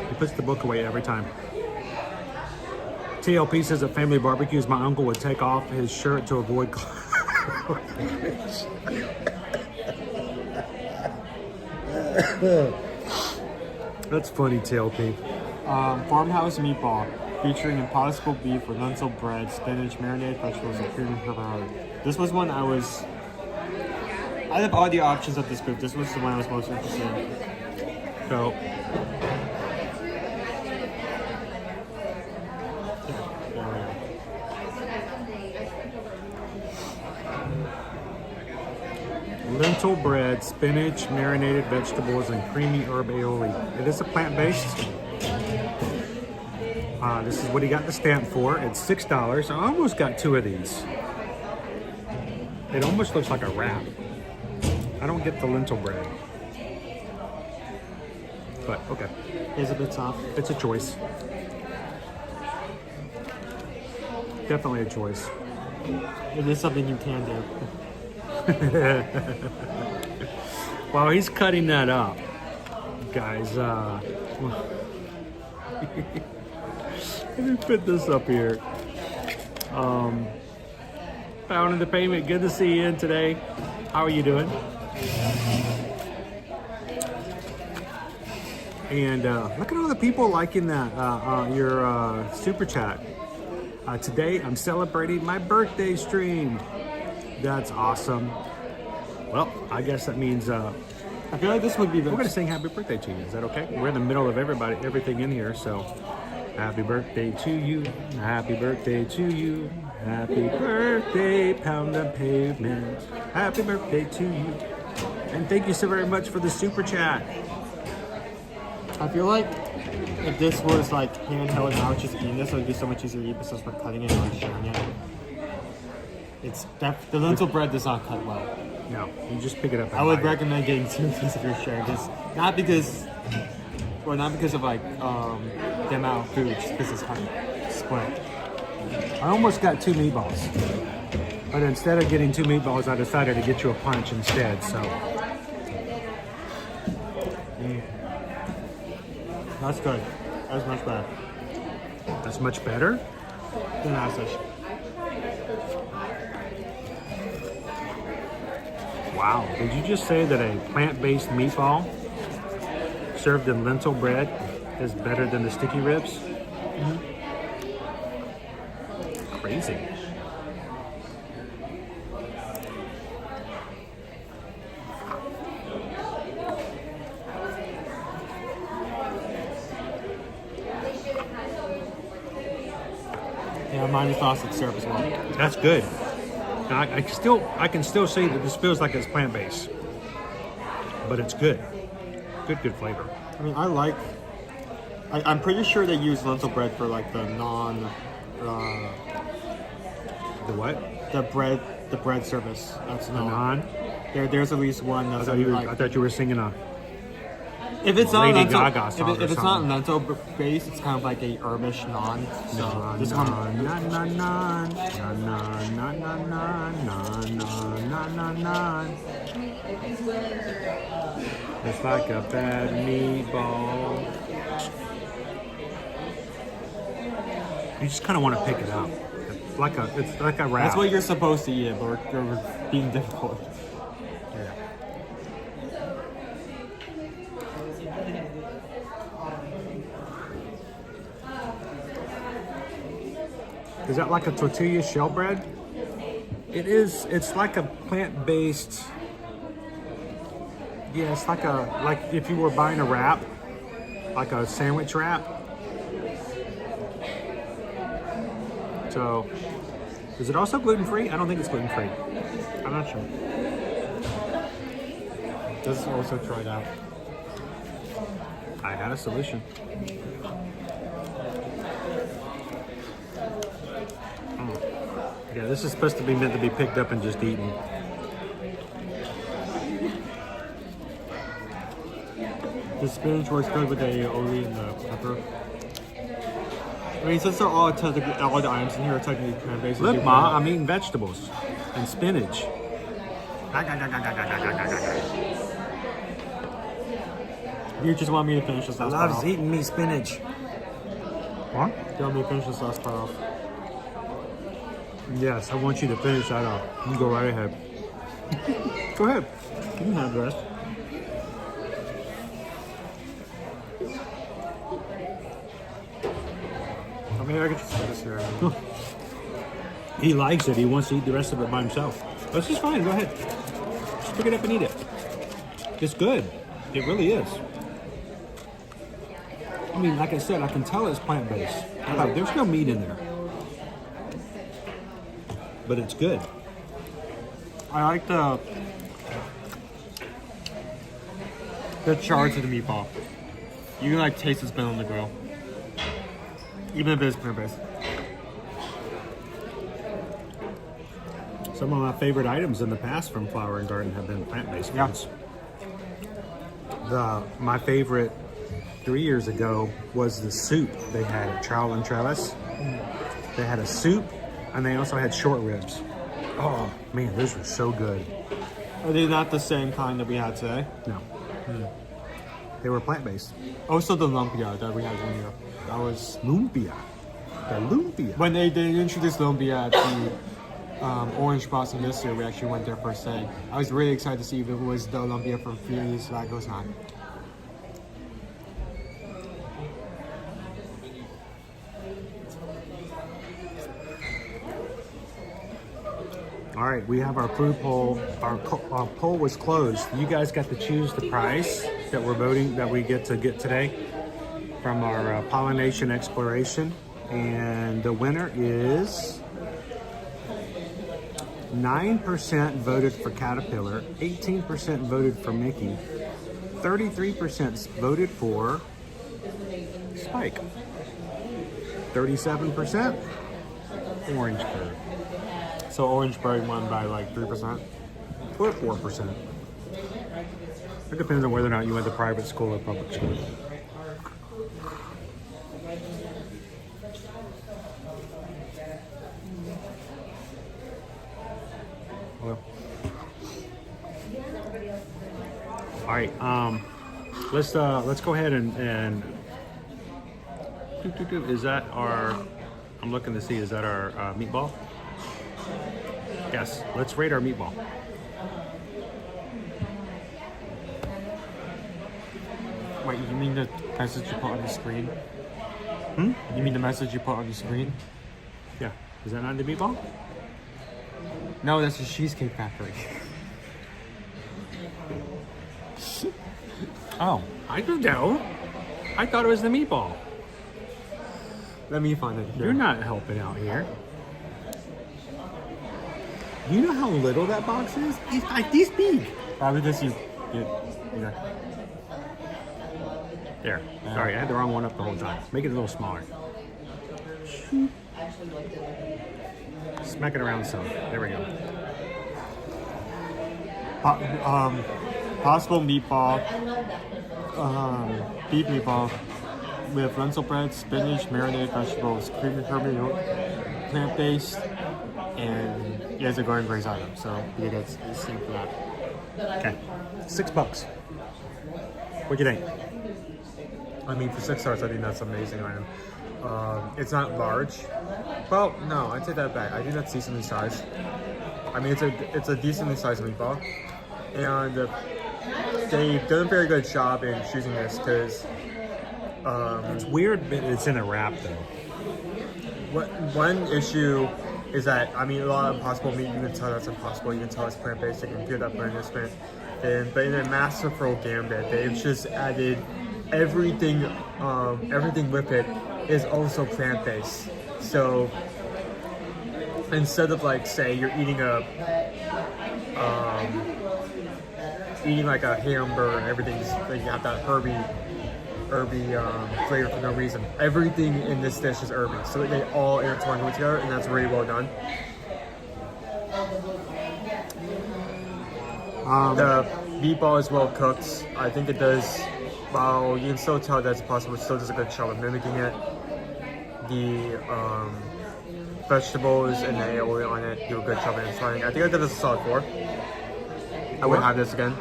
He puts the book away every time. TLP says at family barbecues, my uncle would take off his shirt to avoid That's funny, TLP. Farmhouse meatball, featuring impossible beef with lentil bread, spinach, marinated vegetables, and creamy pepperoni. This was one I was... Out of all the options of this group, this was the one I was most interested in. So... lentil bread, spinach, marinated vegetables, and creamy herb aioli. It is a plant-based. This is what he got the stamp for. It's $6. I almost got 2 of these. It almost looks like a wrap. I don't get the lentil bread. But, okay. It's a bit soft. It's a choice. Definitely a choice. It is something you can do. While he's cutting that up, guys, let me put this up here. Found in the payment, good to see you in today. How are you doing? And look at all the people liking that your super chat. Today I'm celebrating my birthday stream. That's awesome. Well, I guess that means I feel like this would be... We're going to sing happy birthday to you. Is that okay? We're in the middle of everything in here, so happy birthday to you. Happy birthday to you. Happy birthday, pound the pavement. Happy birthday to you. And thank you so very much for the super chat. I feel like if this was like handheld and I was just eating this, it would be so much easier to eat besides for cutting it or sharing it. The lentil bread does not cut well. No, you just pick it up. I would recommend getting 2 pieces if you're sharing this. Not because of like the amount of food, just because it's kind of split. I almost got 2 meatballs, but instead of getting 2 meatballs, I decided to get you a punch instead. So that's good. That's much better. That's much better than last dish. Wow, did you just say that a plant-based meatball served in lentil bread is better than the sticky ribs? Mm-hmm. Crazy. Yeah, mine is sausage syrup as well. That's good. Now, I can still say that this feels like it's plant-based, but it's good. Good flavor. I mean, I'm pretty sure they use lentil bread for like the non. The what? The bread service. That's non. There's at least one. That's I thought you were singing a. If it's not Lady lentil, Gaga song if it's not lentil based, it's kind of like a herbish naan. So this one. It's like a bad meatball. You just kind of want to pick it up. It's like a wrap. That's what you're supposed to eat, but we're being difficult. Yeah. Is that like a tortilla shell bread? It is. It's like a plant-based Yeah, it's like if you were buying a wrap, like a sandwich wrap. So, is it also gluten-free? I don't think it's gluten-free. I'm not sure. Let's also try it out. I had a solution. Yeah, this is supposed to be meant to be picked up and just eaten. The spinach works good with the aioli and the pepper. I mean, since they're all technically, all the items in here are technically plant-based. Look, Ma, I'm eating vegetables and spinach. You just want me to finish this last part Loves off? eating me spinach. What? You want me to finish this last part off? Yes, I want you to finish that off. You go right ahead. Go ahead. You can have the rest. I mean, I could just put this here. He likes it. He wants to eat the rest of it by himself. This is fine. Go ahead. Just pick it up and eat it. It's good. It really is. I mean, like I said, I can tell it's plant-based. Like, there's no meat in there. But it's good. I like the charge of the meatball. You can like taste it's been on the grill. Even if it is plant-based. Some of my favorite items in the past from Flower and Garden have been plant-based foods. My favorite 3 years ago was the soup they had at Trowel and Trellis. They had a soup and they also had short ribs. Oh man, those were so good. Are they not the same kind that we had today? No. They were plant-based. Also the lumpia that we had one year. That was lumpia. The lumpia. When they introduced lumpia at the Orange Blossom this year, we actually went there first day. I was really excited to see if it was the lumpia from Furious Lagos not. All right, we have our food poll. Our poll was closed. You guys got to choose the prize that we're voting, that we get today from our pollination exploration. And the winner is 9% voted for Caterpillar, 18% voted for Mickey, 33% voted for Spike, 37% Orange Bird. So Orange Bird won by like 3%? Or 4%. It depends on whether or not you went to private school or public school. Well. All right, let's go ahead and is that our, I'm looking to see, is that our meatball? Yes, let's rate our meatball. Wait, you mean the message you put on the screen? Hmm? You mean the message you put on the screen? Yeah. Is that not the meatball? No, that's the Cheesecake Factory. Oh, I don't know. I thought it was the meatball. Let me find it here. You're not helping out here. You know how little that box is? It's like this big. Probably just you. Yeah. There. Sorry, I had the wrong one up the whole time. Make it a little smaller. Smack it around some. There we go. Possible meatball. Beef meatball with lentil bread, spinach, marinated vegetables, creamy herb milk, plant-based, and it is a garden graze item, so you get the same for that. Okay. $6. What'd you think? I mean, for $6, I think that's an amazing item. It's not large. Well, no, I'd take that back. I think that's decently sized. I mean, it's a decently sized meatball, and they've done a very good job in choosing this because it's weird that it's in a wrap though. One issue is that, I mean, a lot of Impossible meat, you can tell that's impossible. You can tell it's plant-based. You can feel that burn. but in a masterful gambit, they've just added everything. Everything with it is also plant-based. So instead of like, say, you're eating like a hamburger and everything's like you have that herby flavor for no reason. Everything in this dish is herby, so they all intertwine with together, and that's really well done. The meatball is well cooked. I think it does. Well, you can still tell that's possible. It still does a good job of mimicking it. The vegetables and the oil on it do a good job of intertwining. I think I give this a solid 4. I would have this again.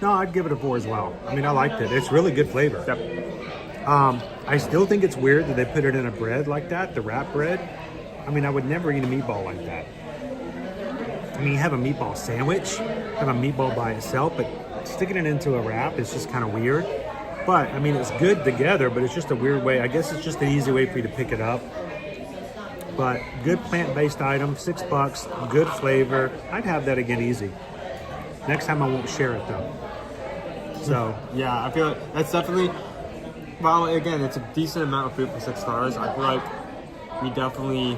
No, I'd give it a 4 as well. I mean, I liked it. It's really good flavor. Yep. I still think it's weird that they put it in a bread like that, the wrap bread. I mean, I would never eat a meatball like that. I mean, you have a meatball sandwich, have a meatball by itself, but sticking it into a wrap is just kind of weird. But, I mean, it's good together, but it's just a weird way. I guess it's just an easy way for you to pick it up. But good plant-based item, $6, good flavor. I'd have that again easy. Next time I won't share it though. So yeah, I feel like that's definitely. Well, again, it's a decent amount of food for 6 stars. I feel like we definitely.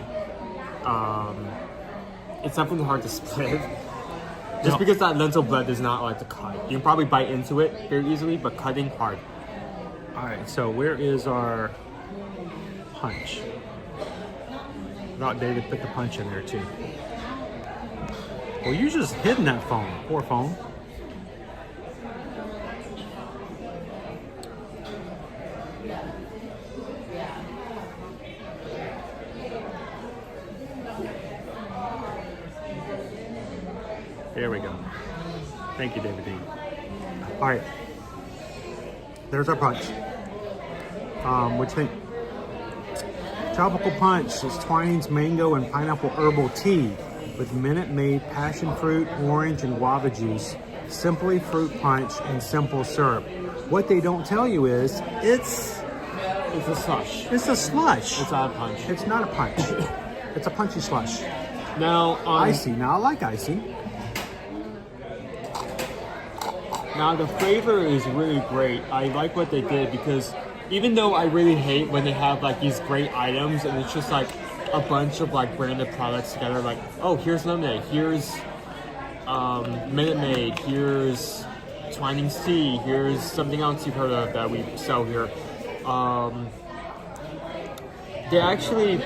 It's definitely hard to split. Just because that lentil bread is not like to cut. You can probably bite into it very easily, but cutting hard. all right, so where is our punch? Thought David put the punch in there too. Well, you just hidden that phone. Poor phone. There we go. Thank you, David Dean. All right. There's our punch. What do you think? Tropical Punch is Twinings mango and pineapple herbal tea with Minute Maid passion fruit, orange, and guava juice. Simply fruit punch and simple syrup. What they don't tell you is it's a slush. It's a slush. It's not a punch. It's not a punch. It's a punchy slush. Now, icy. Now I like icy. Now the flavor is really great. I like what they did because even though I really hate when they have like these great items and it's just like a bunch of like branded products together, like, oh, here's lemonade, here's Minute Maid, here's Twinings tea, here's something else you've heard of that we sell here. They actually,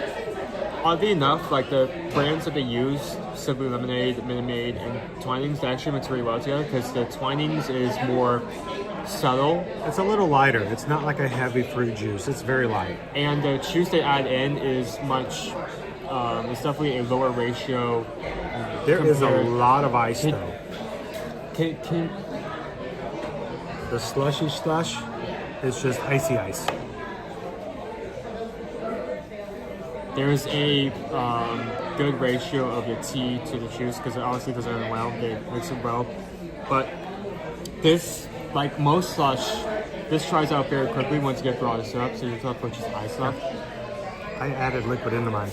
oddly enough, like the brands that they use, Simply Lemonade, Minute Maid, and Twinings, they actually mix really well together because the Twinings is more subtle. It's a little lighter. It's not like a heavy fruit juice. It's very light. And the juice they add in is much, it's definitely a lower ratio. There is a lot of ice though. The slushy slush is just icy ice. There's a good ratio of the tea to the juice because it obviously does everything well. They mix it well. But this, like most slush, this dries out very quickly once you get through all the syrup, so you're left with just ice left. I added liquid into mine.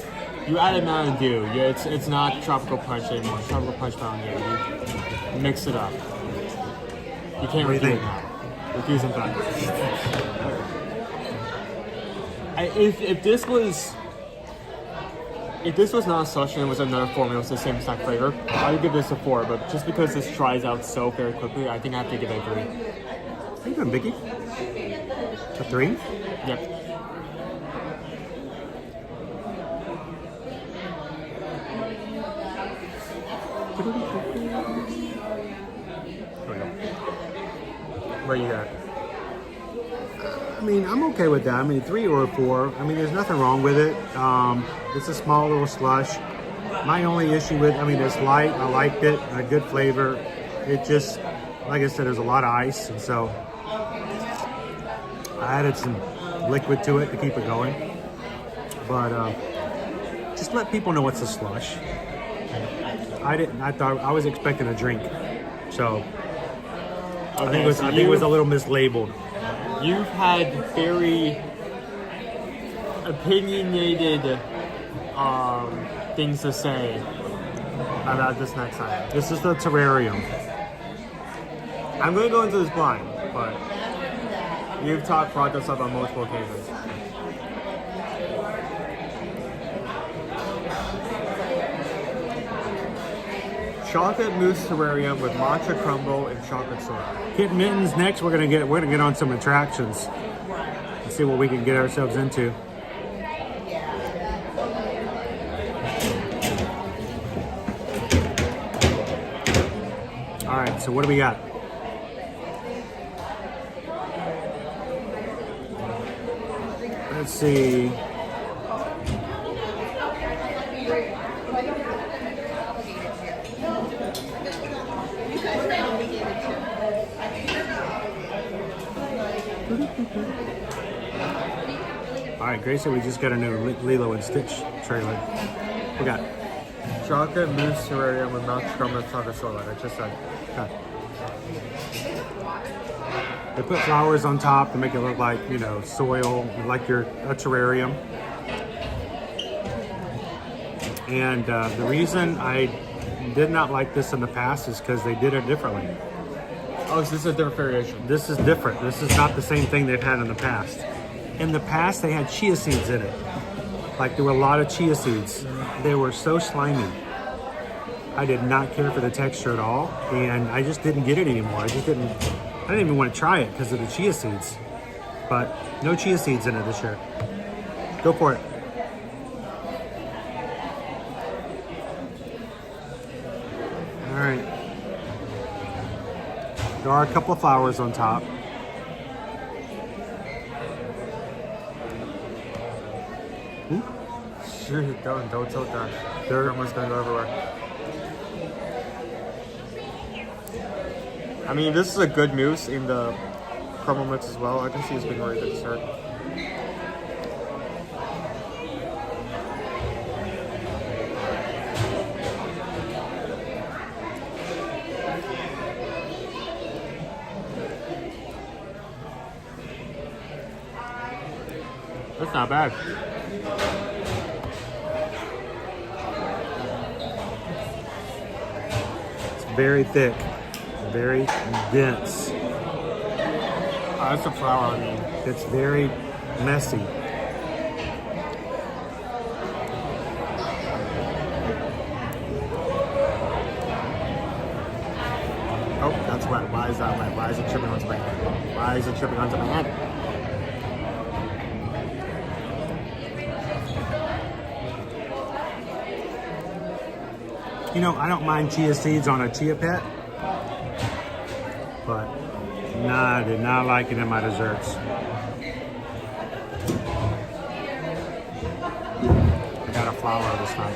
You added Mountain Dew. Yeah, it's not Tropical Punch anymore. It's Tropical Punch Mountain Dew. You mix it up. You can't refuse it now. Refusing that. If this was not a slush and it was another form, it was the same exact flavor, I would give this a 4, but just because this dries out so very quickly, I think I have to give it a 3. How you doing, Vicky? A 3? Yep. What you got? I mean, I'm okay with that. I mean, 3 or a 4. I mean, there's nothing wrong with it. It's a small little slush. My only issue with, I mean, it's light. I liked it. A good flavor. It just, like I said, there's a lot of ice, and so I added some liquid to it to keep it going. But just let people know it's a slush. I thought I was expecting a drink, so I think it was a little mislabeled. You've had very opinionated things to say about this next item. This is the Terrarium. I'm going to go into this blind, but you've brought this up on multiple occasions. Chocolate mousse terrarium with matcha crumble and chocolate syrup. Kit Mittens next. We're gonna get on some attractions. Let's see what we can get ourselves into. All right. So what do we got? Let's see. All right, Gracie, we just got a new Lilo and Stitch trailer. We got Chocolate mousse terrarium with matcha crumble and chocolate syrup. I just said. okay. They put flowers on top to make it look like, you know, soil, like a terrarium. And the reason I did not like this in the past is because they did it differently. Oh, so this is a different variation. This is different. This is not the same thing they've had in the past. In the past, they had chia seeds in it. Like, there were a lot of chia seeds. They were so slimy. I did not care for the texture at all, and I just didn't get it anymore. I didn't even want to try it because of the chia seeds. But no chia seeds in it this year. Go for it. All right. There are a couple of flowers on top. Shoot, don't tilt that. They're almost gonna go everywhere. I mean, this is a good mousse in the crumble mix as well. I can see it's being really good dessert. That's not bad. Very thick, very dense. Oh, that's the flour I mean. It's very messy. Oh, that's wet. Why is that wet? Why is it tripping onto my head? Why is it tripping onto my head? You know, I don't mind chia seeds on a chia pet, but nah, I did not like it in my desserts. I got a flower this time.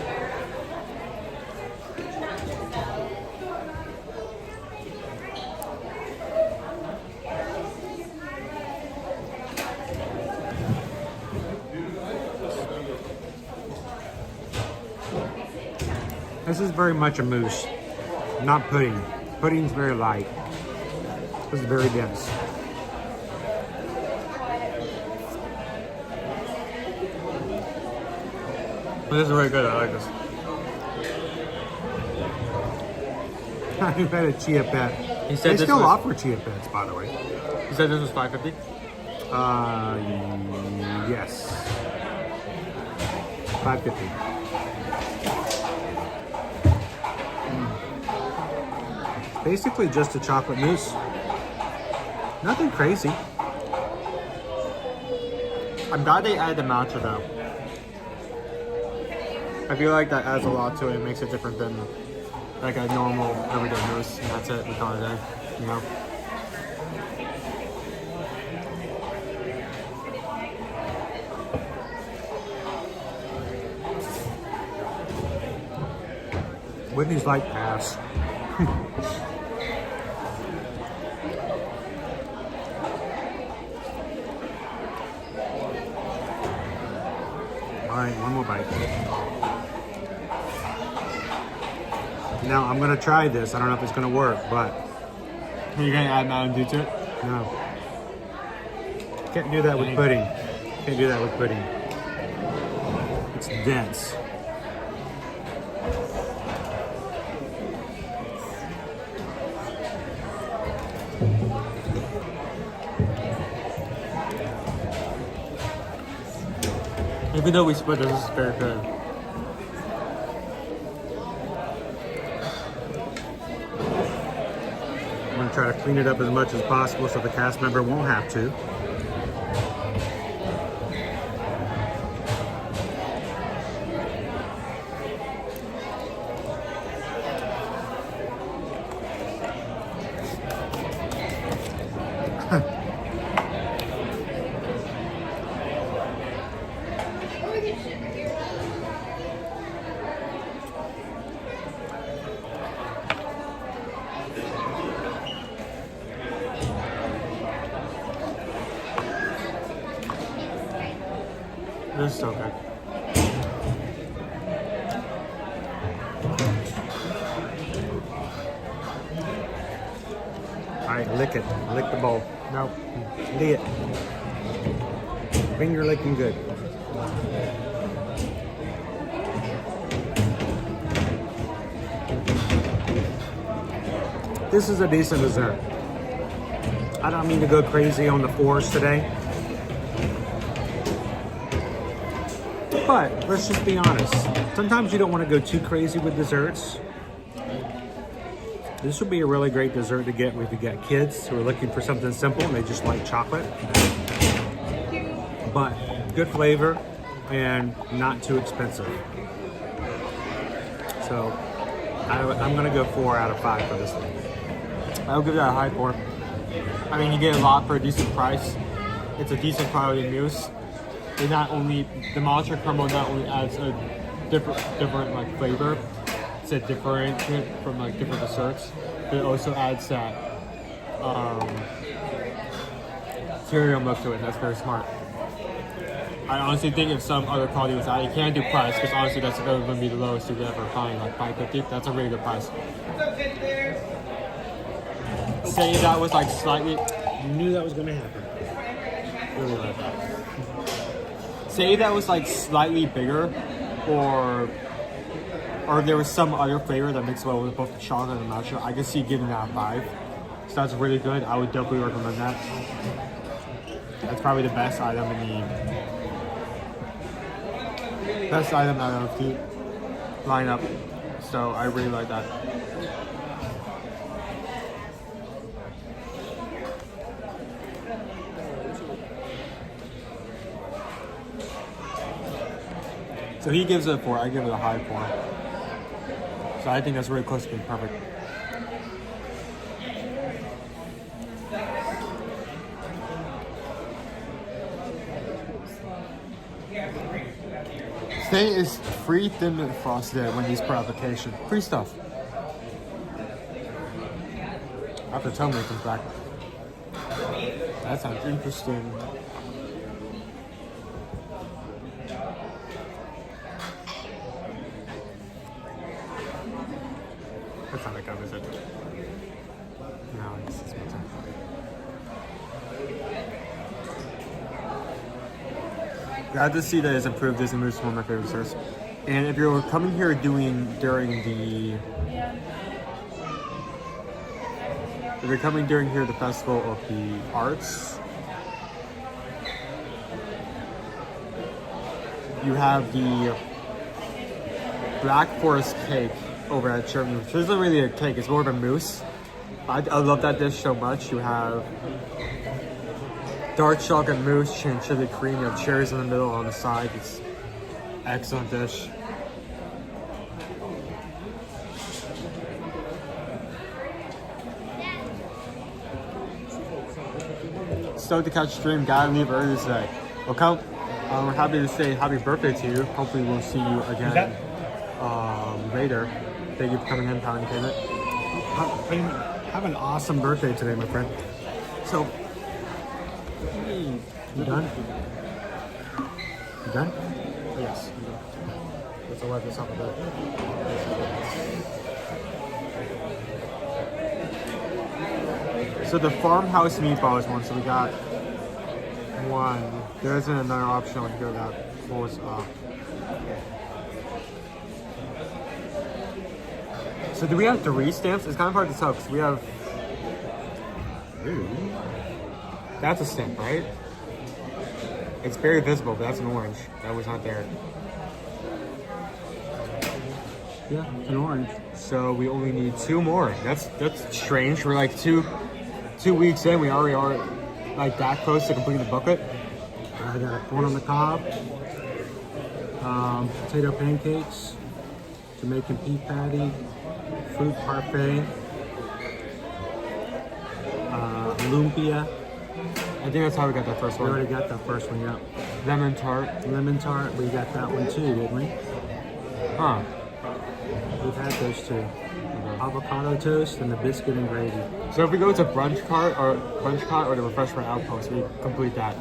This is very much a mousse, not pudding. Pudding's very light. This is very dense. This is really good. I like this. I've had a chia pet. He said they this still was- offer chia pets, by the way. You said this was $5.50? Yes. $5.50. Basically just a chocolate mousse. Nothing crazy. I'm glad they added the matcha though. I feel like that adds a lot to it. It makes it different than like a normal everyday mousse. And that's it. We call it a day. You know. Whitney's like pass. All right, one more bite. Now I'm gonna try this. I don't know if it's gonna work, but Are you gonna add Mountain Dew to it? no. Can't do that with pudding. Can't do that with pudding. It's dense. Even though we split, this is very good. I'm gonna try to clean it up as much as possible so the cast member won't have to. This is so good. All right, lick it. Lick the bowl. Nope. Lick it. Finger licking good. This is a decent dessert. I don't mean to go crazy on the fours today. But let's just be honest. Sometimes you don't want to go too crazy with desserts. This would be a really great dessert to get if you got kids who are looking for something simple and they just like chocolate. But good flavor and not too expensive. So I'm gonna go 4 out of 5 for this one. I'll give that a high 4. I mean, you get a lot for a decent price. It's a decent quality mousse. It not only, the monster crumble not only adds a different like flavor to differentiate from like different desserts, but it also adds that Terrarium look to it, and that's very smart. I honestly think if some other quality was added, you can't do price, because honestly that's going to be the lowest you could ever find, like $5.50. That's a really good price. Say that was like slightly, You knew that was gonna happen. really like that. Say that was like slightly bigger, or there was some other flavor that mixed well with both the chocolate and the matcha, I could see giving that a 5. So that's really good. I would definitely recommend that. That's probably the best item in the out of the lineup. So I really like that. So he gives it a 4, I give it a high 4. So I think that's really close to being perfect. Today is free Thin Mint Frosted at Wendy's per application. Free stuff. After Tony comes back. That sounds interesting. That's not a gum, is it? No, this is my time. Glad to see that it's improved this and moves one of my favorite desserts. And if you're coming here during the Festival of the Arts, you have the Black Forest cake over at Sherman, which isn't really a cake, it's more of a mousse. I love that dish so much. You have dark chocolate mousse, chantilly cream, you have cherries in the middle, on the side. It's an excellent dish. Stoked to catch the stream, gotta leave early today. Well, we're happy to say happy birthday to you. Hopefully we'll see you again later. Thank you for coming in, Pound Payment. Have an awesome birthday today, my friend. So, you done? You done? yes. Let's wipe this off a bit. So the farmhouse meatball is one, so we got one. There isn't another option on here that pulls up. So do we have 3 stamps? It's kind of hard to tell because we have... Ooh. That's a stamp, right? It's very visible, but that's an orange. That was not there. Yeah, it's an orange. So we only need 2 more. That's strange. We're like two weeks in. We already are like that close to completing the booklet. I got a corn on the cob, potato pancakes, Jamaican pea patty, fruit parfait, lumpia. I think that's how we got that first We one. already got that first one, yeah. Lemon tart. Lemon tart, we got that one too, didn't we? Huh. We've had those two. Avocado toast and the biscuit and gravy. So if we go to brunch cart or the refreshment outpost, we complete that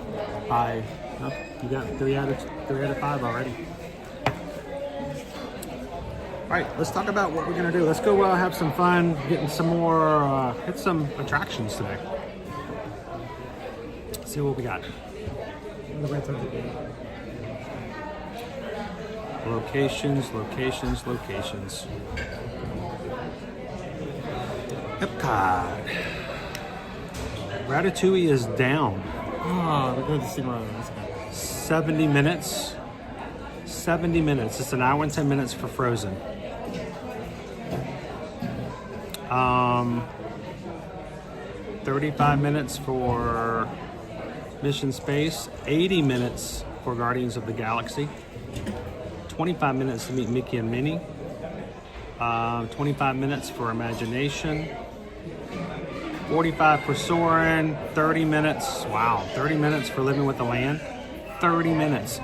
by. Yep, you got 3 out of 5 already. All right, let's talk about what we're gonna do. Let's go have some fun, getting some more, hit some attractions today. See what we got. Locations, locations, locations. Epcot. Ratatouille is down. Oh, we're going to see more. 70 minutes. 70 minutes. It's an hour and 10 minutes for Frozen. 35 minutes for Mission Space. 80 minutes for Guardians of the Galaxy. 25 minutes to meet Mickey and Minnie. 25 minutes for Imagination. 45 for Soarin'. 30 minutes. Wow, 30 minutes for Living with the Land. 30 minutes.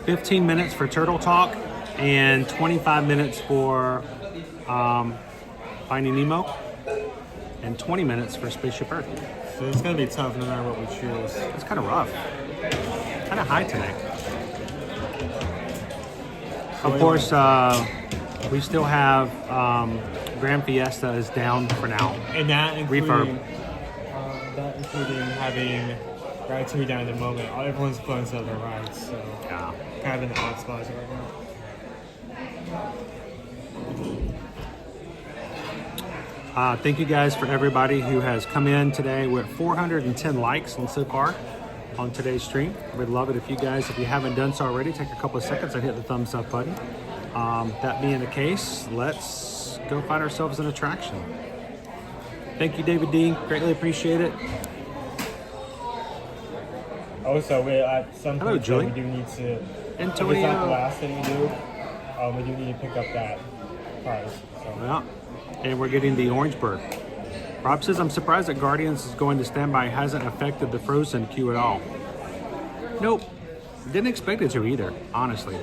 15 minutes for Turtle Talk. And 25 minutes for Finding Nemo. And 20 minutes for Spaceship Earth. So it's going to be tough no matter what we choose. It's kind of rough. Kind of high today. Of course, we still have Grand Fiesta is down for now. And that including, refurb. Having Ratatouille down at the moment. Everyone's pulling some of their rides, so Yeah. kind of in the hot spots right now. Thank you guys for everybody who has come in today. We're at 410 likes on so far on today's stream. We'd love it if you guys, if you haven't done so already, take a couple of seconds and hit the thumbs up button. That being the case, let's go find ourselves an attraction. Thank you, David D. Greatly appreciate it. Also, at some Hello, point, Julie. we do need to. Antonio. If it's not the last thing we do, we do need to pick up that prize. So. Yeah. And we're getting the orange bird. Rob says, I'm surprised that Guardians is going to standby hasn't affected the Frozen queue at all. Nope. Didn't expect it to either, honestly.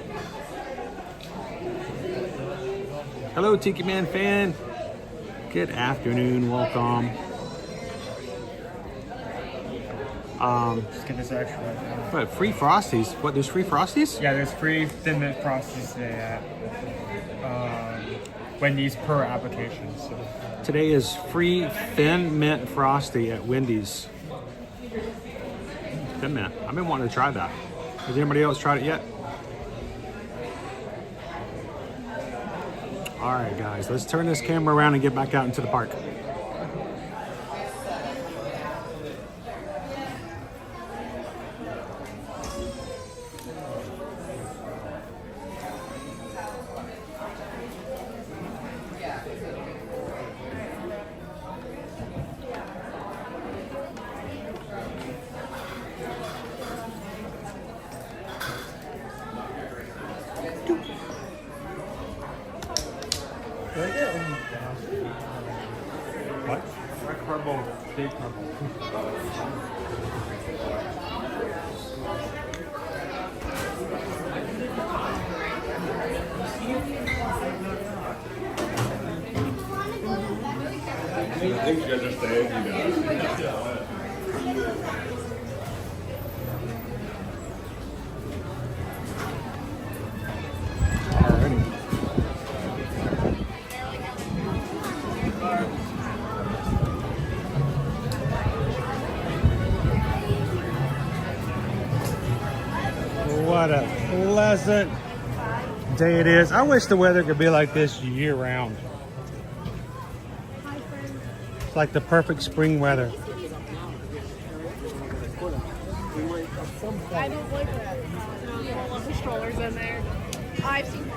Hello, Tiki Man fan. Good afternoon, welcome. Just get this extra right now. But free Frosties. What, there's free Frosties? Yeah, there's free Thin Mint Frosties today at Wendy's per application. So. Today is free Thin Mint Frosty at Wendy's. Thin Mint. I've been wanting to try that. Has anybody else tried it yet? All right, guys, let's turn this camera around and get back out into the park. What? Crumble, big crumble. I think you guys are staying, you guys. What a pleasant day it is. I wish the weather could be like this year round. It's like the perfect spring weather. We might at some I don't like that. All of the strollers in there. I've seen.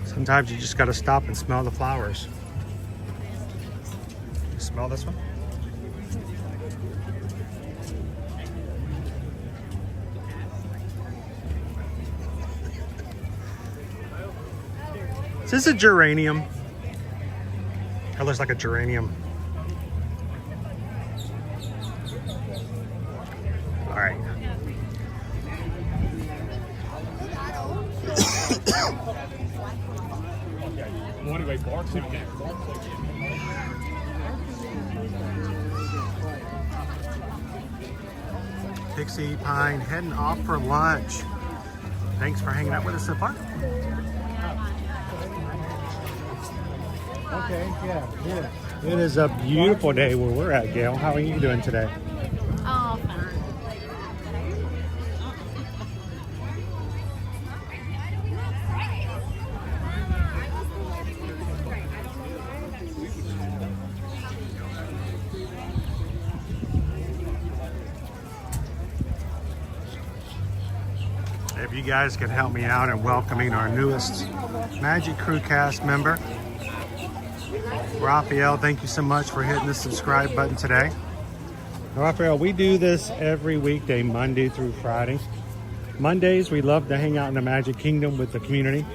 Sometimes you just got to stop and smell the flowers. You smell this one? Is this a geranium? It looks like a geranium. All right. Pixie Pine heading off for lunch. Thanks for hanging out with us so far. Okay, yeah. It is a beautiful day where we're at, Gail. How are you doing today? Oh, fine. If you guys could help me out in welcoming our newest Magic Crew cast member, Raphael, thank you so much for hitting the subscribe button today. Raphael, we do this every weekday, Monday through Friday. Mondays, we love to hang out in the Magic Kingdom with the community.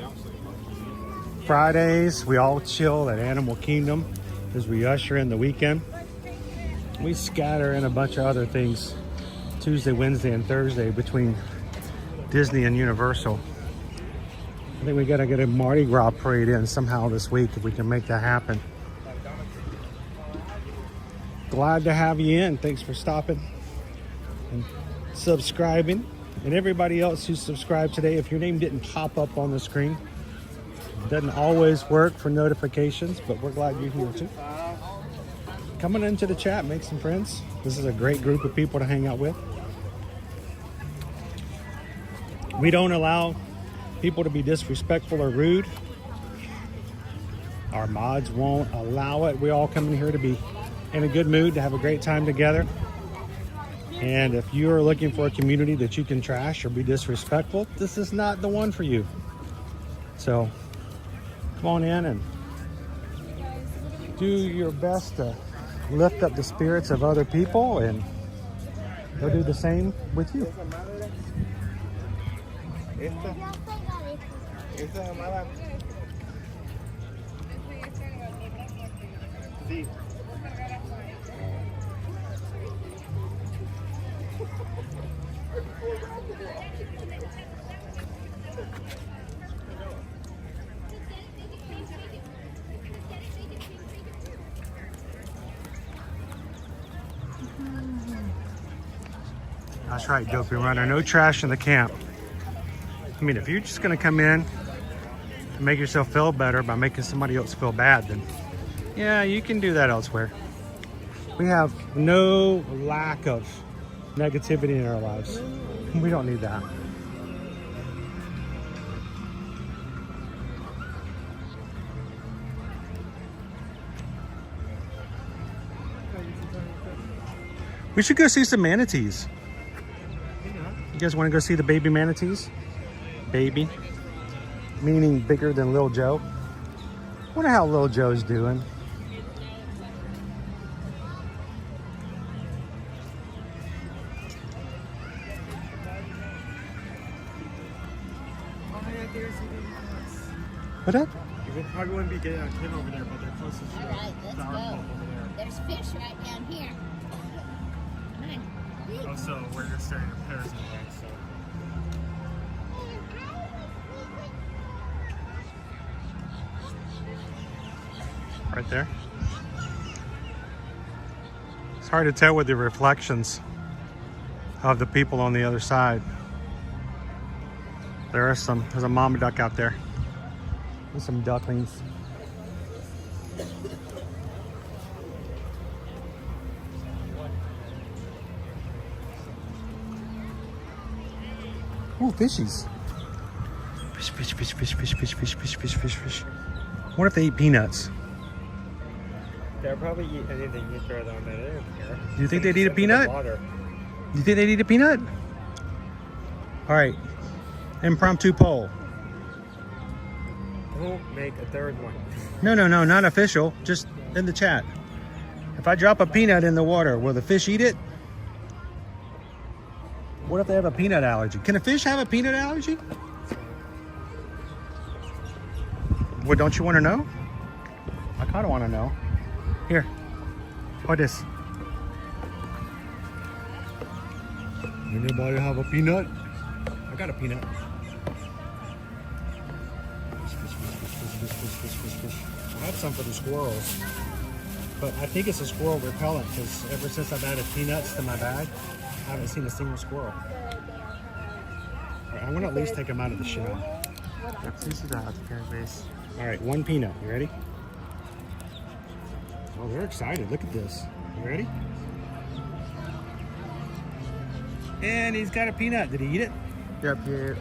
Fridays, we all chill at Animal Kingdom as we usher in the weekend. We scatter in a bunch of other things Tuesday, Wednesday, and Thursday between Disney and Universal. I think we gotta get a Mardi Gras parade in somehow this week if we can make that happen. Glad to have you in. Thanks for stopping and subscribing. And everybody else who subscribed today, if your name didn't pop up on the screen, it doesn't always work for notifications, but we're glad you're here too. Coming into the chat, make some friends. This is a great group of people to hang out with. We don't allow people to be disrespectful or rude. Our mods won't allow it. We all come in here to be in a good mood, to have a great time together. And if you're looking for a community that you can trash or be disrespectful, this is not the one for you. So come on in and do your best to lift up the spirits of other people, and they'll do the same with you. That's right, Dopey Runner. No trash in the camp. I mean, if you're just going to come in and make yourself feel better by making somebody else feel bad, then yeah, you can do that elsewhere. We have no lack of negativity in our lives. We don't need that. We should go see some manatees. You guys want to go see the baby manatees? Baby, meaning bigger than Lil Joe. Wonder how Lil Joe's doing. What up? You probably wouldn't be getting a kid over there, but they're closest to Alright, let's the go. over there. There's fish right down here. Come on. Also, we're just starting to pairs in the way, so. right there. It's hard to tell with the reflections of the people on the other side. There's a mama duck out there and some ducklings. Oh, fishies. Fish, fish, fish, fish, fish, fish, fish, fish, fish, fish, fish. What if they eat peanuts? They'll probably eat anything you throw them in. They don't care. Do you think they'd eat a peanut? Water. Do you think they'd eat a peanut? All right. Impromptu poll. Don't make a third one. No, not official. Just in the chat. If I drop a peanut in the water, will the fish eat it? What if they have a peanut allergy? Can a fish have a peanut allergy? Well, don't you want to know? I kind of want to know. Here. What this? Anybody have a peanut? I got a peanut. Fish. I have some for the squirrels. But I think it's a squirrel repellent because ever since I've added peanuts to my bag, I haven't seen a single squirrel. All right, I'm gonna at least take them out of the shell. All right, one peanut. You ready? Oh, they're excited. Look at this. You ready? And he's got a peanut. Did he eat it? Yep, yeah.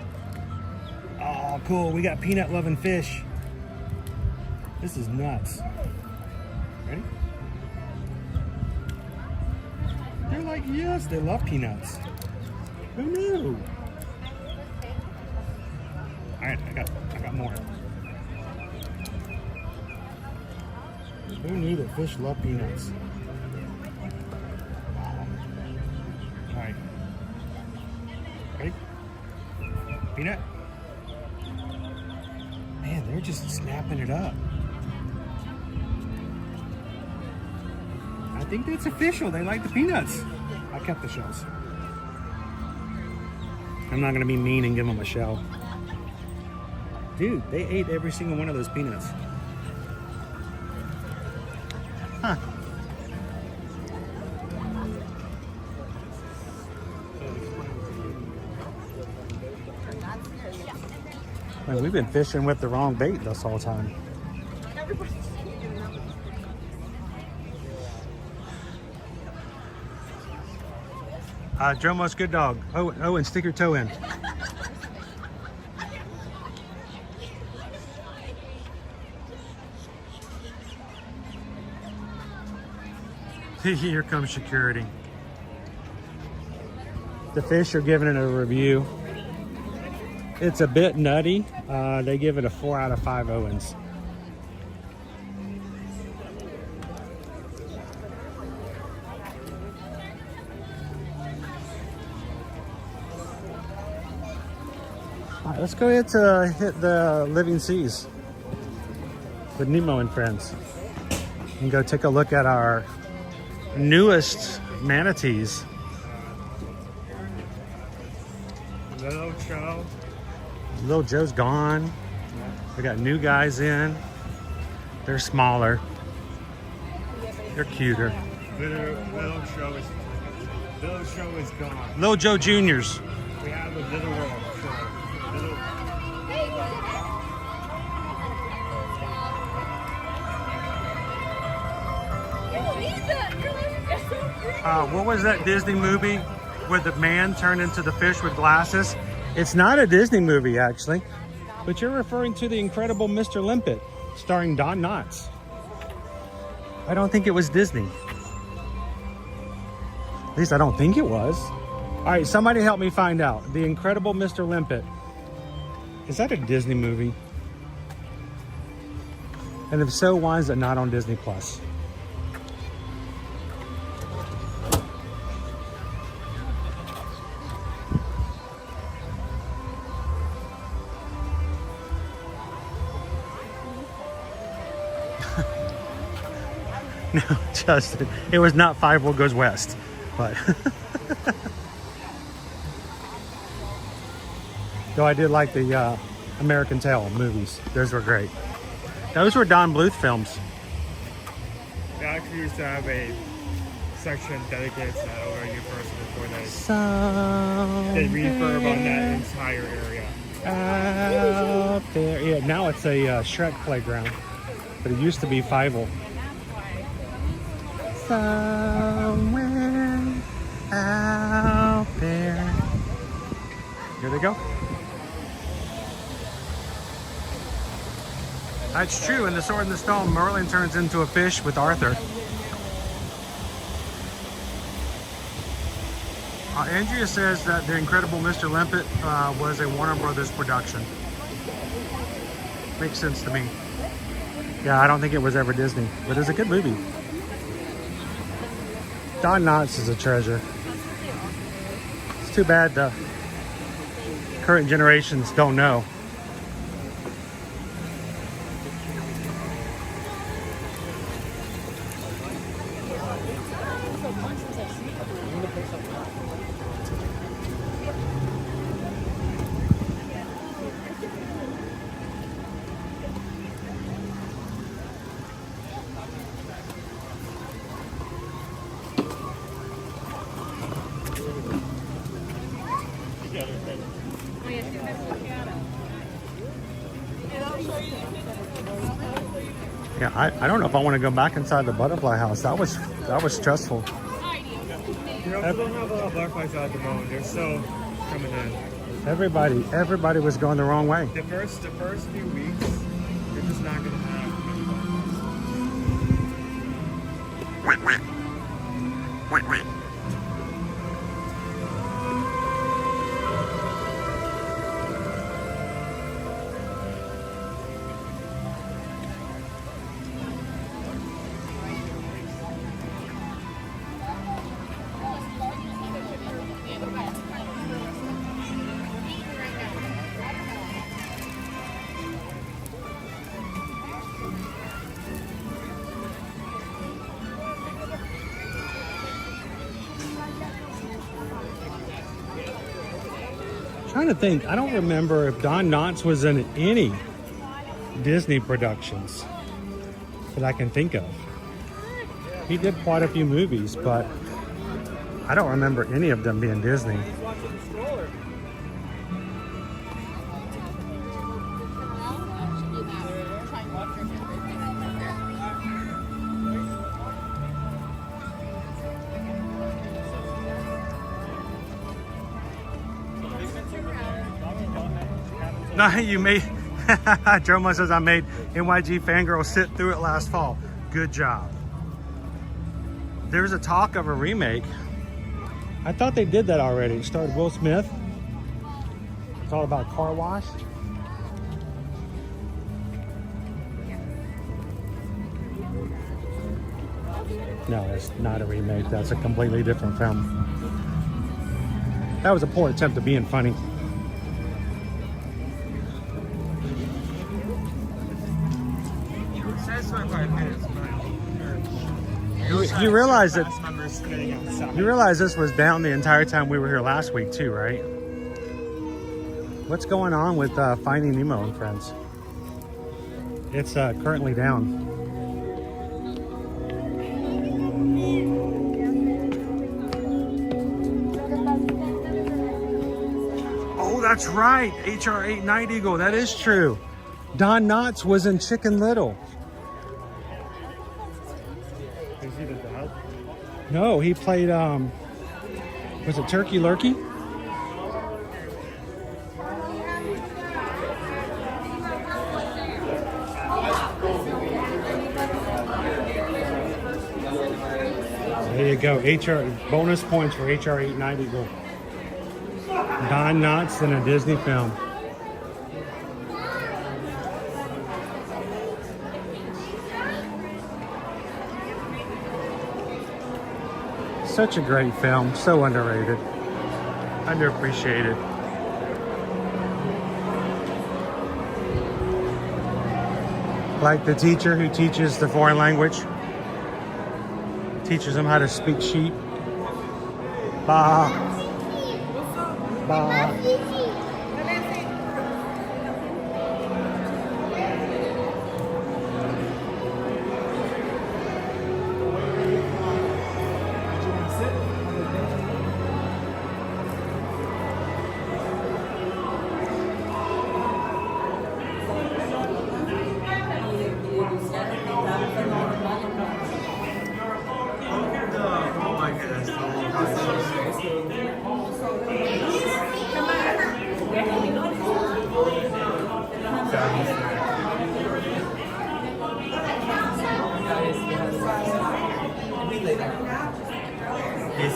Oh, cool. We got peanut-loving fish. This is nuts. Ready? They're like, yes, they love peanuts. Who knew? All right, I got more. Who knew that fish love peanuts? Wow. All right. Ready? Peanut? Man, they're just snapping it up. I think that's official. They like the peanuts. I kept the shells. I'm not gonna be mean and give them a shell. Dude, they ate every single one of those peanuts. Huh. Man, we've been fishing with the wrong bait this whole time. Dromo's good dog. Owen, stick your toe in. Here comes security. The fish are giving it a review. It's a bit nutty. They give it a 4 out of 5 Owens. All right, let's go ahead to hit the living seas with Nemo and friends and go take a look at our newest manatees. Little Joe. Little Joe's gone. We got new guys in. They're smaller. They're cuter. Little Joe is gone. Little Joe Juniors. We have a little Joe. Little. What was that Disney movie where the man turned into the fish with glasses? It's not a Disney movie, actually, but you're referring to The Incredible Mr. Limpet, starring Don Knotts. I don't think it was Disney. At least I don't think it was. All right, somebody help me find out. The Incredible Mr. Limpet. Is that a Disney movie? And if so, why is it not on Disney Plus? No, Justin, it was not Five Will Goes West, but though I did like the American Tail movies. Those were great. Those were Don Bluth films. actually used to have a section dedicated to that over at Universal before they refurb on that entire area. Out there. Yeah, now it's a Shrek playground, but it used to be Fievel. Somewhere out there. Here they go. That's true. In The Sword in the Stone, Merlin turns into a fish with Arthur. Andrea says that The Incredible Mr. Limpet was a Warner Brothers production. Makes sense to me. Yeah, I don't think it was ever Disney, but it's a good movie. Don Knotts is a treasure. It's too bad the current generations don't know. Yeah, I don't know if I want to go back inside the butterfly house. That was stressful. You also don't have butterflies out at the moment. They're still coming in. Everybody was going the wrong way. The first few weeks, you're just not gonna have many butterflies. Trying to think, I don't remember if Don Knotts was in any Disney productions that I can think of. He did quite a few movies, but I don't remember any of them being Disney. No, you made, Joma says I made NYG Fangirl sit through it last fall. Good job. There's a talk of a remake. I thought they did that already. It starred Will Smith. It's all about car wash. No, it's not a remake. That's a completely different film. That was a poor attempt at being funny. You realize that you realize this was down the entire time we were here last week too, right? What's going on with Finding Nemo and Friends? It's currently down. Oh, that's right. HR 8 Night Eagle. That is true. Don Knotts was in Chicken Little. No, he played, was it Turkey Lurkey? There you go, bonus points for HR 890. Don Knotts in a Disney film. Such a great film, so underrated, underappreciated. Like the teacher who teaches the foreign language, teaches them how to speak sheep. Ba, ba.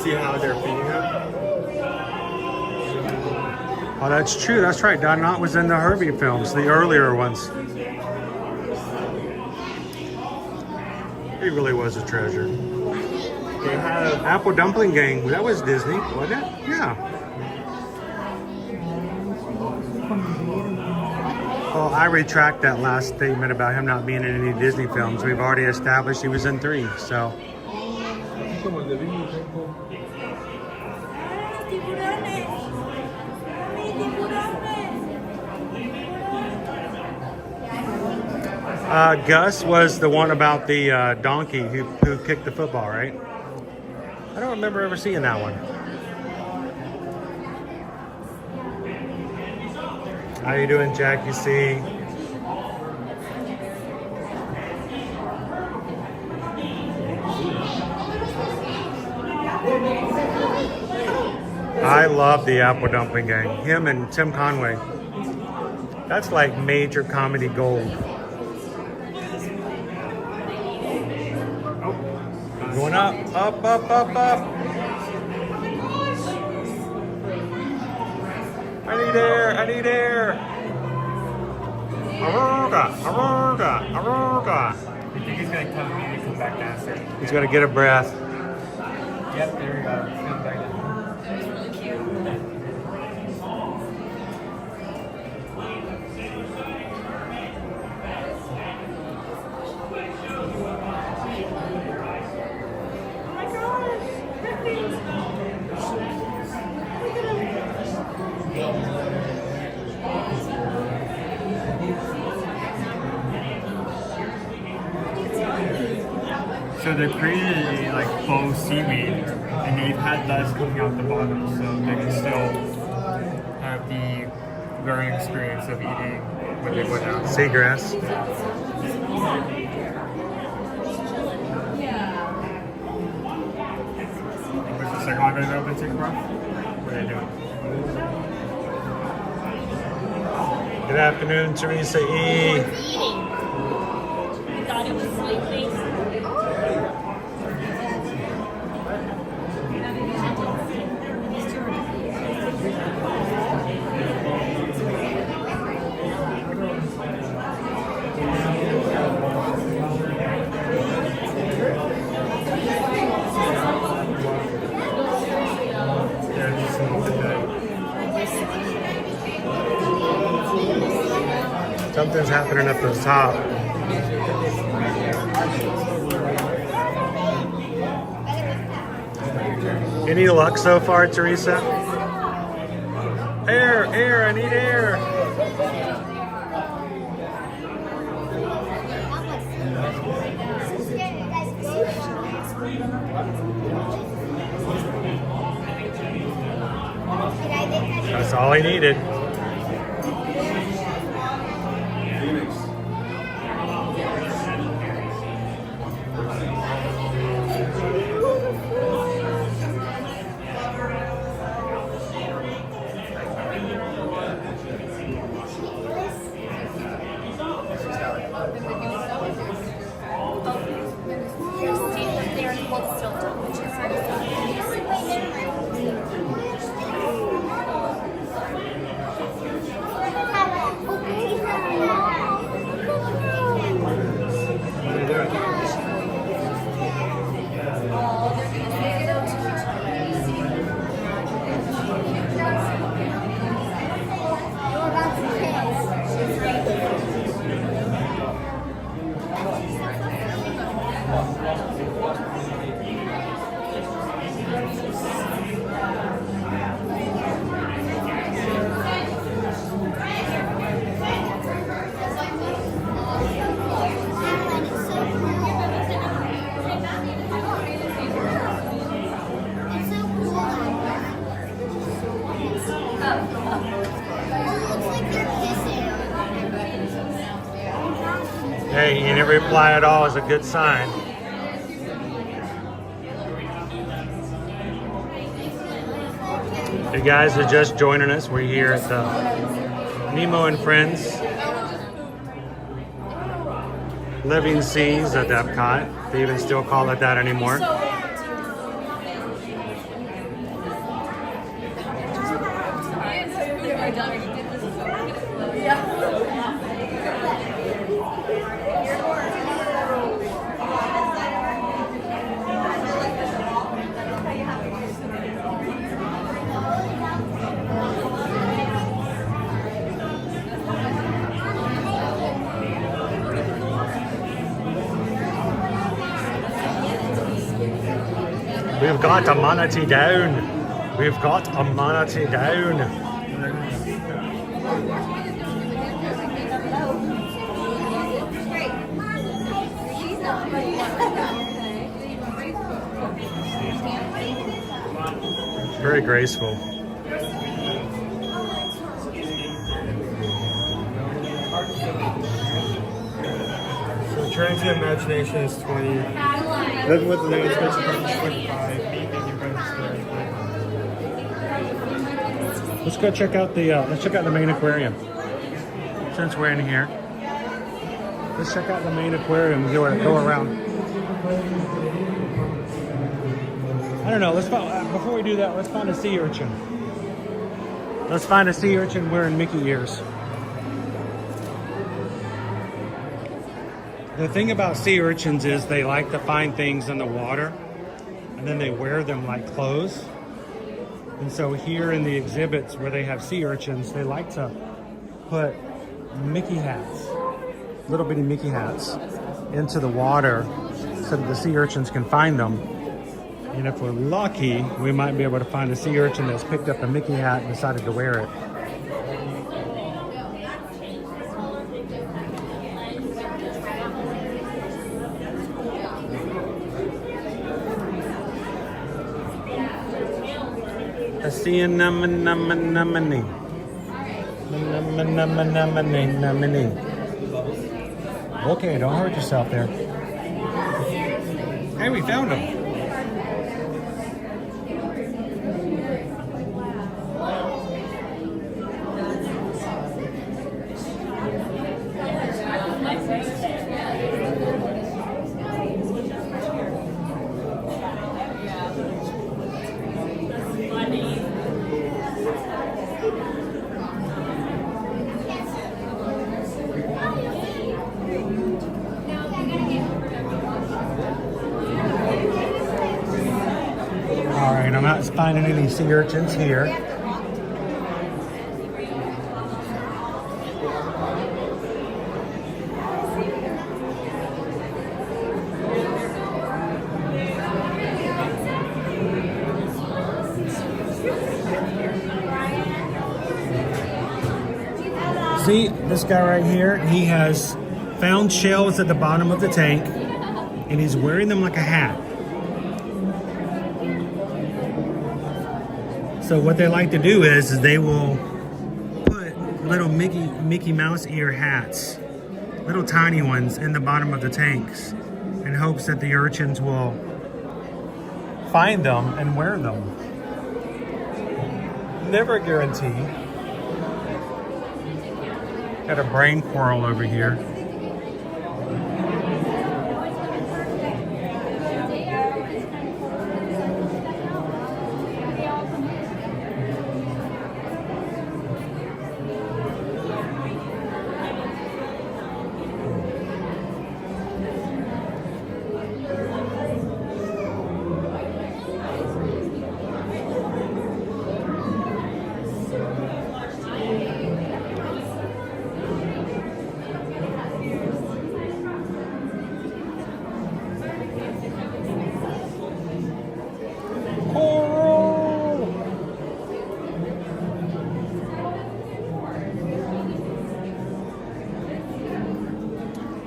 see how they're feeding them? Oh, that's true. That's right. Don Knott was in the Herbie films, the earlier ones. He really was a treasure. They have Apple Dumpling Gang. That was Disney, wasn't it? Yeah. Well, I retract that last statement about him not being in any Disney films. We've already established he was in 3, so. Gus was the one about the donkey who kicked the football, right? I don't remember ever seeing that one. How you doing, Jackie C? I love the Apple Dumpling Gang. Him and Tim Conway. That's like major comedy gold. Going up, up, up, up, up. I need air, I need air. Aruga, aruga, aruga. You think he's gonna come and come back faster? He's gonna get a breath. Yep, there we go. He's coming back down. So they created like faux seaweed, and they've had less coming out the bottom, so they can still have the varying experience of eating what they put out. Seagrass. Was the second one going to open too, bro? What are they doing? Good afternoon, Teresa E. Thought it was sleeping. Something's happening up the top. Any luck so far, Teresa? Air, air, I need air. That's all I needed. Hey, any reply at all is a good sign. If you guys are just joining us, we're here at the Nemo and Friends Living Seas at Epcot. They even still call it that anymore. We've got a manatee down. We've got a manatee down. Very graceful. So transient imagination is 20. Living with the land space is 25. Let's go check out the main aquarium. Since we're in here, let's check out the main aquarium and go around. I don't know. Let's find, before we do that, let's find a sea urchin. Let's find a sea urchin wearing Mickey ears. The thing about sea urchins is they like to find things in the water, and then they wear them like clothes. And so here in the exhibits where they have sea urchins, they like to put Mickey hats, little bitty Mickey hats, into the water so that the sea urchins can find them. And if we're lucky, we might be able to find a sea urchin that's picked up a Mickey hat and decided to wear it. I see a nummy. Okay, don't hurt yourself there. Hey, we found him. Alright, I'm not finding any sea urchins here. See, this guy right here, he has found shells at the bottom of the tank, and he's wearing them like a hat. So what they like to do is they will put little Mickey Mouse ear hats, little tiny ones, in the bottom of the tanks in hopes that the urchins will find them and wear them. Never a guarantee. Got a brain coral over here.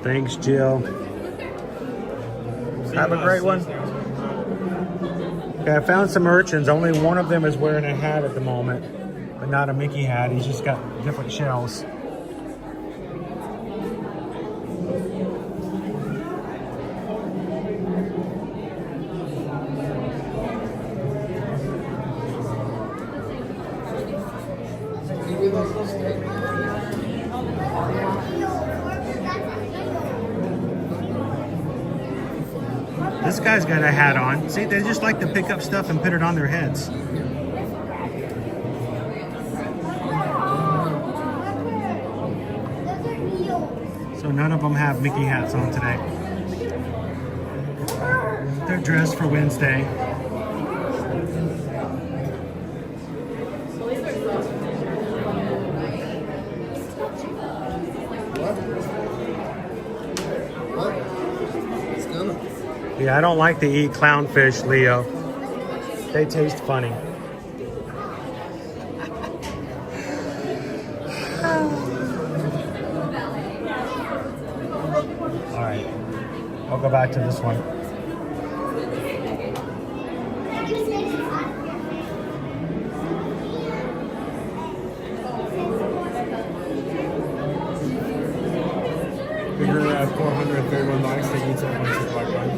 Thanks, Jill. Have a great one. Okay, I found some urchins. Only one of them is wearing a hat at the moment, but not a Mickey hat. He's just got different shells. This guy's got a hat on. See, they just like to pick up stuff and put it on their heads. So none of them have Mickey hats on today. They're dressed for Wednesday. Yeah, I don't like to eat clownfish, Leo. They taste funny. All right, I'll go back to this one. Figure at 431 bucks, they need some bunch of black one.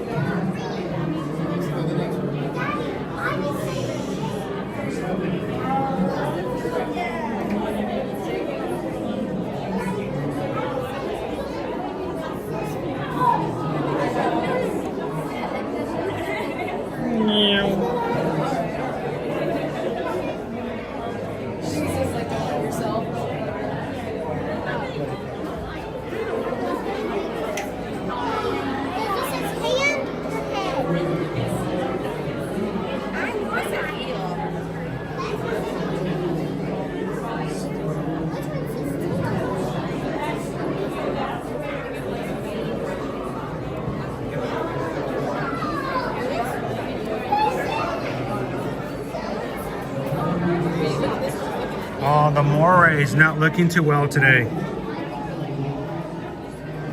Oh, the Moray is not looking too well today.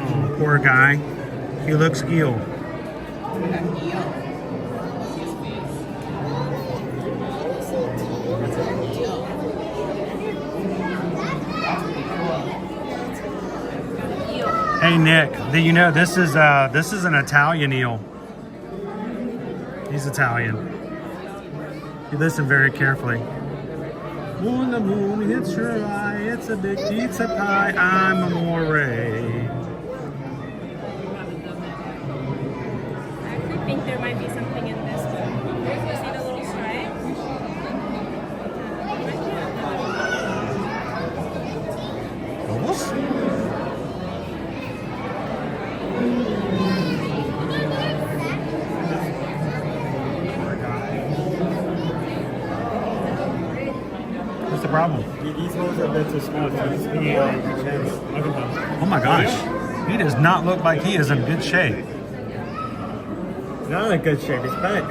Oh, poor guy. He looks ill. Hey Nick, you know this is an Italian eel. He's Italian. You listen very carefully. When the moon hits your eye, it's a big pizza pie. I'm a Moray. I actually think there might be something in this one. You see the little stripe? What's the problem? These holes are a bit too small. Oh my gosh. He does not look like he is in good shape. Not in good shape, it's bad.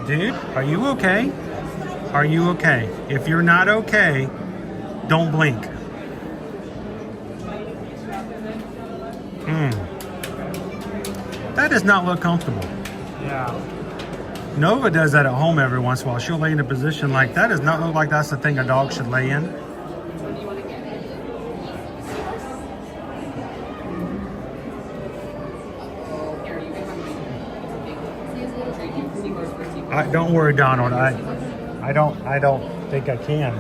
Dude, are you okay? Are you okay? If you're not okay, don't blink. That does not look comfortable. Yeah. Nova does that at home every once in a while. She'll lay in a position like that. Does not look like that's the thing a dog should lay in. Don't worry, Donald. I don't think I can.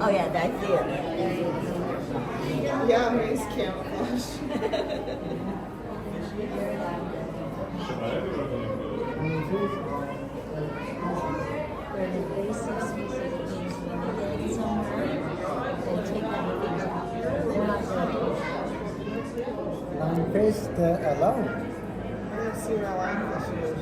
Oh yeah, that's it. Yeah, it's camouflage. Lionfish alone. Let's see what I like this year.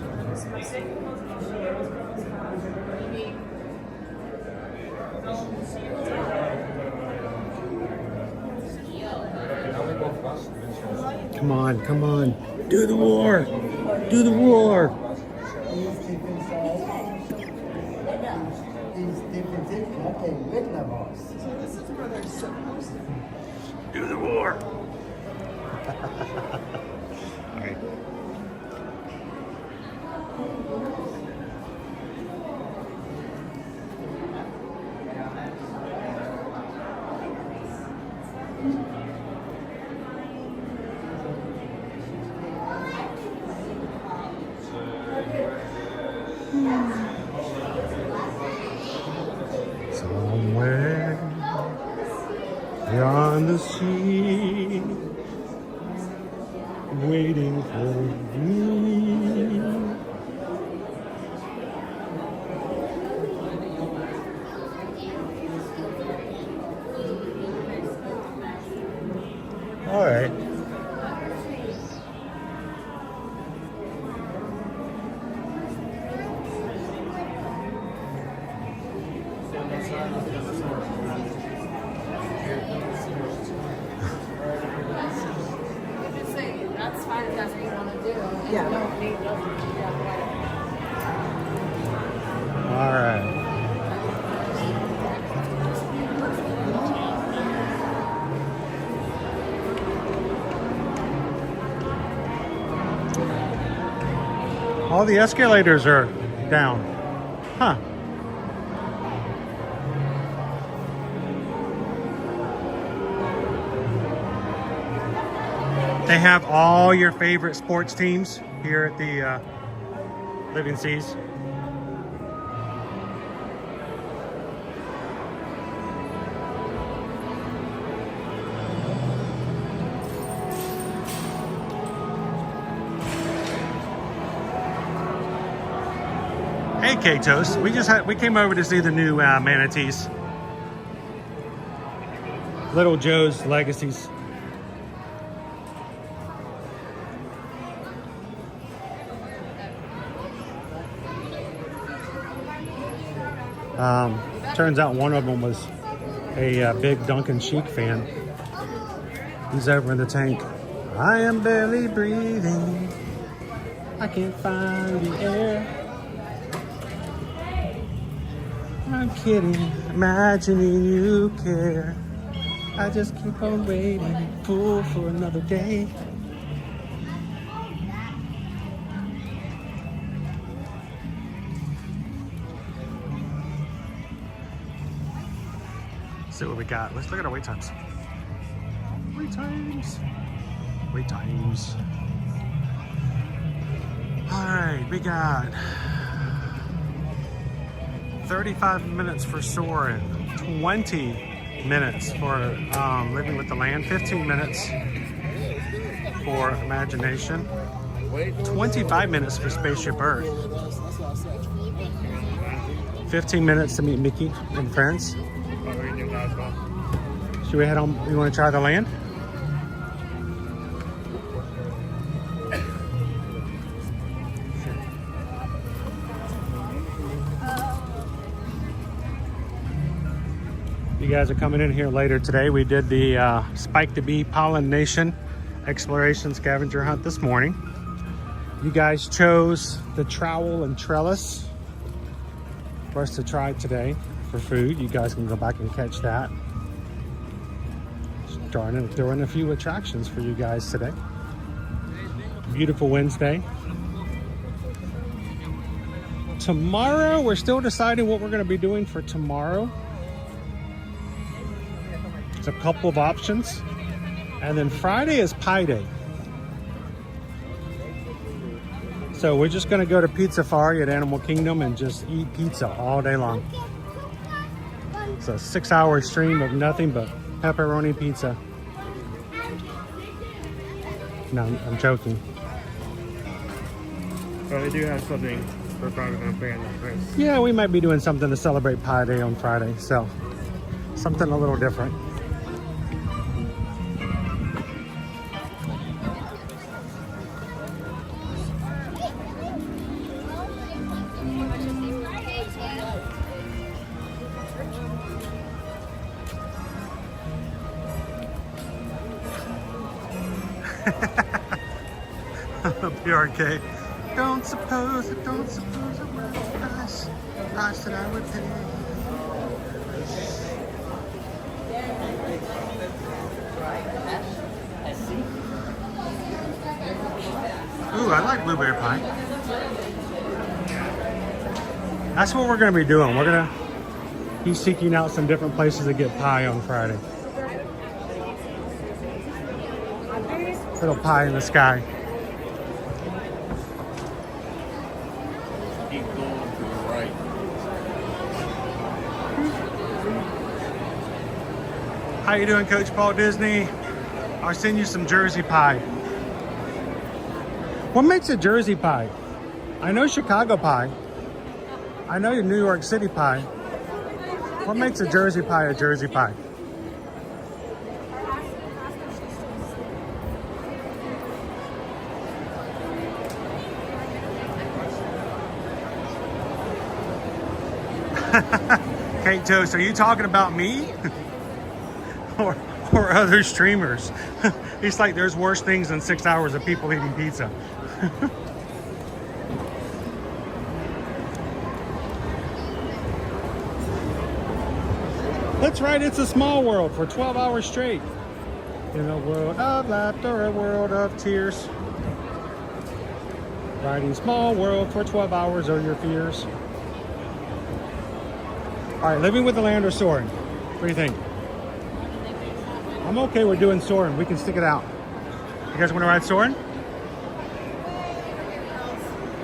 Come on, come on. Do the roar. Do the roar. These different sizes. These different things. Okay, with the boss. So this is where they're supposed to be. Do the roar. All right. Somewhere beyond the sea, waiting for you. All right. Just say, that's fine if that's what you want to do. Yeah. You don't need those. All right. All the escalators are down. Huh. They have all your favorite sports teams here at the Living Seas. Hey K-Toast, we came over to see the new Manatees. Little Joe's Legacies. Turns out one of them was a big Duncan Sheik fan. He's over in the tank. I am barely breathing. I can't find the air. I'm kidding, imagining you care. I just keep on waiting, fool for another day. Let's see what we got. Let's look at our wait times. Wait times. Wait times. All right, we got 35 minutes for soaring, 20 minutes for living with the land, 15 minutes for imagination, 25 minutes for Spaceship Earth, 15 minutes to meet Mickey and friends. Should we head on? You want to try the land? You guys are coming in here later today. We did the Spike the Bee Pollination Exploration Scavenger Hunt this morning. You guys chose the trowel and trellis for us to try today for food. You guys can go back and catch that. Throwing in a few attractions for you guys today. Beautiful Wednesday. Tomorrow, we're still deciding what we're going to be doing for tomorrow. There's a couple of options. And then Friday is Pie Day. So we're just going to go to Pizza Safari at Animal Kingdom and just eat pizza all day long. It's a 6-hour stream of nothing but pepperoni pizza. No, I'm joking. But they do have something for Friday night planned. Yeah, we might be doing something to celebrate Pie Day on Friday. So something a little different. PRK. Don't suppose it was the price that I would pay. Ooh, I like blueberry pie. That's what we're going to be doing. We're going to be seeking out some different places to get pie on Friday. Little pie in the sky. How you doing, Coach Paul Disney? I'll send you some Jersey pie. What makes a Jersey pie? I know Chicago pie. I know New York City pie. What makes a Jersey pie a Jersey pie? Kate Toast, are you talking about me? or other streamers. He's like, there's worse things than 6 hours of people eating pizza. That's right, it's a small world for 12 hours straight. In a world of laughter, a world of tears. Riding small world for 12 hours are your fears. All right, living with the land or soaring? What do you think? I'm okay with doing soaring. We can stick it out. You guys want to ride soaring?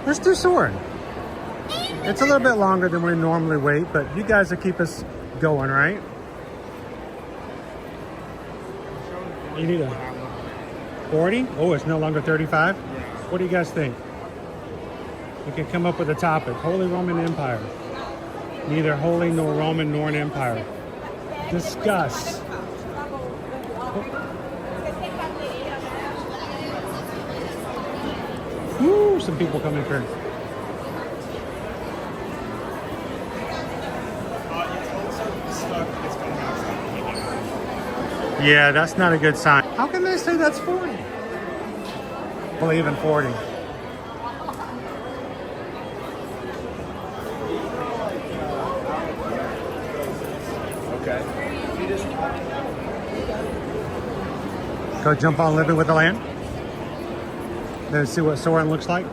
Let's do soaring. It's a little bit longer than we normally wait, but you guys will keep us going, right? You need a 40? Oh, it's no longer 35? What do you guys think? We can come up with a topic. Holy Roman Empire. Neither holy nor Roman nor an empire. Discuss. Woo, some people coming through. Yeah, that's not a good sign. How can they say that's 40? Believe in 40. Okay. Go jump on Living with the Land. Then see what soaring looks like.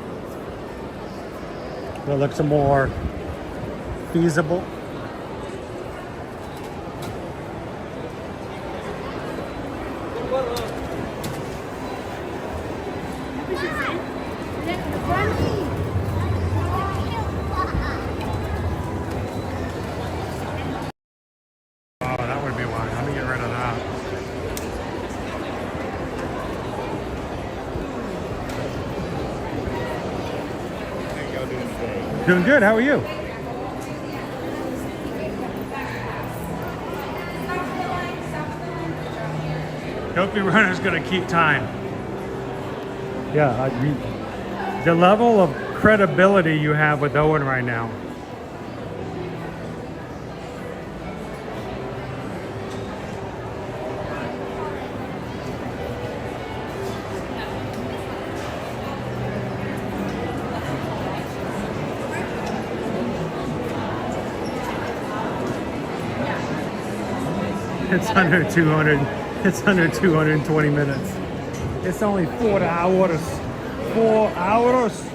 That looks more feasible. Doing good. How are you? Dopey Runner's gonna keep time. Yeah, the level of credibility you have with Owen right now. It's under 200. It's under 220 minutes. It's only 4 hours. 4 hours.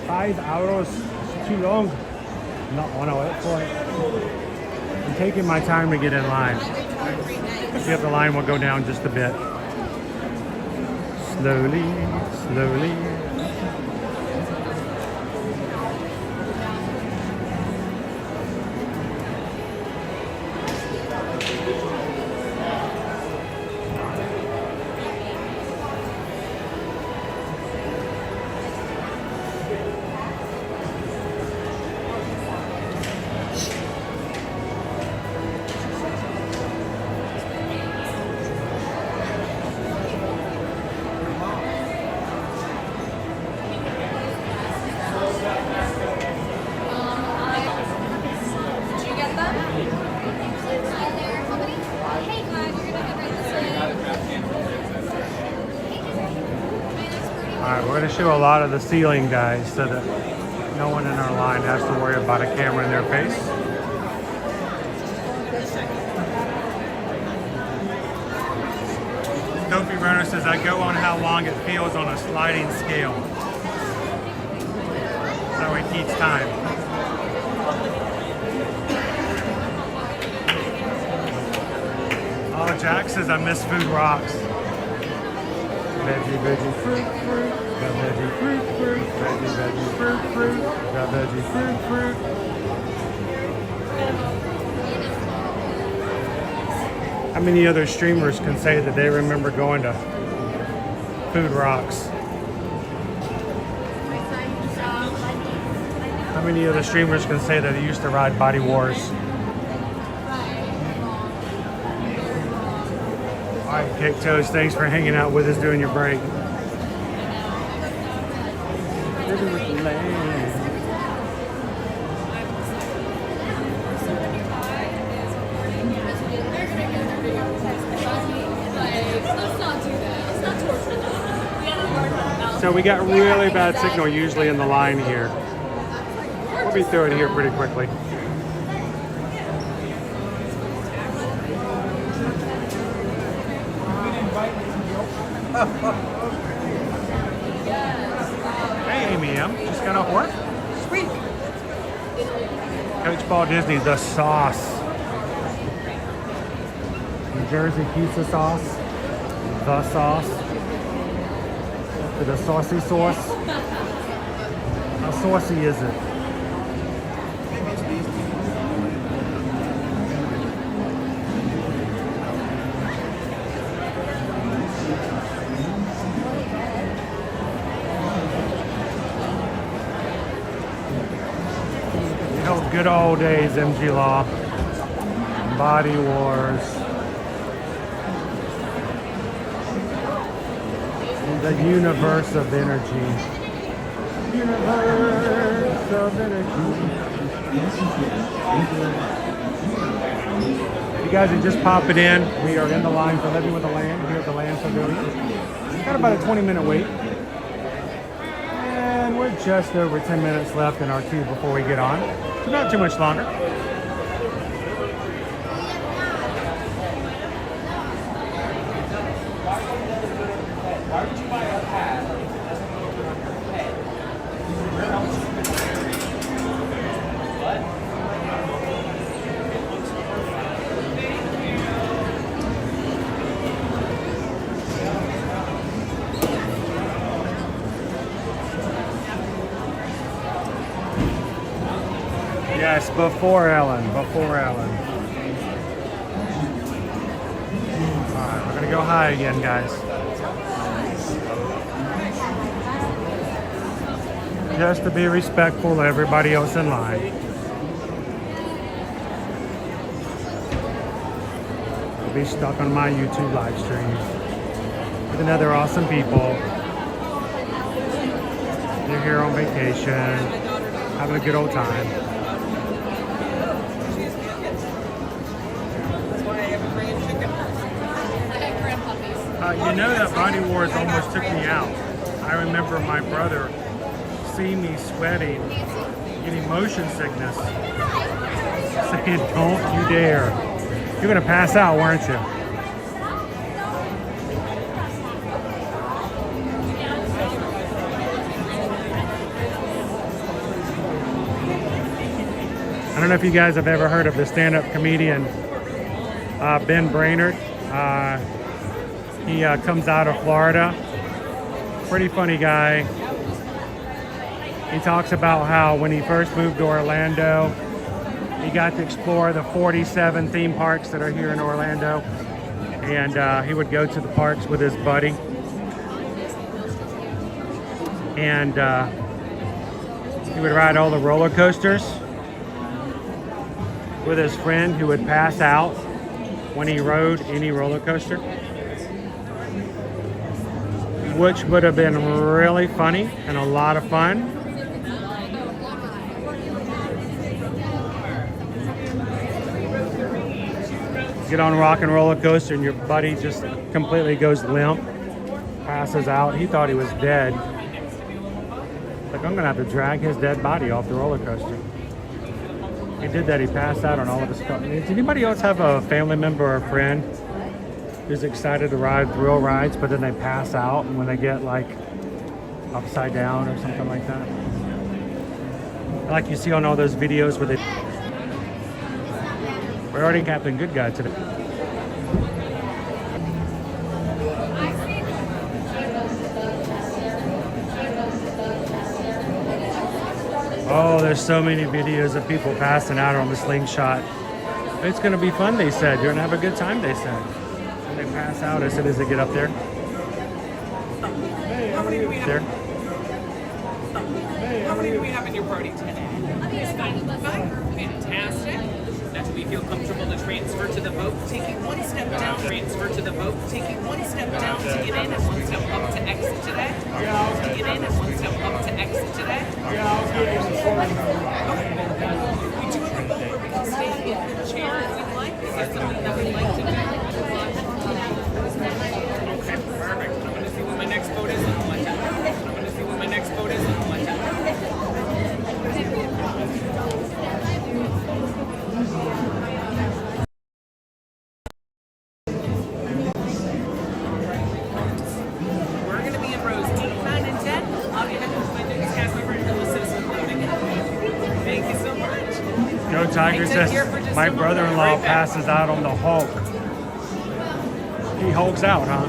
5 hours. It's too long. Not on our point. I'm taking my time to get in line. See if the line will go down just a bit. Slowly, slowly. We're going to show a lot of the ceiling guys so that no one in our line has to worry about a camera in their face. Dopey Runner says, I go on how long it feels on a sliding scale. So he keeps time. Oh, Jack says, I miss Food Rocks. Veggie, veggie, fruit, fruit. The veggie, fruit, fruit. Veggie, veggie, fruit, fruit. The veggie, fruit, fruit. How many other streamers can say that they remember going to Food Rocks? How many other streamers can say that they used to ride Body Wars? All right, Cake Toast, thanks for hanging out with us during your break. So we got really bad signal usually in the line here. We'll be through it here pretty quickly. Hey, Amy M. Just got off work? Sweet. Coach Paul Disney, the sauce. New Jersey pizza sauce. The sauce. To the saucy sauce. How saucy is it? Good old days, MG Law, Body Wars, the universe of energy. Universe of energy. You guys are just popping in. We are in the line for Living with the Land here at the Land Pavilion. Got about a 20-minute wait. And we're just over 10 minutes left in our queue before we get on. So not too much longer. Why would you buy a pad? Yes, before Ellen, before Ellen. All right, we're gonna go high again, guys. Just to be respectful of everybody else in line. I'll be stuck on my YouTube live stream with another awesome people. They're here on vacation, having a good old time. You know that Body Wars almost took me out. I remember my brother seeing me sweating, getting motion sickness, saying, "Don't you dare. You're gonna pass out, weren't you?" I don't know if you guys have ever heard of the stand-up comedian Ben Brainerd. He comes out of Florida. Pretty funny guy. He talks about how when he first moved to Orlando, he got to explore the 47 theme parks that are here in Orlando. And he would go to the parks with his buddy. And he would ride all the roller coasters with his friend who would pass out when he rode any roller coaster, which would have been really funny and a lot of fun. Get on a rock and roller coaster and your buddy just completely goes limp, passes out. He thought he was dead. Like, I'm gonna have to drag his dead body off the roller coaster. He did that, he passed out on all of his stuff. Does anybody else have a family member or a friend who's excited to ride thrill rides, but then they pass out and when they get like upside down or something like that? Like you see on all those videos where they... We're already Captain Good Guy today. Oh, there's so many videos of people passing out on the slingshot. It's gonna be fun, they said. You're gonna have a good time, they said. And they pass out as soon as they get up there. Hey, how many do we have? There. Hey, how many do we have in your party today? Fantastic. Now, do we feel comfortable to transfer to the boat? Taking one step down, transfer to the boat. Taking one step down to get in and one step up to exit today. To get in and one step up to exit today. We do have a boat where we can stay in the chair if we'd like. Is that something that we'd like to do? Okay, perfect. I'm going to see what my next boat is. Tiger took says here for just my a moment. brother-in-law Right back. passes out on the Hulk. He hulks out, huh?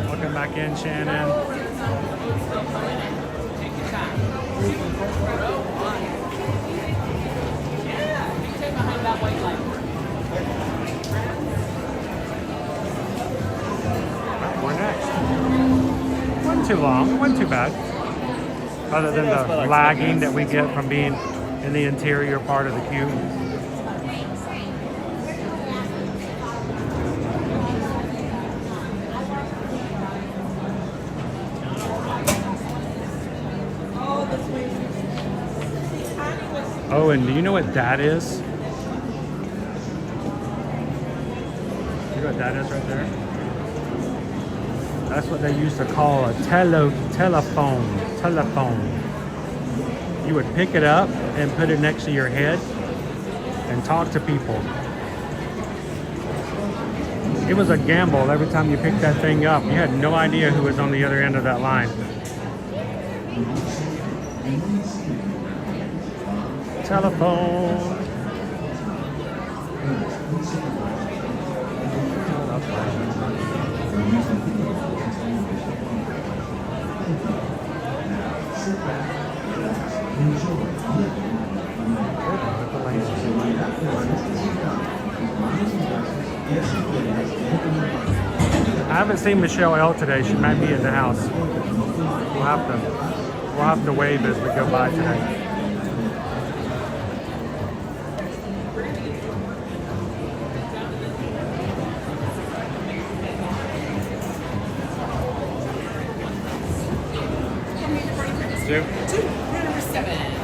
Welcome back in, Shannon. Take your time. Row one. Yeah, you stay behind that white light. We're next. Wasn't too long, wasn't too bad. Other than the lagging that we get from being in the interior part of the queue. Oh, and do you know what that is? You know what that is right there? That's what they used to call a telephone. You would pick it up and put it next to your head and talk to people. It was a gamble every time you picked that thing up. You had no idea who was on the other end of that line. Telephone. I haven't seen Michelle L today. She might be in the house. We'll have to wave as we go by today. Two. Number 7.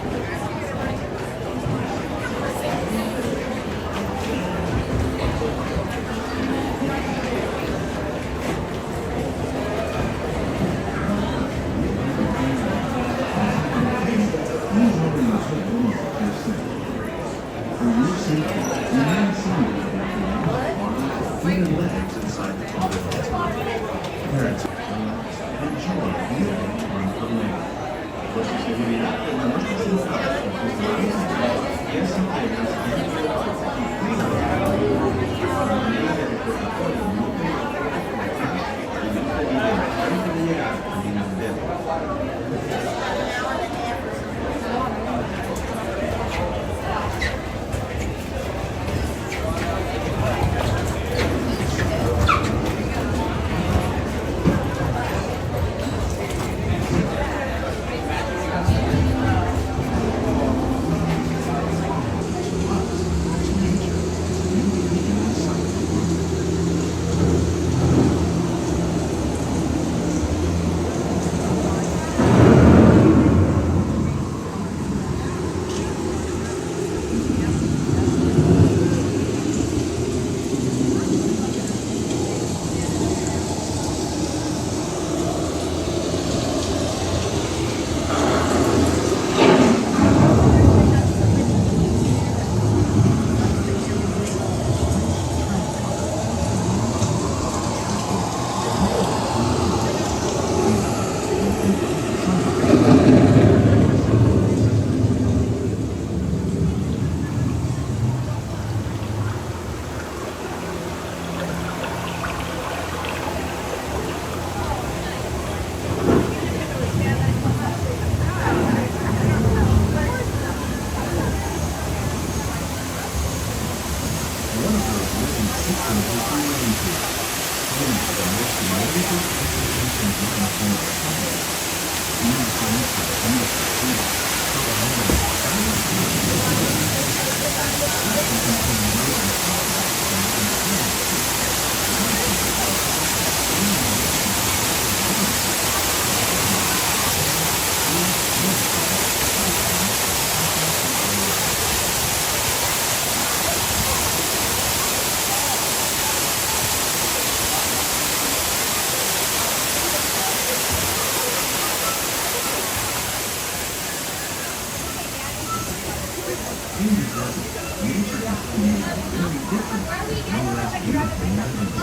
nature can create very different, no less beautiful moments.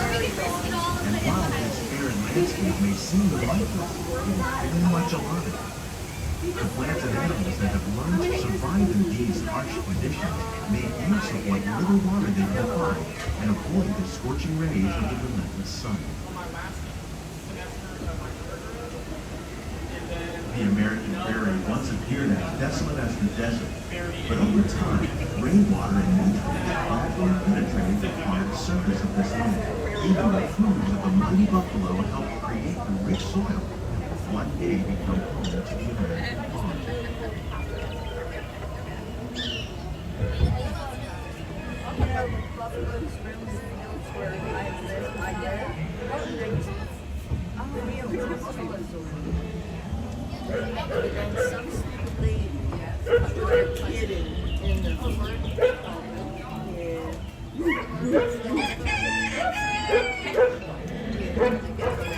And while this barren landscape may seem lifeless, it is very much alive. The plants and animals that have learned to survive in these harsh conditions make use of what little water they can find and avoid the scorching rays of the relentless sun. The American prairie once appeared as desolate as the desert, but over time, rainwater and nutrients gradually penetrated the hard surface of this land. Even the hooves of the mighty buffalo helped create the rich soil that one day become home to the American fauna.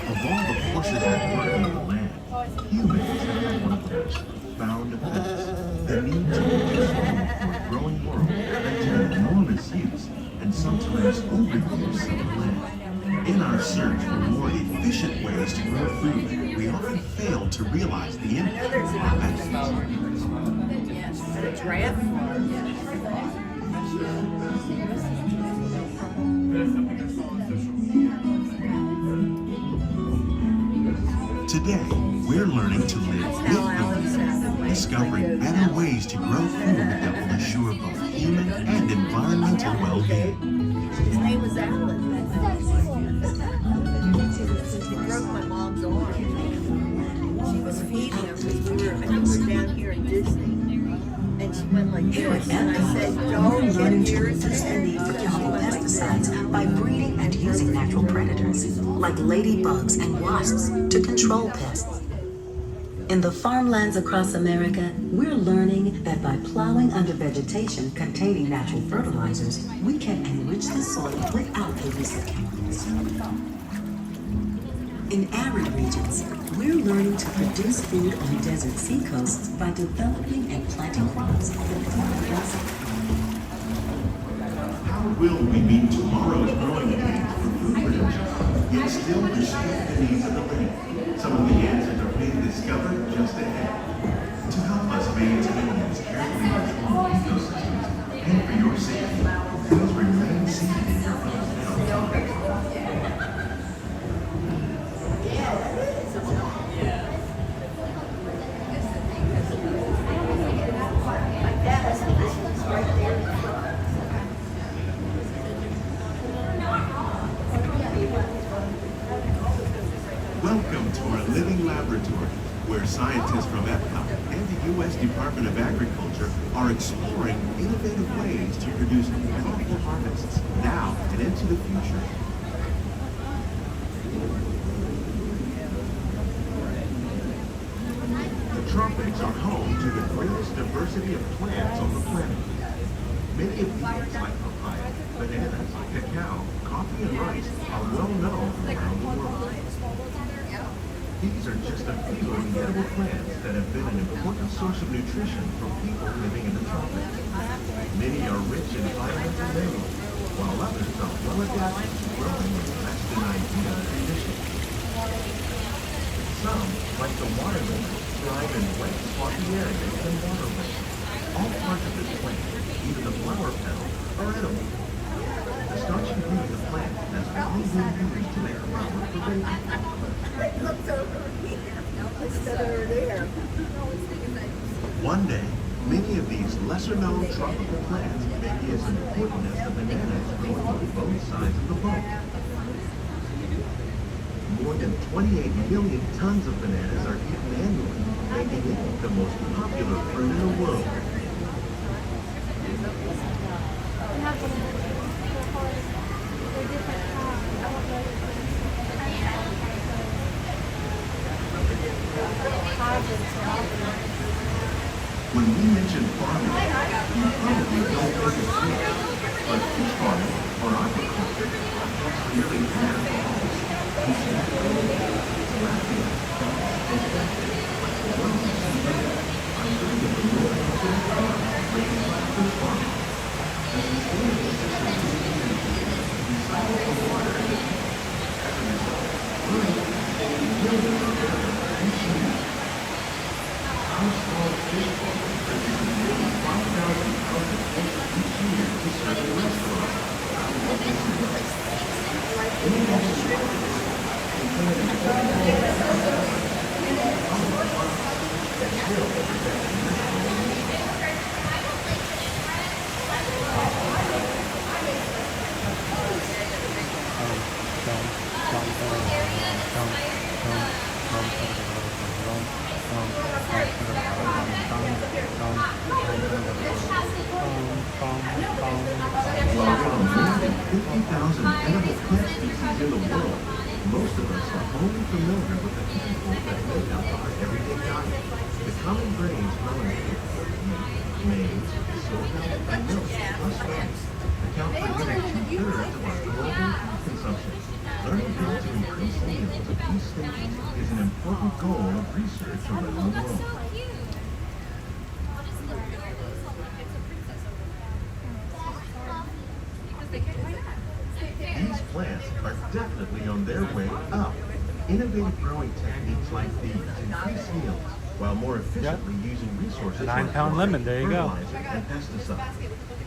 Of all the forces that work on the land, humans are one of the most profound effects. The need to produce food for a growing world led to enormous use and sometimes overuse of the land. In our search for more efficient ways to grow food, we often fail to realize the impact of our actions. Today, we're learning to live with food, discovering better ways to grow food that will assure both human and environmental well-being. His name was Alan. He broke my mom's arm. She was feeding him because we were down here in Disney. And she went like this. And I said, don't get irritated. For chemical pesticides by breeding and using natural predators, like ladybugs and wasps, to control pests. In the farmlands across America, we're learning that by plowing under vegetation containing natural fertilizers, we can enrich the soil without the use of chemicals. In arid regions, we're learning to produce food on desert seacoasts by developing and planting crops that feed. How will we meet tomorrow's growing needs for food production, yet still respect the needs of the land? Some of the answers are being discovered just ahead. To help us maintain these carefully controlled ecosystems, and for your safety, please remain seated in your boat. Welcome to our living laboratory, where scientists from Epcot and the U.S. Department of Agriculture are exploring innovative ways to produce bountiful harvests now and into the future. The tropics are home to the greatest diversity of plants on the planet. Many of these, like papaya, bananas, cacao, coffee, and rice, are well known around the world. These are just a few of the edible plants that have been an important source of nutrition for people living in the tropics. Many are rich in vitamins and minerals, while others are well adapted to growing in less than ideal conditions. Some, like the watermelon, thrive in wet, swampy areas and waterways. All parts of this plant, even the flower petals, are edible. The starchy root of the plant has only been used to make flour for baking. It looks over here instead of over there. One day, many of these lesser-known tropical plants may be as important as the bananas growing on both sides of the boat. More than 28 million tons of bananas are eaten annually, making it the most popular fruit in the world. When we mention farming, you probably don't think of food, but fish farming or aquaculture affects nearly half of all While there are more than 50,000 edible plant species in the world, most of us are only familiar with the handful that make up our everyday diet. The common grains grown here, maize, sorghum, and milk, plus rice, account for nearly 2/3 of our global food consumption. Learning how to increase yields of these staples is an important goal of research around the world. These plants are definitely on their way up. Innovative growing techniques like these increase yields while more efficiently using resources like 9-pound lemon, there you go. fertilizer and pesticides.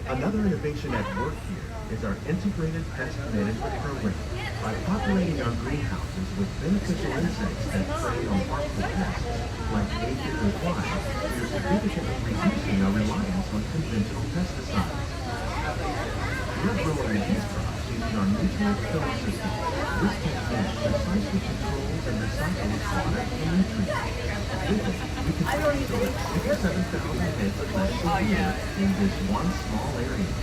Another innovation at work here is our integrated pest management program. By populating our greenhouses with beneficial insects that prey on harmful pests like aphids and flies, we're significantly reducing our reliance on conventional pesticides. We're growing these crops using our nutrient film system. This technique precisely controls and recycles water and nutrients. With it, we can produce over 57,000 heads of lettuce a year in this one small area.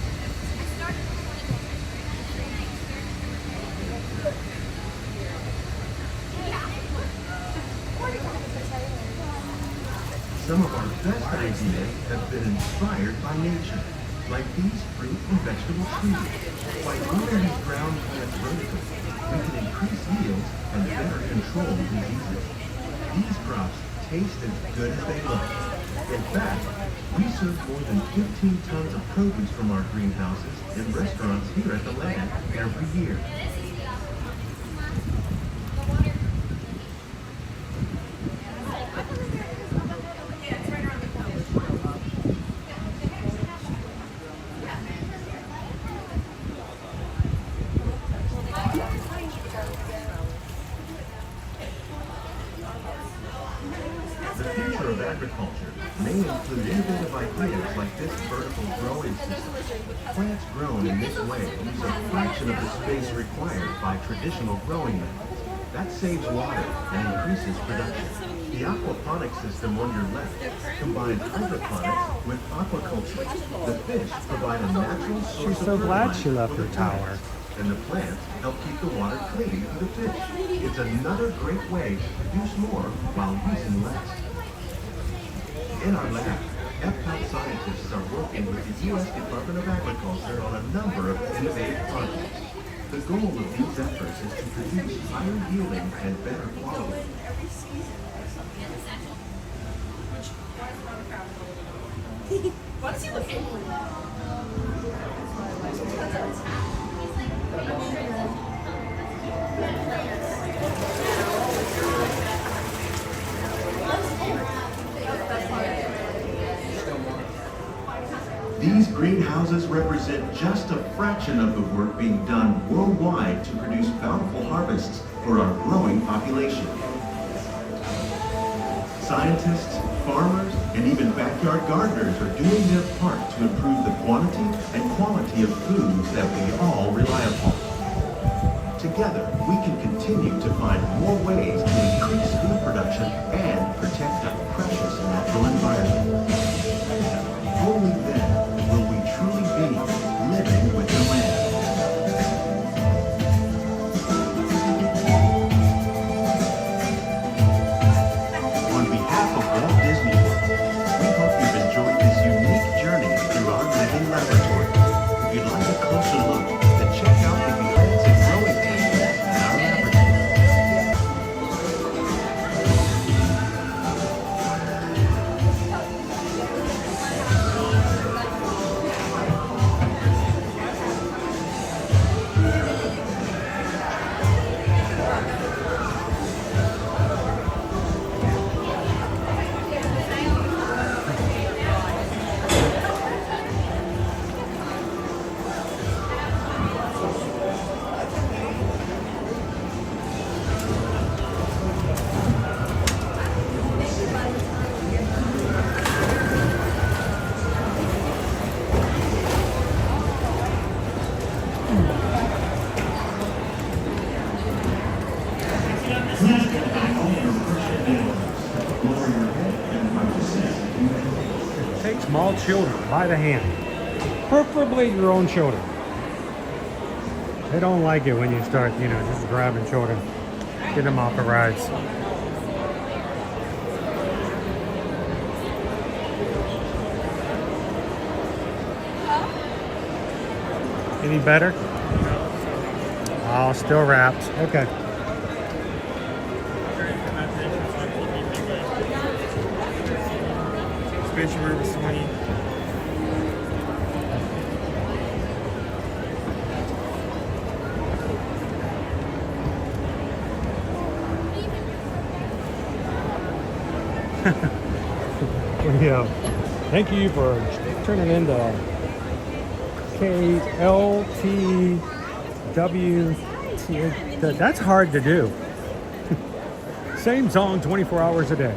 Some of our best ideas have been inspired by nature, like these fruit and vegetable trees. By growing these ground plants vertically, we can increase yields and better control diseases. These crops taste as good as they look. In fact, we serve more than 15 tons of produce from our greenhouses in restaurants here at the land every year. The future of agriculture may include innovative ideas like this vertical growing system. Plants grown in this way use a fraction of the space required by traditional growing methods. That saves water and increases production. The aquaponics system on your left combines hydroponics with aquaculture. The fish provide a natural source She's so of glad she fertilizer left for her the tower. plants, and the plants help keep the water clean for the fish. It's another great way to produce more while using less. In our lab, Epcot scientists are working with the U.S. Department of Agriculture on a number of innovative projects. The goal of these efforts is to produce higher yielding and better quality. What's he looking for? These greenhouses represent just a fraction of the work being done worldwide to produce bountiful harvests for our growing population. Scientists, farmers, and even backyard gardeners are doing their part to improve the quantity and quality of foods that we all rely upon. Together, we can continue to find more ways to increase food production and protect our precious natural environment. Only then will we truly be living with the land. On behalf of Walt Disney World, we hope you've enjoyed this unique journey through our living laboratory. If you'd like a closer look, then check out the plants and growing techniques in our laboratory. Take small children by the hand. preferably your own children. They don't like it when you start, you know, just grabbing children, getting them off the rides. Any better? Oh, still wrapped. Okay. Spaceship was 20. Yeah. Thank you for turning into KLTW. That's hard to do. Same song 24 hours a day.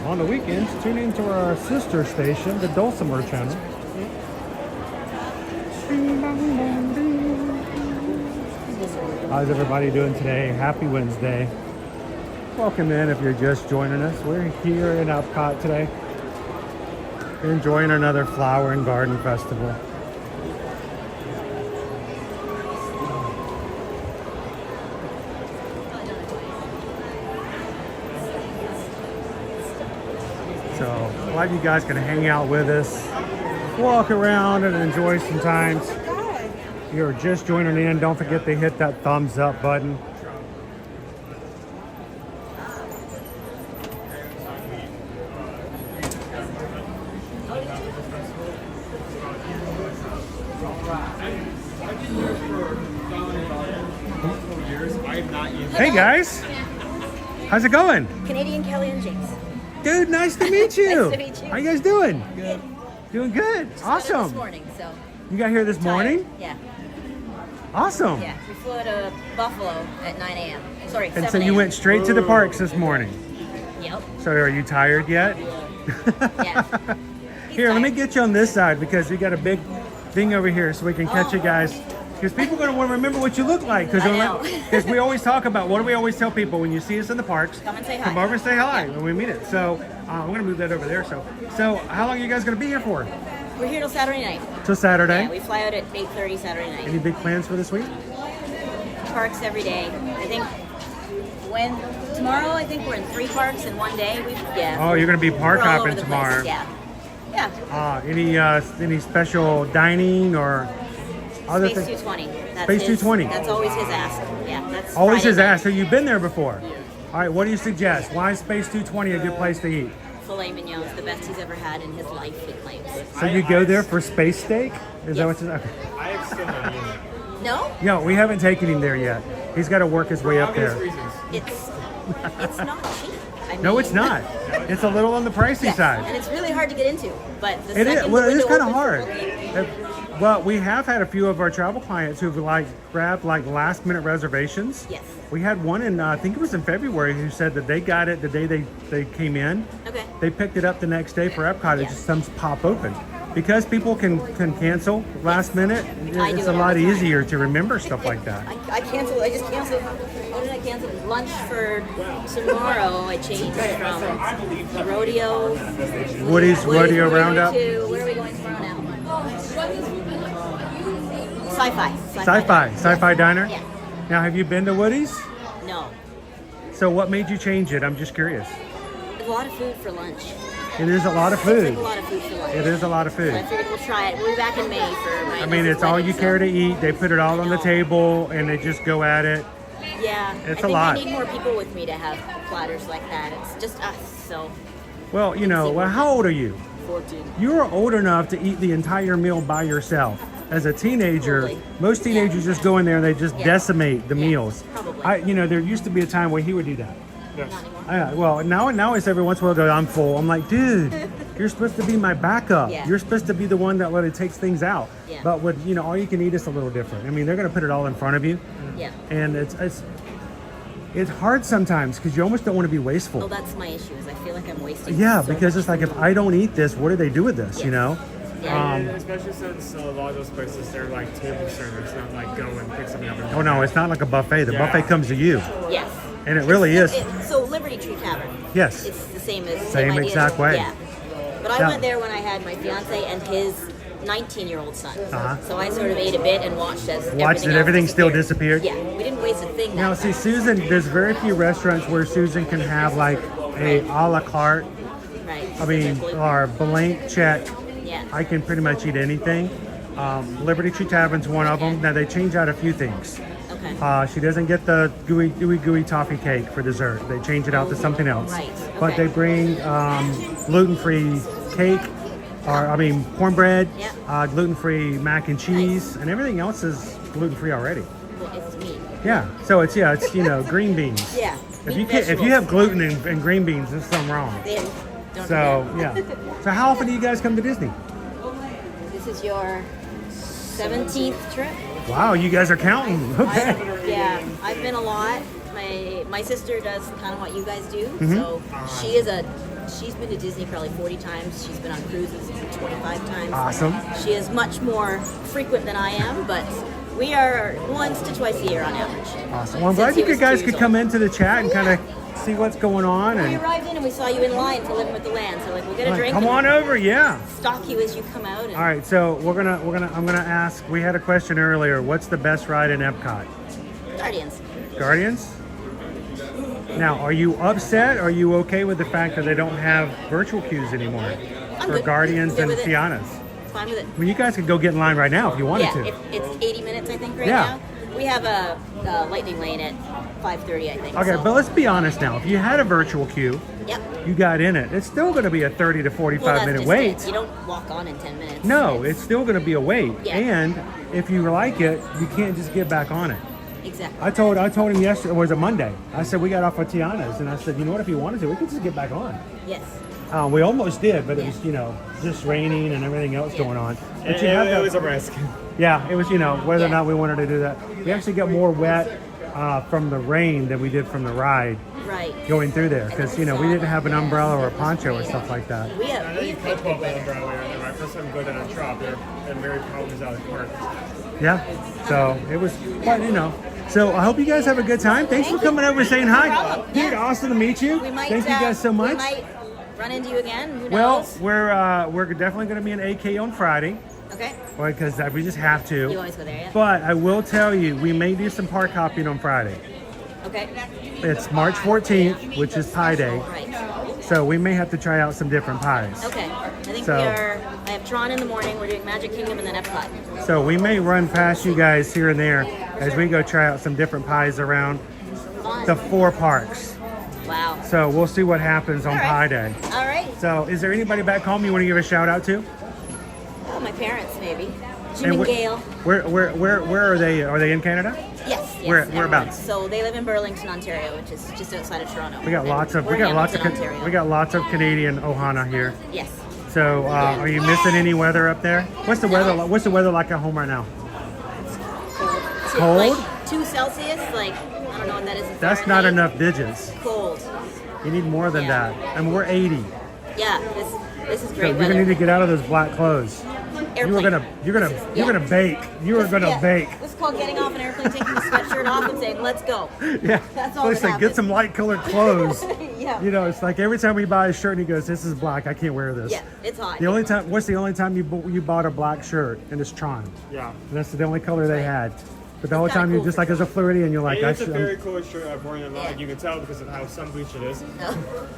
On the weekends, tune into our sister station, the Dulcimer channel. How's everybody doing today? Happy Wednesday. Welcome in if you're just joining us. We're here in Epcot today, enjoying another flower and garden festival. So glad you guys can hang out with us, walk around and enjoy some times. If you're just joining in, don't forget to hit that thumbs up button. Hey guys, how's it going? Canadian Kelly and James. Dude, nice to meet you. Nice to meet you. How you guys doing? Good. Doing good. Just got here Awesome. This morning, so. You got here this morning? Yeah. Awesome. Yeah. We flew out of Buffalo at 9 a.m. Sorry, 7 And so a.m. you went straight to the parks this morning. Yep. So are you tired yet? Yeah. Here, let me get you on this side because we got a big thing over here so we can catch you guys. Because people are going to want to remember what you look like. Because we always talk about, what do we always tell people when you see us in the parks? Come and say hi. Come over and say hi when we meet it. So I'm going to move that over there. So how long are you guys going to be here for? We're here till Saturday night. Till Saturday? Yeah, we fly out at 8:30 Saturday night. Any big plans for this week? Parks every day. I think tomorrow I think we're in 3 parks in one day. Oh, you're going to be park we're all hopping over the tomorrow. place. Yeah. Any special dining or other Space things? 220. That's Space his, 220. That's always his ask. Yeah, that's Always Friday his night. ass. So you've been there before. All right, what do you suggest? Why is Space 220 a good place to eat? Filet mignon is the best he's ever had in his life, he claims. So you go there for space steak? Is that what you're okay. I have still not eaten it. No? No, we haven't taken him there yet. He's got to work his way up Obvious there. reasons. It's not cheap. I mean, No, it's not. It's a little on the pricey yes, side. and it's really hard to get into. But the It is. second Well, the it is window kind of opens, hard. Well, we have had a few of our travel clients who've grabbed last minute reservations. Yes. We had one in I think it was in February who said that they got it the day they came in. Okay. They picked it up the next day for Epcot. It Yeah. just comes pop open. Because people can cancel last minute, I it's do a it all lot the time. easier to remember stuff like that. I canceled. I just canceled. What did I cancel? Lunch for tomorrow. I changed from the rodeo. Woody's Rodeo Roundup. To, where are we going tomorrow now? Sci-fi. Sci-fi diner? Yeah. Now, have you been to Woody's? No. So what made you change it? I'm just curious. There's a lot of food for lunch. It is a lot of It's food. like a lot of food for lunch. It is a lot of food. So I figured we'll try it. We'll be back in May for my I mean, it's all you care to eat. They put it all on the table and they just go at it. Yeah. It's I a lot. think we need more people with me to have platters like that. It's just us, so. Well, how old are you? 14. You're old enough to eat the entire meal by yourself. As a teenager, most teenagers just go in there and they just decimate the meals. Probably. There used to be a time where he would do that. Well, now it's every once in a while go, I'm full. I'm like, dude, you're supposed to be my backup. Yeah. You're supposed to be the one that really takes things out. Yeah. But with all you can eat is a little different. I mean, they're gonna put it all in front of you. Yeah. And it's hard sometimes because you almost don't want to be wasteful. Oh, that's my issue. Is I feel like I'm wasting. Yeah, so because much it's like food. if I don't eat this, what do they do with this? Yeah. Especially since a lot of those places, they're like table service, not like go and pick something up. Oh no, it's not like a buffet. The Yeah. buffet comes to you. Yes. And it really is. So Liberty Tree Tavern. Yes. It's the same as Same idea. exact way. Yeah. But I Yeah. went there when I had my fiance and his 19-year-old son. Uh-huh. So I sort of ate a bit and watched as Everything else still disappeared? Yeah, we didn't waste a thing. Now, that see, time. Susan, there's very few restaurants where Susan can have like a la carte, Right. I mean, or blank check. Yeah. I can pretty much eat anything. Liberty Tree Tavern's one of them. Now, they change out a few things. Okay. She doesn't get the gooey toffee cake for dessert. They change it out to something else. Right. But Okay. they bring gluten-free cake, cornbread, gluten-free mac and cheese, and everything else is gluten-free already. Well, it's meat. Yeah. So it's green beans. Yeah. If you have gluten and green beans, there's something wrong. Then don't So forget. yeah. So how often do you guys come to Disney? This is your 17th trip. Wow, you guys are counting. Okay. I've been a lot. My sister does kind of what you guys do. Mhm. So she's been to Disney probably 40 times. She's been on cruises 25 times. Awesome. She is much more frequent than I am, but we are once to twice a year on average. Awesome. Well, I'm Since glad he you was guys 2 could years come old. into the chat and kind of see what's going on. We And arrived in and we saw you in line to Living with the Land. So we'll get a drink. come and on over, yeah. Stalk you as you come out. And All right, so I'm gonna ask. We had a question earlier. What's the best ride in Epcot? Guardians. Guardians. Now, are you upset? Or are you okay with the fact that they don't have virtual queues anymore I'm for good. Guardians Good and with it. Tiana's? Fine with it. I mean, you guys could go get in line right now if you wanted Yeah, to. it's 80 minutes, I think, right Yeah. now. We have a lightning lane at 5:30, I think. Okay, so. but let's be honest now. If you had a virtual queue, Yep. you got in it. It's still going to be a 30 to 45 Well, that's minute just wait. it. You don't walk on in 10 minutes. No, it's still going to be a wait. Yeah. And if you like it, you can't just get back on it. Exactly. I told him yesterday, or was it Monday? I said we got off of Tiana's, and I said, you know what? If you wanted to, we could just get back on. Yes. We almost did, but it was just raining and everything else going on. But It was a risk. Yeah, it was whether or not we wanted to do that. We actually got more wet from the rain than we did from the ride. Right. Going through there because we didn't have an umbrella or a poncho or stuff like that. We have. I know you could pull up an umbrella there. My first time going down a drop there, and Mary Poppins was out of the park. Yeah, so it was quite, So I hope you guys have a good time. Thanks for coming over and saying hi. Dude, awesome to meet you. We might, Thank you guys so much. We might run into you again. Who Well, knows? we're definitely going to be in AK on Friday. Okay. Because we just have to. You always go there, yeah? But I will tell you, we may do some park hopping on Friday. Okay. It's March 14th, which is Pie Day. Right. So we may have to try out some different pies. Okay. I think So- I have Tron in the morning. We're doing Magic Kingdom and then Epcot. So we may run past you guys here and there as we go try out some different pies around the 4 parks. Wow. So we'll see what happens on All right. Pie Day. All right. So is there anybody back home you want to give a shout out to? Oh, my parents, maybe. Jim and wh- Gail. Where are they? Are they in Canada? Yes. Whereabouts? So they live in Burlington, Ontario, which is just outside of Toronto. We got And lots of we're Hamilton, Ontario. we got lots of Canadian Ohana here. Yes. So are you missing any weather up there? What's the weather? What's the weather like at home right now? Cold? Like 2 Celsius, like I don't know what that is. in That's not Fahrenheit. enough digits. Cold. You need more than that. And we're 80. Yeah, this is So great you're gonna weather. need to get out of those black clothes. Airplane. You're gonna bake. You are gonna bake. This is called getting off an airplane, taking the sweatshirt off, and saying, "Let's go." Yeah. That's all So that it's like, happens. get some light colored clothes. Yeah. It's like every time we buy a shirt and he goes, this is black, I can't wear this. Yeah, it's hot. What's the only time you bought a black shirt? And it's Tron. Yeah. And that's the only color they had. But the whole kinda time you're cool just for like as a Floridian, you're like, It's a I'm very cool shirt I've worn a lot. You can tell because of how sun bleached it is.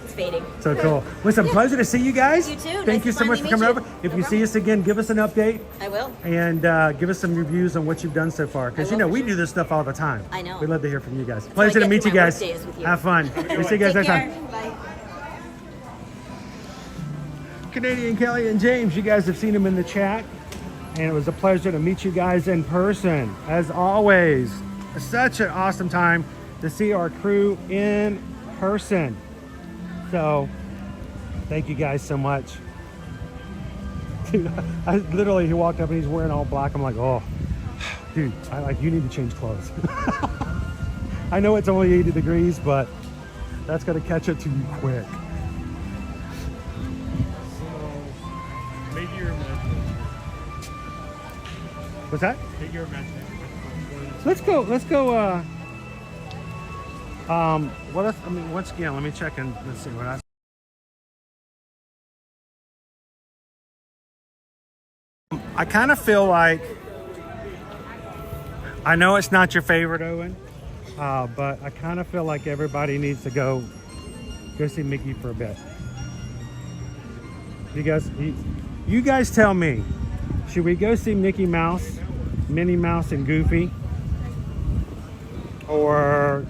It's fading. so cool. Listen, pleasure to see you guys. You too. Thank Nice you to so much for finally coming meet over. you. If No you see problem. us again, give us an update. I will. And give us some reviews on what you've done so far. Because, I will, for we sure. do this stuff all the time. I know. We'd love to hear from you guys. I Pleasure to get meet to you my guys. work days with you. Have fun. We'll see you guys Take next care. time. Bye. Canadian Kelly and James, you guys have seen them in the chat. And it was a pleasure to meet you guys in person. As always, such an awesome time to see our crew in person. So, thank you guys so much. Dude, he walked up and he's wearing all black. I'm like, oh, dude, you need to change clothes. I know it's only 80 degrees, but that's gonna catch up to you quick. Make your imagination. What's that? Make your imagination. Let's go. Well, once again, let me check and let's see what I I kind of feel like, I know it's not your favorite, Owen, but I kind of feel like everybody needs to go see Mickey for a bit. You guys tell me, should we go see Mickey Mouse, Minnie Mouse, and Goofy, or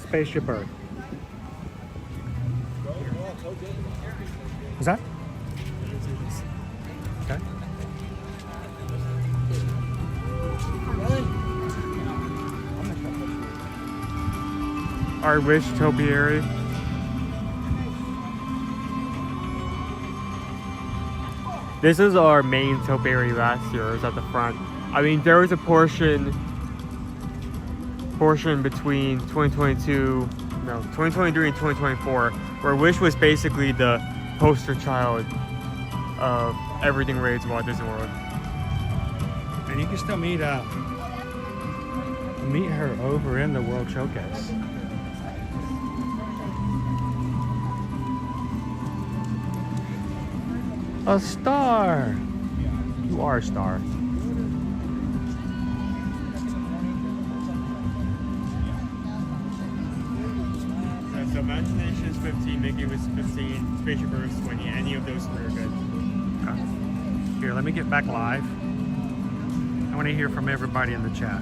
Spaceship Earth? Is that? Okay. Our wish topiary. This is our main topiary last year. It was at the front. I mean, there was a portion between 2023 and 2024 where Wish was basically the poster child of everything related to Walt Disney World. And you can still meet her over in the World Showcase. A star! You are a star. So Imagination is 15, Mickey was 15, Spaceship Earth was 20. Any of those three are good. Okay. Here, let me get back live. I want to hear from everybody in the chat.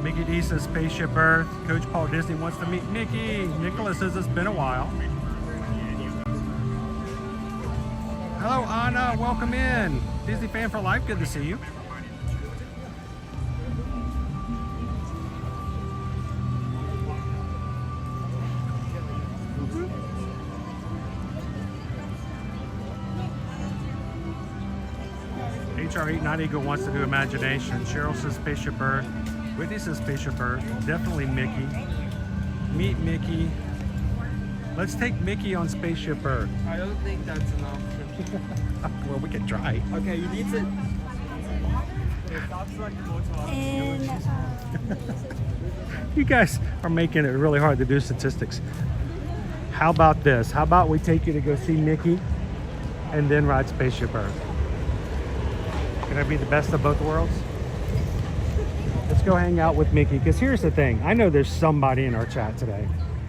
Mickey D says Spaceship Earth. Coach Paul Disney wants to meet Mickey. Nicholas says it's been a while. Hello, Anna. Welcome in. Disney fan for life. Good to see you. HR89 Eagle wants to do Imagination. Cheryl says Spaceship Earth. Whitney says Spaceship Earth. Definitely Mickey. Meet Mickey. Let's take Mickey on Spaceship Earth. I don't think that's an option. Well, we could try. Okay, you need to... You guys are making it really hard to do statistics. How about this? How about we take you to go see Mickey and then ride Spaceship Earth? Can I be the best of both worlds? Let's go hang out with Mickey, because here's the thing. I know there's somebody in our chat today.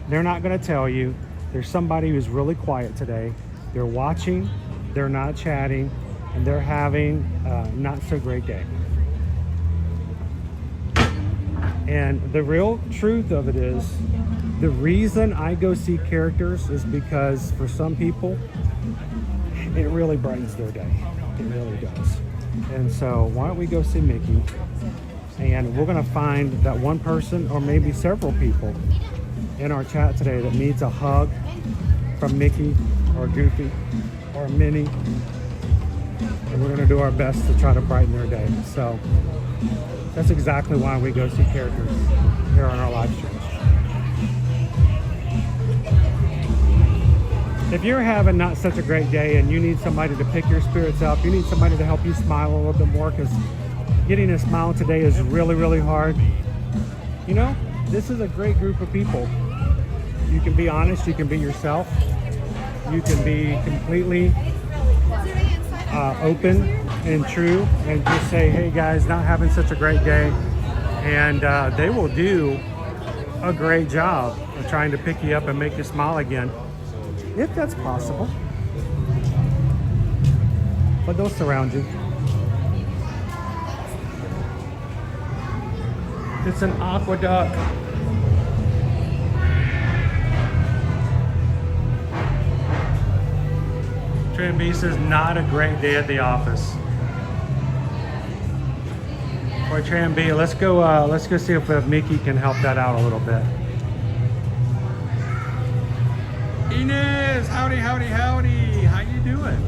They're not going to tell you. There's somebody who's really quiet today. They're watching, they're not chatting, and they're having a not so great day. And the real truth of it is, the reason I go see characters is because for some people, it really brightens their day. It really does. And so why don't we go see Mickey? And we're gonna find that one person or maybe several people in our chat today that needs a hug from Mickey or Goofy or Minnie. And we're gonna do our best to try to brighten their day. So that's exactly why we go see characters here on our live streams. If you're having not such a great day and you need somebody to pick your spirits up, you need somebody to help you smile a little bit more, because getting a smile today is really, really hard. You know, this is a great group of people. You can be honest, you can be yourself. You can be completely open and true and just say, hey guys, not having such a great day. And they will do a great job of trying to pick you up and make you smile again, if that's possible. But they'll surround you. It's an aqueduct. Tran B says, not a great day at the office. Boy, Tran B, let's go see if Mickey can help that out a little bit. Inez, howdy, howdy, howdy. How you doing?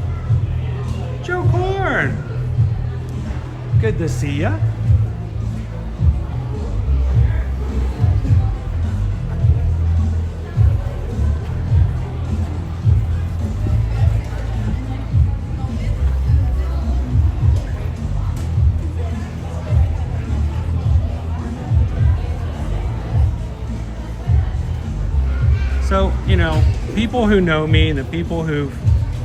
Joe Korn. Good to see ya. So, you know, people who know me and the people who've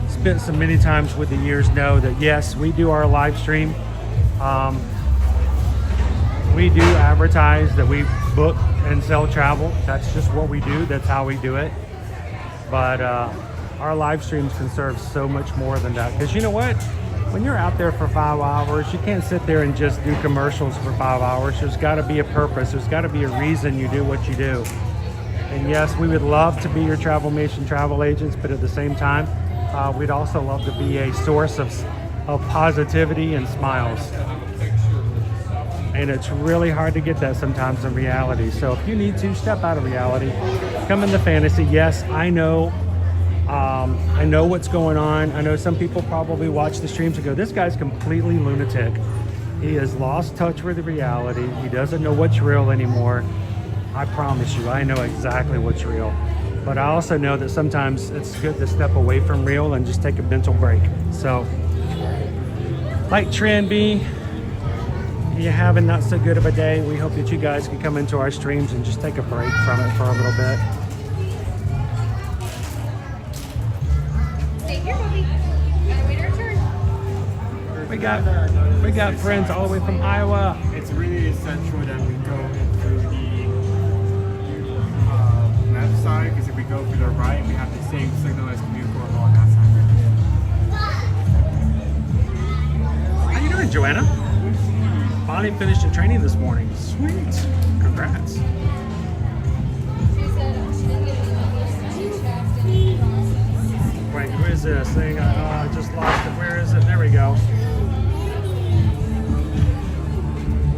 spent so many times with the years know that yes, we do our live stream. We do advertise that we book and sell travel. That's just what we do. That's how we do it. But our live streams can serve so much more than that. Because you know what? When you're out there for 5 hours, you can't sit there and just do commercials for 5 hours. There's got to be a purpose. There's got to be a reason you do what you do. And yes, we would love to be your Travelmation travel agents, but at the same time, we'd also love to be a source of positivity and smiles. And it's really hard to get that sometimes in reality. So if you need to step out of reality, come into fantasy. Yes, I know what's going on. I know some people probably watch the streams and go, this guy's completely lunatic. He has lost touch with the reality. He doesn't know what's real anymore. I promise you, I know exactly what's real. But I also know that sometimes it's good to step away from real and just take a mental break. So, like Trend B, you're having not so good of a day. We hope that you guys can come into our streams and just take a break from it for a little bit. Stay here, Bobby. Gotta wait our turn. We got friends all the way from Iowa. It's really essential that we go through the left side, because if we go through the right, we have the same signal as Meatball on that side right there. How you doing, Joanna? Bonnie finished the training this morning. Sweet. Congrats. Wait, who is this thing? I just lost it. Where is it? There we go.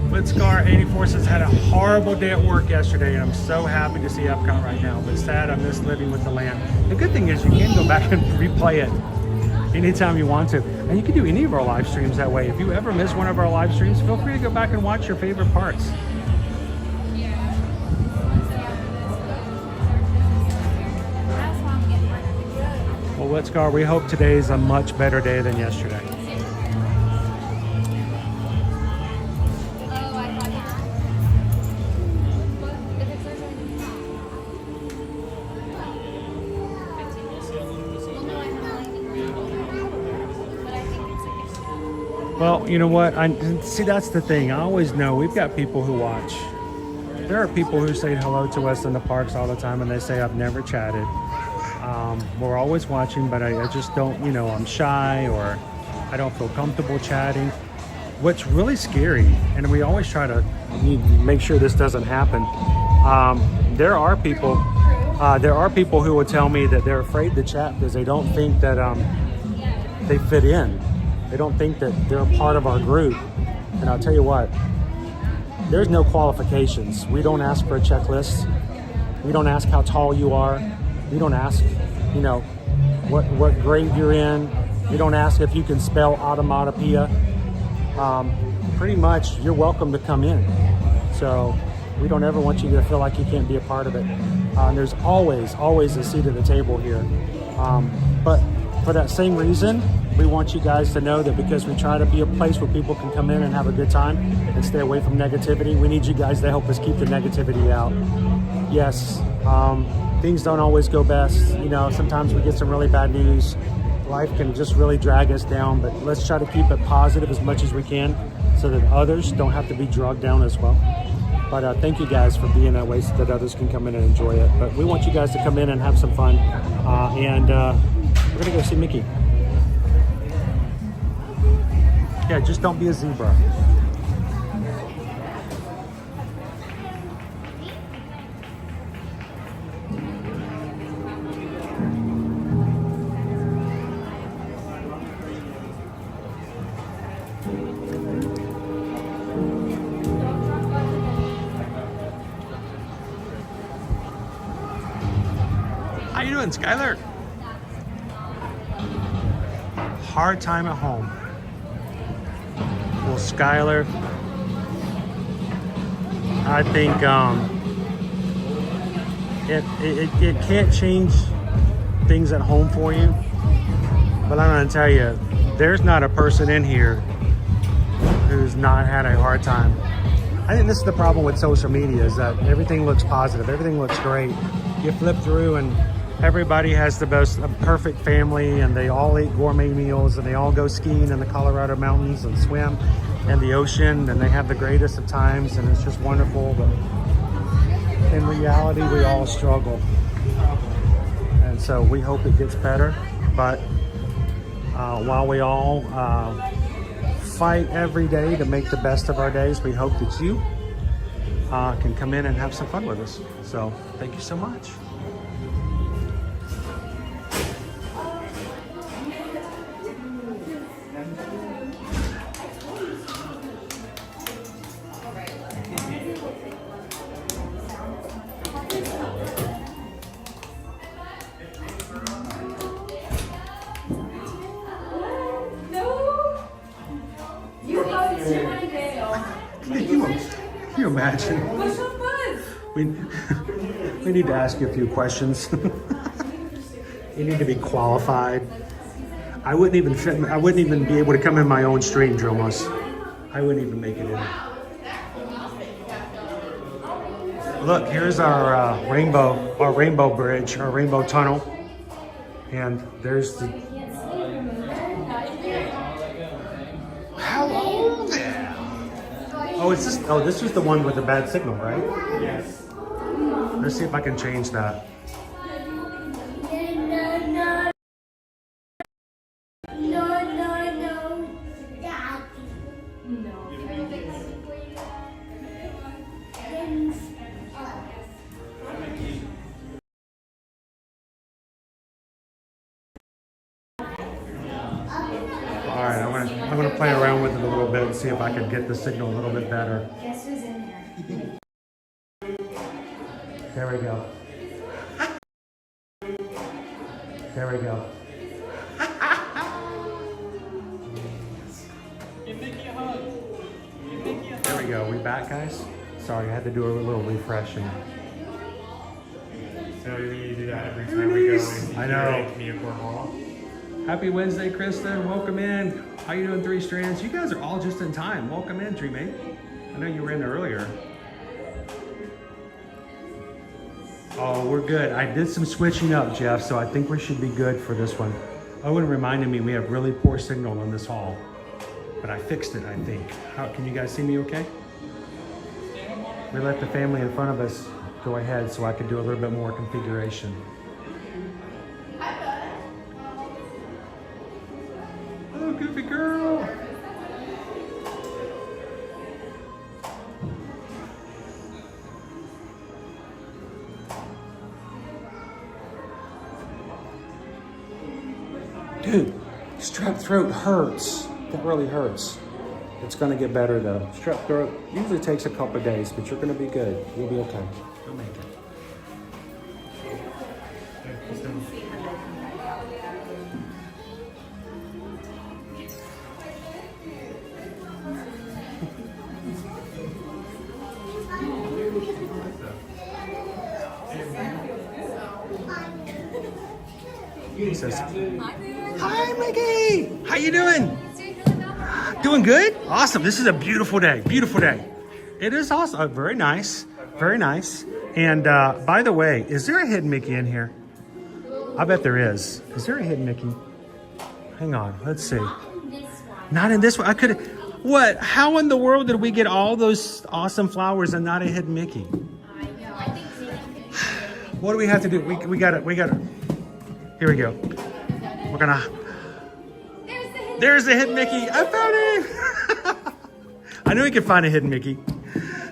Blitzcar 84 says, had a horrible day at work yesterday, and I'm so happy to see Epcot right now, but sad I miss living with the land. The good thing is you can go back and replay it anytime you want to. And you can do any of our live streams that way. If you ever miss one of our live streams, feel free to go back and watch your favorite parts. Well, let's go. We hope today's a much better day than yesterday. Well, you know what? See, that's the thing. I always know we've got people who watch. There are people who say hello to us in the parks all the time, and they say, I've never chatted. We're always watching, but I just don't, you know, I'm shy or I don't feel comfortable chatting. What's really scary, and we always try to make sure this doesn't happen, there are people who will tell me that they're afraid to chat because they don't think that they fit in. They don't think that they're a part of our group. And I'll tell you what, there's no qualifications. We don't ask for a checklist. We don't ask how tall you are. We don't ask, you know, what grade you're in. We don't ask if you can spell automatopoeia. Pretty much, you're welcome to come in. So we don't ever want you to feel like you can't be a part of it. And there's always a seat at the table here. But for that same reason, we want you guys to know that because we try to be a place where people can come in and have a good time and stay away from negativity, we need you guys to help us keep the negativity out. Yes, things don't always go best. You know, sometimes we get some really bad news. Life can just really drag us down, but let's try to keep it positive as much as we can so that others don't have to be dragged down as well. But thank you guys for being that way so that others can come in and enjoy it. But we want you guys to come in and have some fun. And we're gonna go see Mickey. Yeah, just don't be a zebra. How you doing, Skylar? Hard time at home. Well, Skylar, I think it can't change things at home for you, but I'm gonna tell you, there's not a person in here who's not had a hard time. I think this is the problem with social media, is that everything looks positive, everything looks great, you flip through and everybody has the most perfect family, and they all eat gourmet meals, and they all go skiing in the Colorado mountains and swim in the ocean, and they have the greatest of times, and it's just wonderful. But in reality, we all struggle. And so we hope it gets better. But while we all fight every day to make the best of our days, we hope that you can come in and have some fun with us. So thank you so much. Can you imagine? What's so fun? We need to ask you a few questions. You need to be qualified. I wouldn't even be able to come in my own stream, Dromos. I wouldn't even make it in. Look, here's our rainbow bridge, our rainbow tunnel, and there's the. Hello there. Oh, it's this. Oh, this was the one with the bad signal, right? Yes. Let's see if I can change that. All right, I'm gonna play around with it a little bit and see if I can get the signal a little bit better. Guess who's in here? There we go. There we go. There we go. We back, guys? Sorry, I had to do a little refreshing. So you need to do that every time we go and I know. Meatball Hall. Happy Wednesday, Kristen. Welcome in. How you doing, Three Strands? You guys are all just in time. Welcome in, Dreammate. I know you were in earlier. Oh, we're good. I did some switching up, Jeff, so I think we should be good for this one. Owen reminded me we have really poor signal in this hall, but I fixed it, I think. How can you guys see me okay? We let the family in front of us go ahead so I could do a little bit more configuration. Oh, goofy girl. Dude, strep throat hurts. That really hurts. It's gonna get better though. Strep throat usually takes a couple of days, but you're gonna be good. You'll be okay. You'll make it. He says, "Hi, Mickey. How you doing? Doing good? Awesome. This is a beautiful day. Beautiful day. It is awesome. Very nice. Very nice. And by the way, is there a hidden Mickey in here? I bet there is. Is there a hidden Mickey? Hang on. Let's see. Not in this one. I could. What? How in the world did we get all those awesome flowers and not a hidden Mickey? What do we have to do? We got it. We got it. Here we go. We're gonna. There's the hidden Mickey. I found him. I knew we could find a hidden Mickey.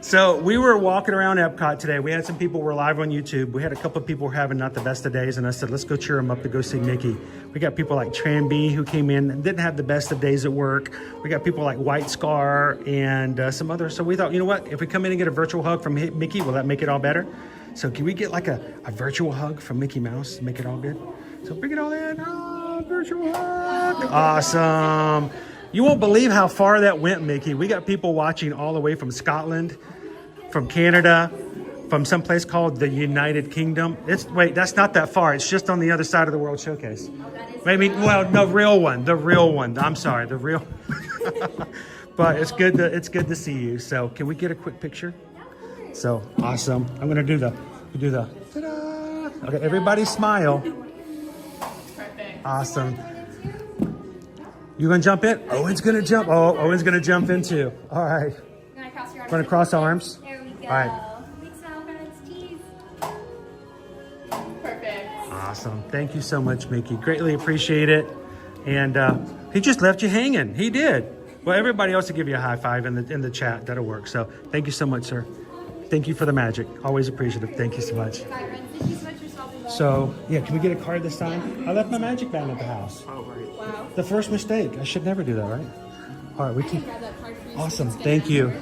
So we were walking around Epcot today. We had some people who were live on YouTube. We had a couple of people who were having not the best of days, and I said, let's go cheer them up to go see Mickey. We got people like Tramby who came in and didn't have the best of days at work. We got people like White Scar and some others. So we thought, you know what? If we come in and get a virtual hug from Mickey, will that make it all better? So can we get like a virtual hug from Mickey Mouse to make it all good? So bring it all in. Oh, virtual hug. Awesome. You won't believe how far that went, Mickey. We got people watching all the way from Scotland, from Canada, from some place called the United Kingdom. Wait, that's not that far. It's just on the other side of the World Showcase. Maybe, well, the real one. The real one. I'm sorry, the real. But it's good to see you. So can we get a quick picture? So awesome. I'm gonna do the ta-da. Okay, everybody smile. Perfect. Awesome. You gonna jump in? Owen's gonna jump. Oh, Owen's gonna jump in too. All right. You're gonna cross your arms. Gonna cross arms. There we go. All right. Big smile for its teeth. Perfect. Awesome. Thank you so much, Mickey. Greatly appreciate it. And he just left you hanging. He did. Well, everybody else will give you a high five in the chat. That'll work. So thank you so much, sir. Thank you for the magic. Always appreciative. Thank you so much. So, yeah, can we get a card this time? I left my magic band at the house. Oh, right. Wow. The first mistake. I should never do that, right? All right, we can. Awesome. Thank you.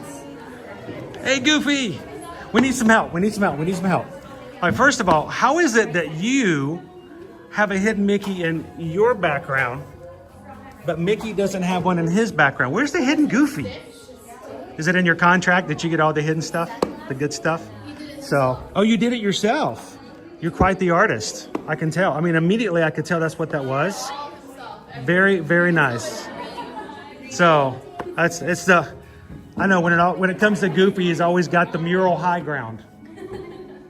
Hey, Goofy. We need some help. We need some help. We need some help. All right, first of all, how is it that you have a hidden Mickey in your background, but Mickey doesn't have one in his background? Where's the hidden Goofy? Is it in your contract that you get all the hidden stuff, the good stuff? So, oh, you did it yourself. You're quite the artist. I can tell. I mean, immediately I could tell that's what that was. Very, very nice. So, it's the. I know when it comes to Goofy, he's always got the mural high ground.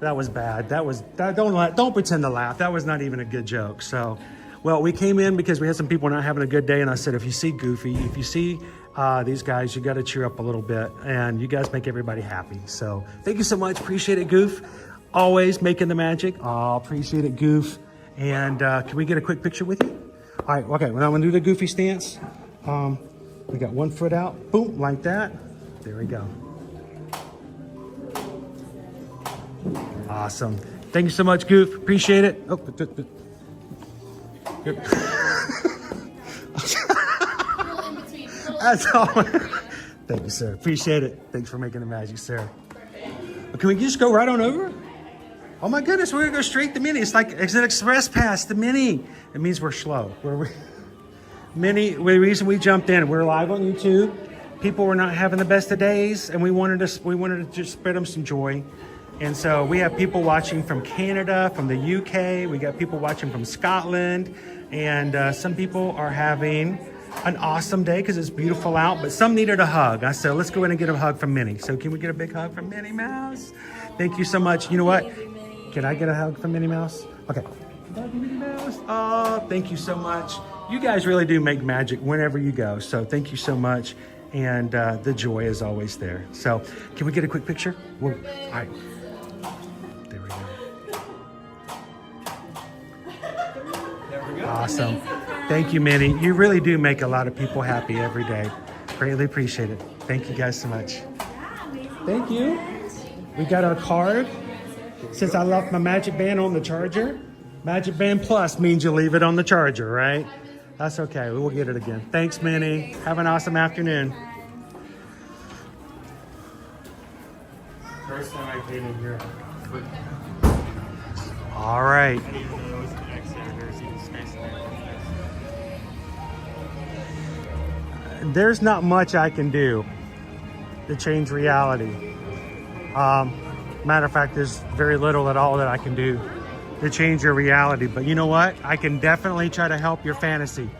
That was bad. Don't pretend to laugh. That was not even a good joke. So, well, we came in because we had some people not having a good day, and I said, if you see Goofy, if you see these guys, you got to cheer up a little bit, and you guys make everybody happy. So, thank you so much. Appreciate it, Goof. Always making the magic. Oh, appreciate it, Goof. And can we get a quick picture with you? All right. Okay. Well, I'm gonna do the Goofy stance. We got one foot out. Boom, like that. There we go. Awesome. Thank you so much, Goof. Appreciate it. Oh, that's all. Thank you, sir. Appreciate it. Thanks for making the magic, sir. But can we just go right on over? Oh my goodness, we're gonna go straight to Minnie. It's like it's an express pass to Minnie. It means we're slow. Minnie, the reason we jumped in, we're live on YouTube. People were not having the best of days, and we wanted to just spread them some joy. And so we have people watching from Canada, from the UK. We got people watching from Scotland, and some people are having an awesome day because it's beautiful out. But some needed a hug. I said, let's go in and get a hug from Minnie. So can we get a big hug from Minnie Mouse? Thank you so much. You know what? Can I get a hug from Minnie Mouse? Okay. Love you, Minnie Mouse. Oh, thank you so much. You guys really do make magic whenever you go. So thank you so much. And the joy is always there. So can we get a quick picture? All right. There we go. Awesome. Thank you, Minnie. You really do make a lot of people happy every day. Greatly appreciate it. Thank you guys so much. Thank you. We got our card. Since I left my magic band on the charger, Magic Band Plus means you leave it on the charger, right? That's okay. We will get it again. Thanks, Minnie. Have an awesome afternoon. First time I came in here. All right. I didn't even know there was an exit. There's even space there. There's not much I can do to change reality. Matter of fact, there's very little at all that I can do to change your reality. But you know what? I can definitely try to help your fantasy.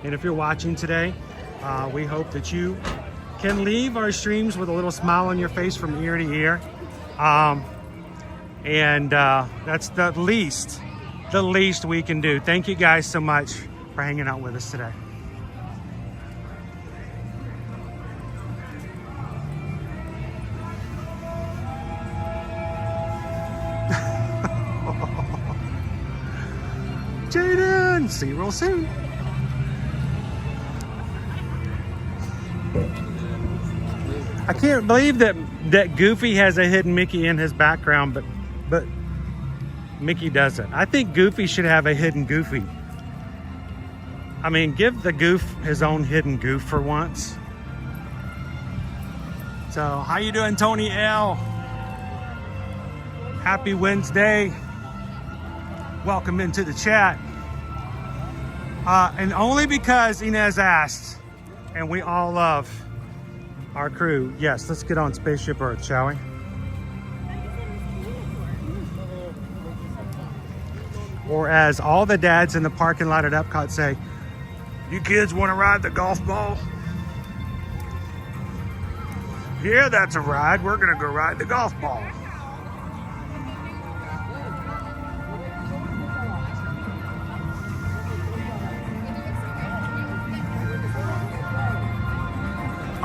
And if you're watching today, we hope that you can leave our streams with a little smile on your face from ear to ear. That's the least we can do. Thank you guys so much for hanging out with us today. Jaden, see you real soon. I can't believe that Goofy has a hidden Mickey in his background, but Mickey doesn't. I think Goofy should have a hidden Goofy. I mean, give the Goof his own hidden Goof for once. So, how you doing, Tony L? Happy Wednesday. Welcome into the chat. And only because Inez asked, and we all love our crew. Yes, let's get on Spaceship Earth, shall we? Or as all the dads in the parking lot at Epcot say, you kids want to ride the golf ball? Yeah, that's a ride. We're going to go ride the golf ball.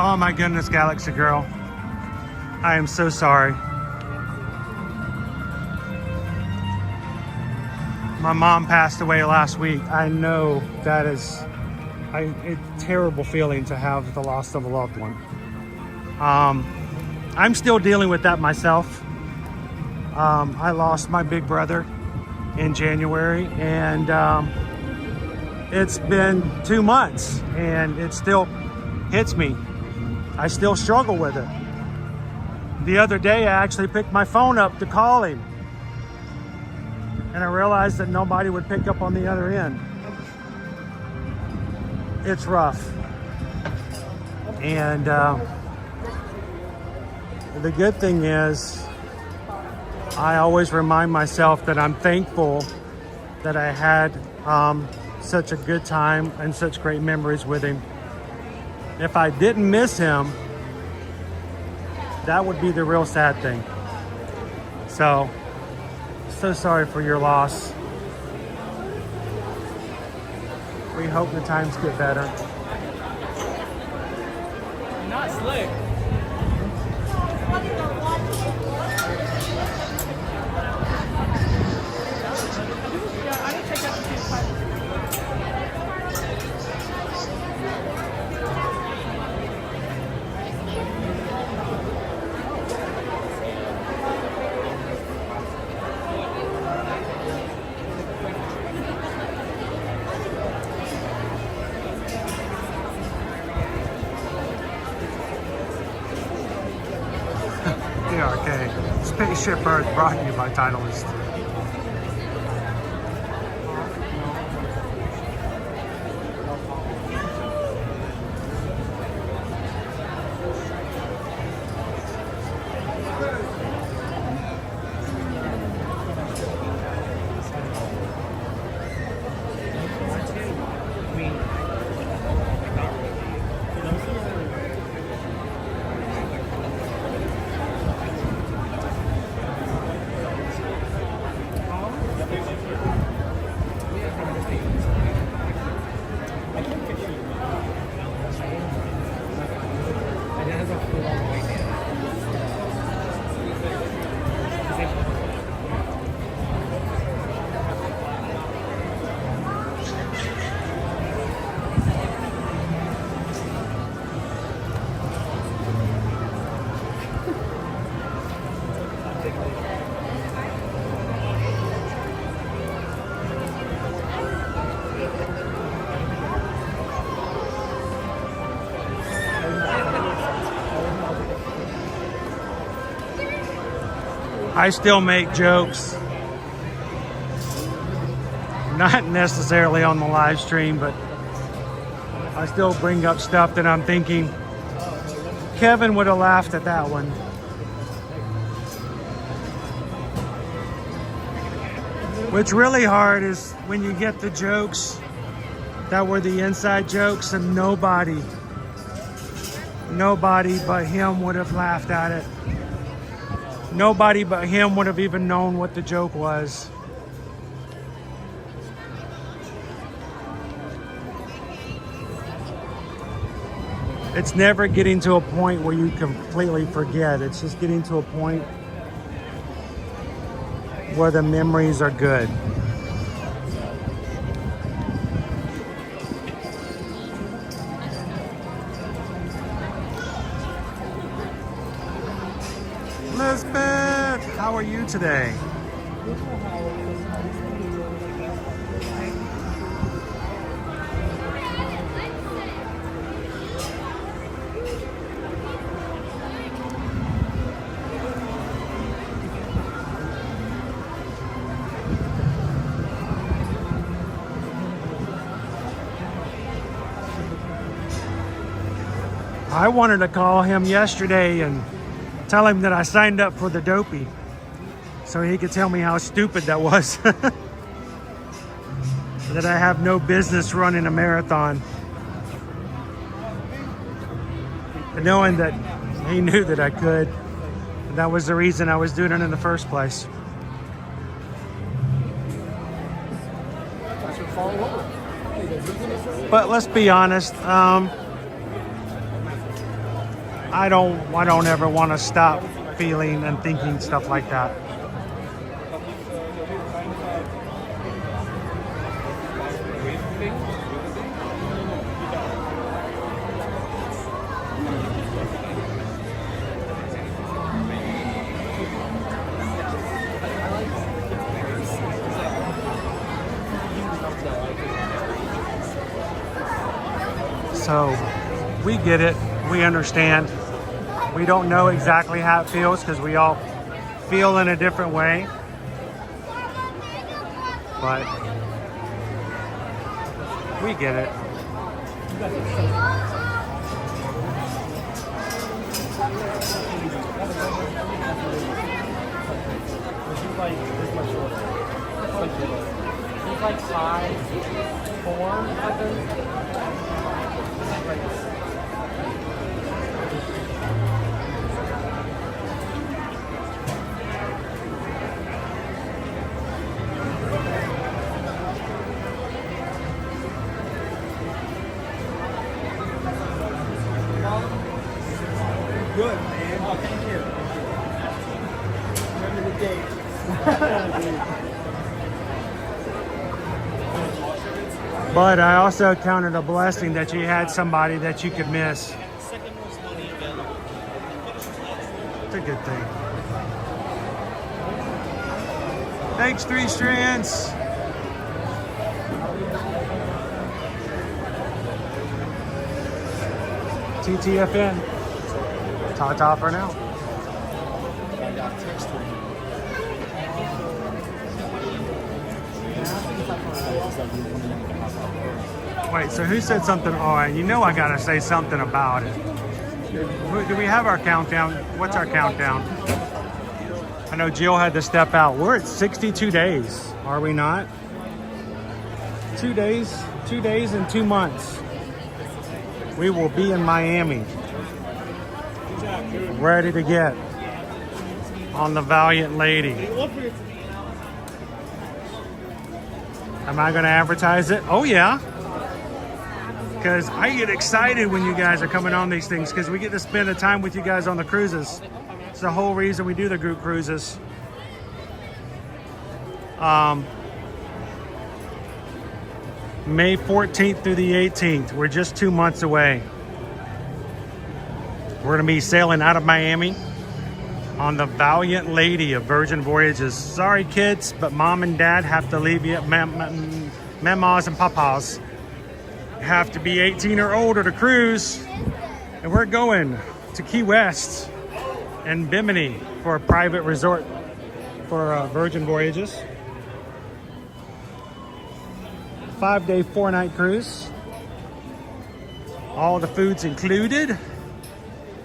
Oh my goodness, Galaxy Girl. I am so sorry. My mom passed away last week. I know that is a terrible feeling to have the loss of a loved one. I'm still dealing with that myself. I lost my big brother in January, and it's been 2 months, and it still hits me. I still struggle with it. The other day, I actually picked my phone up to call him, and I realized that nobody would pick up on the other end. It's rough. And the good thing is, I always remind myself that I'm thankful that I had such a good time and such great memories with him. If I didn't miss him, that would be the real sad thing. So sorry for your loss. We hope the times get better. Not slick. Okay. Spaceship Earth brought to you by Titleist. I still make jokes, not necessarily on the live stream, but I still bring up stuff that I'm thinking Kevin would have laughed at that one. What's really hard is when you get the jokes that were the inside jokes and nobody but him would have laughed at it. Nobody but him would have even known what the joke was. It's never getting to a point where you completely forget. It's just getting to a point where the memories are good. Elizabeth, how are you today? I wanted to call him yesterday and tell him that I signed up for the dopey so he could tell me how stupid that was. That I have no business running a marathon. But knowing that he knew that I could, and that was the reason I was doing it in the first place. But let's be honest, I don't ever want to stop feeling and thinking stuff like that. So we get it, we understand. We don't know exactly how it feels because we all feel in a different way. But we get it. He's like 5'4", I think. Good, man. Oh, thank you. Remember the date. But I also counted a blessing that you had somebody that you could miss. It's a good thing. Thanks, 3 Strands. TTFN. Ta-ta for now. Wait, so who said something? Oh, and you know I gotta say something about it. Do we have our countdown? What's our countdown? I know Jill had to step out. We're at 62 days, are we not? 2 days and 2 months. We will be in Miami. Ready to get on the Valiant Lady. Am I going to advertise it? Oh, yeah. Because I get excited when you guys are coming on these things because we get to spend the time with you guys on the cruises. It's the whole reason we do the group cruises. May 14th through the 18th. We're just 2 months away. We're going to be sailing out of Miami on the Valiant Lady of Virgin Voyages. Sorry, kids, but mom and dad have to leave you. Mamas and papas have to be 18 or older to cruise. And we're going to Key West and Bimini for a private resort for Virgin Voyages. 5-day, 4-night cruise. All the food's included.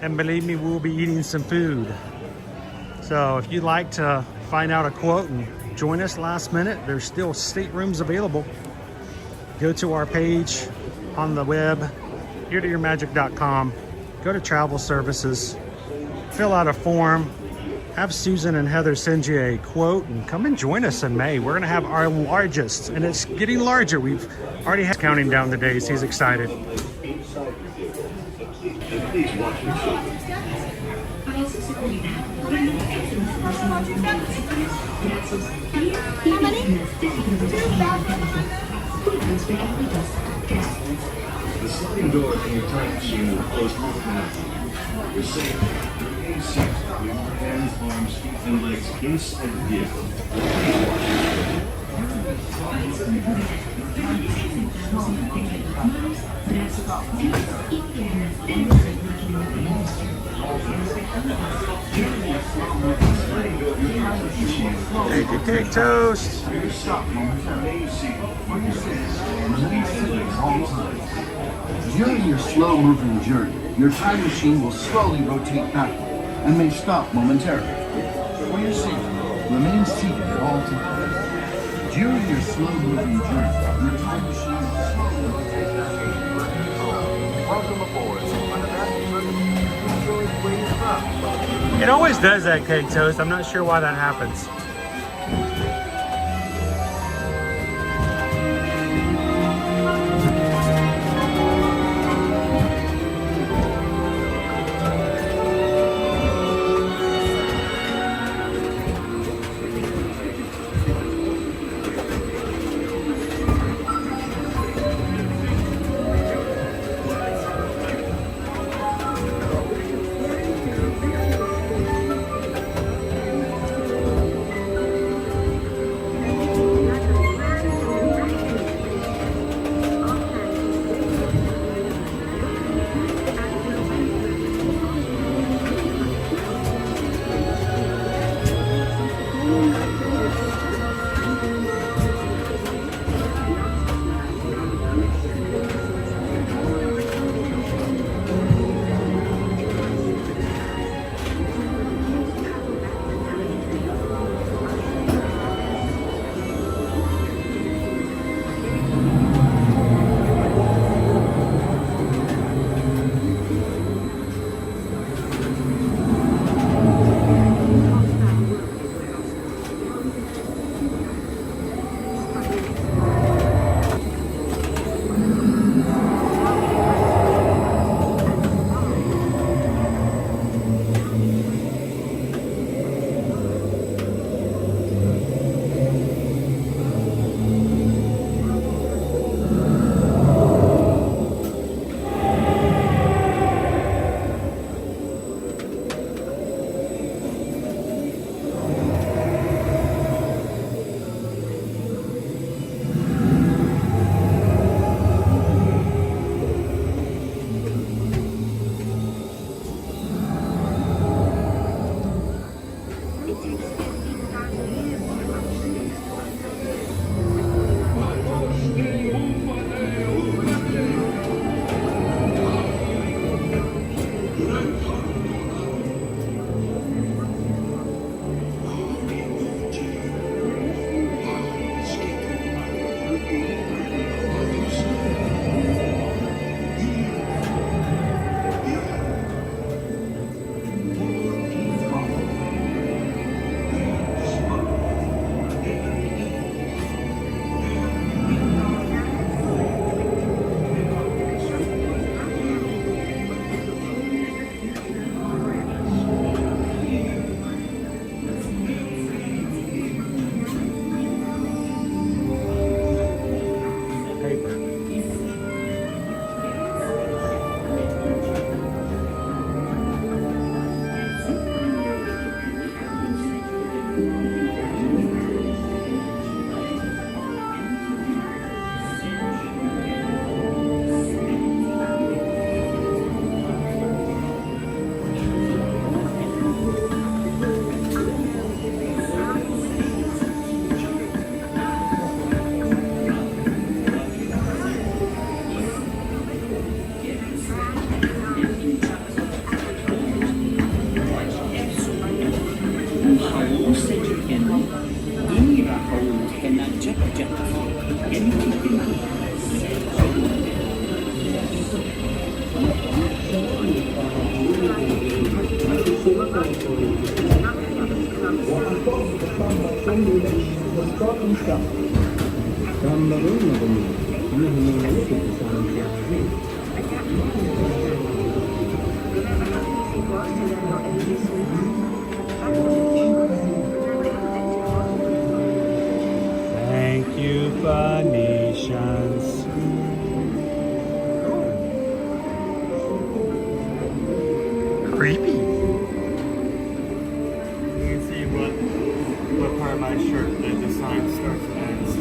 And believe me, we'll be eating some food. So if you'd like to find out a quote and join us last minute, there's still staterooms available. Go to our page on the web, eartoyourmagic.com. Go to travel services, fill out a form, have Susan and Heather send you a quote, and come and join us in May. We're gonna have our largest, and it's getting larger. We've already had counting down the days. He's excited. Please watch your children. How many? The sliding doors in your time machine will close automatically. You're safe. Remain safe. With your hands, arms, feet, and legs inside the vehicle. Please watch your children. Take a cake toast. During your slow-moving journey, your time machine will slowly rotate backward and may stop momentarily. For your safety, remain seated at all times. During your slow-moving journey, your time machine will slowly rotate backward. Welcome aboard. Enjoy where you're from. It always does that, cake toast. I'm not sure why that happens. Thank you, Phoenicians. Creepy. You can see what part of my shirt the sign starts and ends.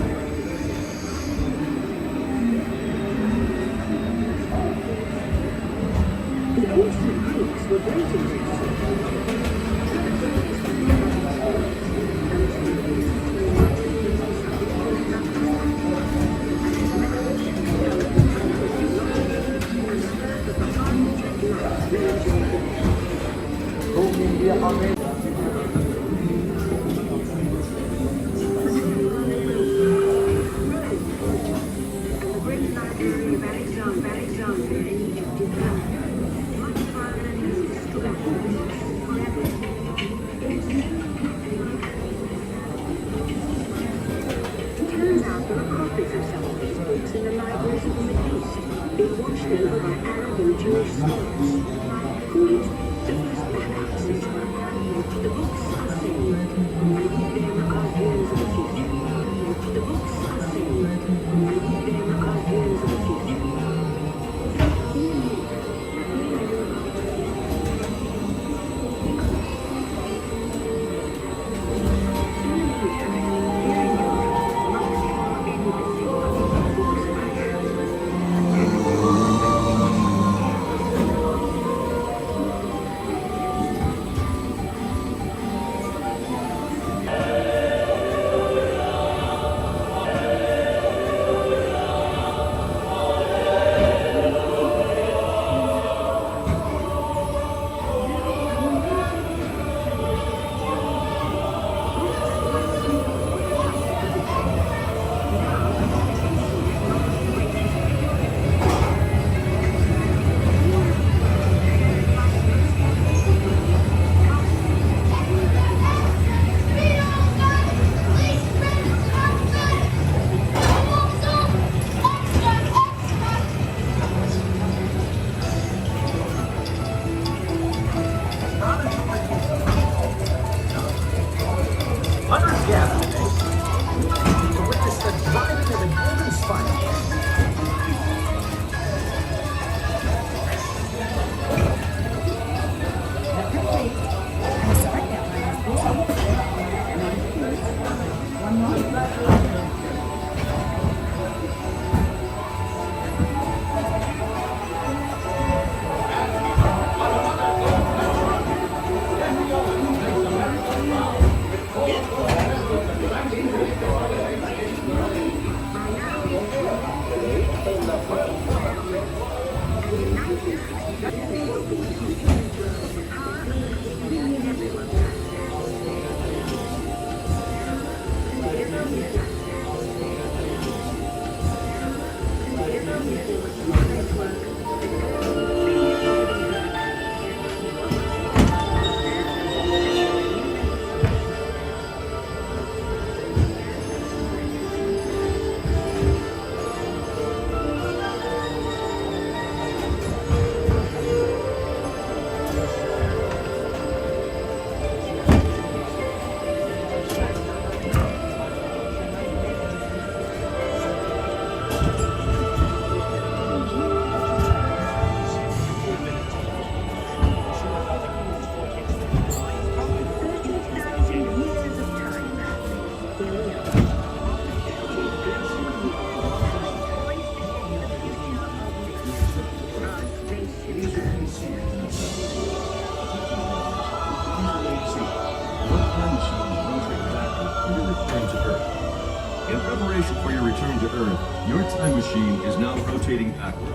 For your return to Earth, your time machine is now rotating backward.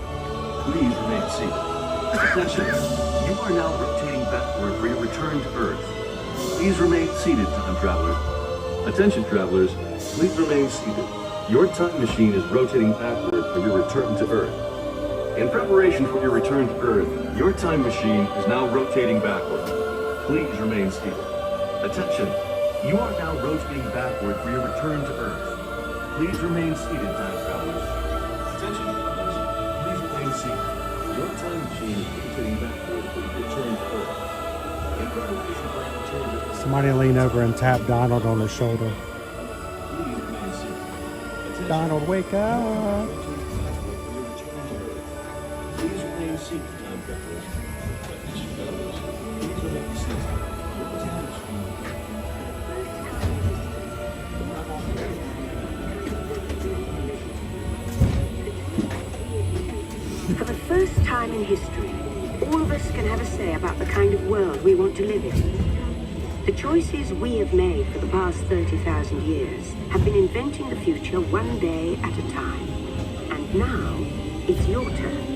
Please remain seated. Attention, you are now rotating backward for your return to Earth. Please remain seated, time travelers. Attention, travelers, please remain seated. Your time machine is rotating backward for your return to Earth. In preparation for your return to Earth, your time machine is now rotating backward. Please remain seated. Attention, You are now rotating backward for your return to Earth. Please remain seated, time travelers. Attention, please remain seated. Your time machine is rotating backward for your return to Earth. In preparation for your return to Earth, Somebody lean over and tap Donald on the shoulder. please remain seated. Donald, wake up. Please remain seated, time travelers. Attention, travelers. Please remain seated. Your time machine. For the first time in history, all of us can have a say about the kind of world we want to live in. The choices we have made for the past 30,000 years have been inventing the future one day at a time. And now, it's your turn.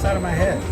Out of my head.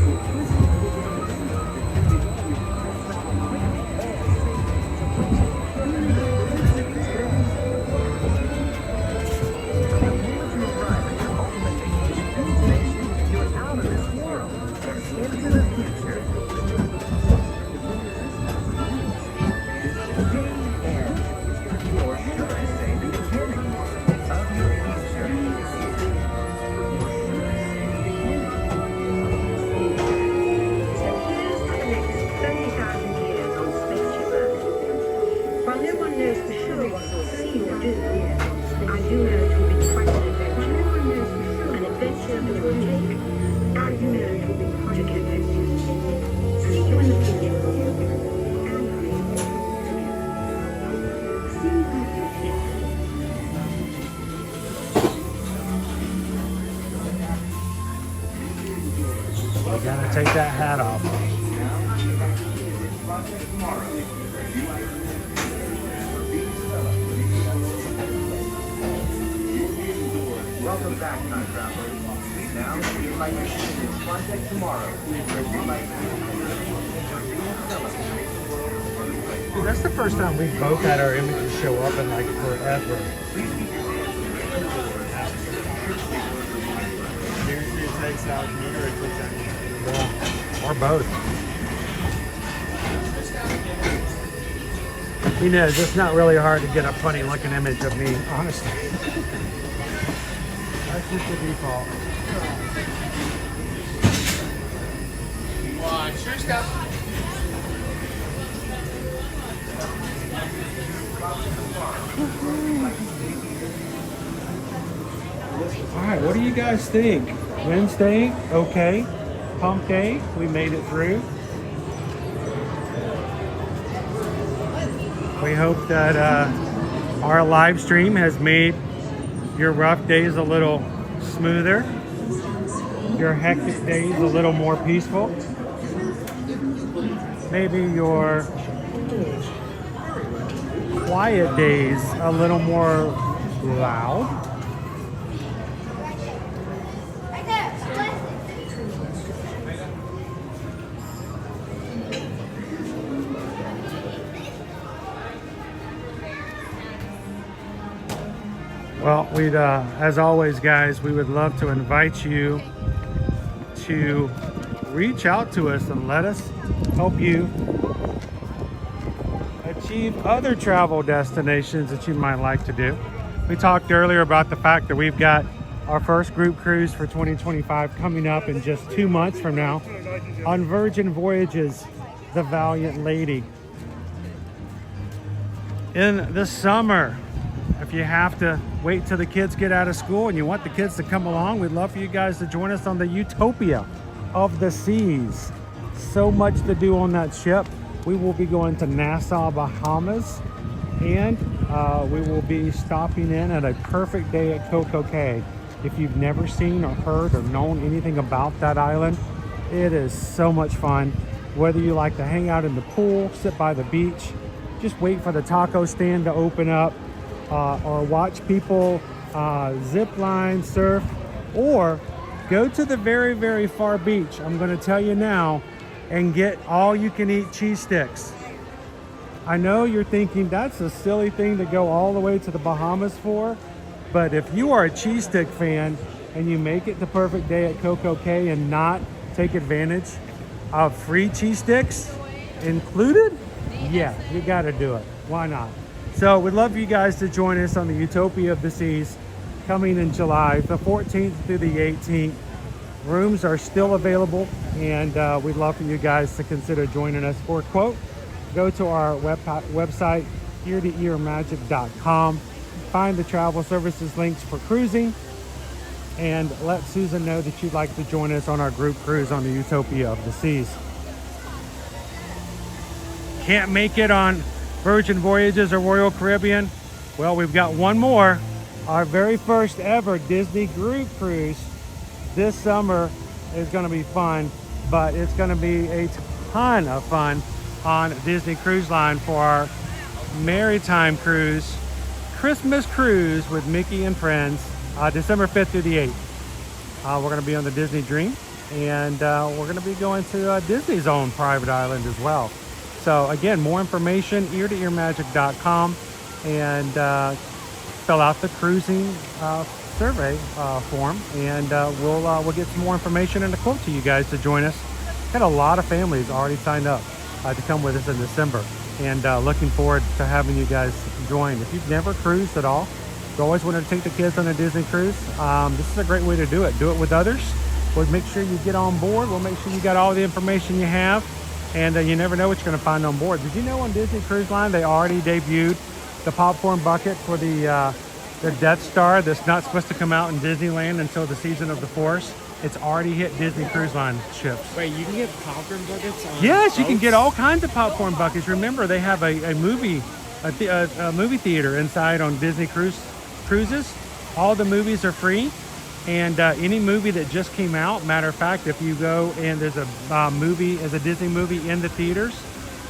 Gotta take that hat off. Welcome back, time travelers. Now, your flight machine is Project Tomorrow. Dude, that's the first time we've both had our images show up in like forever. It takes out me or it takes out you. Yeah, or both. You know, it's just not really hard to get a funny looking image of me, honestly. That's just the default. Watch your step. All right, what do you guys think? Wednesday, okay. Hump day, we made it through. We hope that our live stream has made your rough days a little smoother, your hectic days a little more peaceful, maybe your quiet days a little more loud. Well, we'd, as always, guys, we would love to invite you to reach out to us and let us help you achieve other travel destinations that you might like to do. We talked earlier about the fact that we've got our first group cruise for 2025 coming up in just 2 months from now on Virgin Voyages, the Valiant Lady. In the summer, if you have to wait till the kids get out of school and you want the kids to come along, we'd love for you guys to join us on the Utopia of the Seas. So much to do on that ship. We will be going to Nassau, Bahamas, and we will be stopping in at a perfect day at Coco Cay. If you've never seen or heard or known anything about that island, it is so much fun. Whether you like to hang out in the pool, sit by the beach, just wait for the taco stand to open up, or watch people zip line, surf, or go to the very, very far beach. I'm going to tell you now, and get all you can eat cheese sticks. I know you're thinking that's a silly thing to go all the way to the Bahamas for, but if you are a cheese stick fan and you make it the perfect day at Coco Cay and not take advantage of free cheese sticks included, yeah, you got to do it. Why not? So we'd love for you guys to join us on the Utopia of the Seas coming in July, the 14th through the 18th. Rooms are still available, and we'd love for you guys to consider joining us. For a quote, go to our website, ear-to-earmagic.com. Find the travel services links for cruising, and let Susan know that you'd like to join us on our group cruise on the Utopia of the Seas. Can't make it on Virgin Voyages or Royal Caribbean? Well, we've got one more. Our very first ever Disney group cruise this summer is going to be fun, but it's going to be a ton of fun on Disney Cruise Line for our Maritime Cruise, Christmas Cruise with Mickey and Friends, December 5th through the 8th. We're going to be on the Disney Dream, and we're going to be going to Disney's own private island as well. So again, more information, ear-to-earmagic.com, and fill out the cruising survey form, and we'll get some more information and a quote to you guys to join us. Got a lot of families already signed up to come with us in December, and looking forward to having you guys join. If you've never cruised at all, you always wanted to take the kids on a Disney cruise, this is a great way to do it. Do it with others. We'll make sure you get on board. We'll make sure you got all the information you have, and you never know what you're going to find on board. Did you know on Disney Cruise Line they already debuted the popcorn bucket for the Death Star that's not supposed to come out in Disneyland until the season of the Force? It's already hit Disney Cruise Line ships. Wait, you can get popcorn buckets on Yes, boats? you can get all kinds of popcorn buckets. Remember, they have a movie theater inside on Disney cruises. All the movies are free, and any movie that just came out, matter of fact, if you go and there's a Disney movie in the theaters,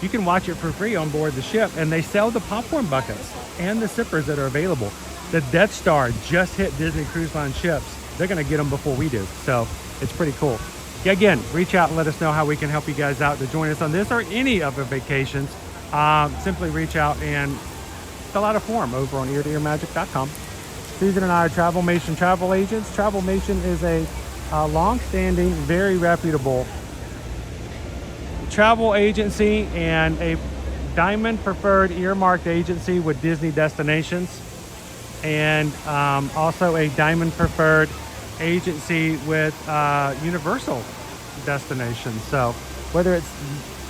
you can watch it for free on board the ship, and they sell the popcorn buckets and the sippers that are available. the Death Star just hit Disney Cruise Line ships. They're going to get them before we do. So it's pretty cool. Yeah, again, reach out and let us know how we can help you guys out to join us on this or any of our vacations. Simply reach out and fill out a form over on eartoearmagic.com. Susan and I are Travelmation travel agents. Travelmation is a long-standing, very reputable travel agency and a diamond preferred earmarked agency with Disney destinations, and also a diamond preferred agency with Universal destinations. So whether it's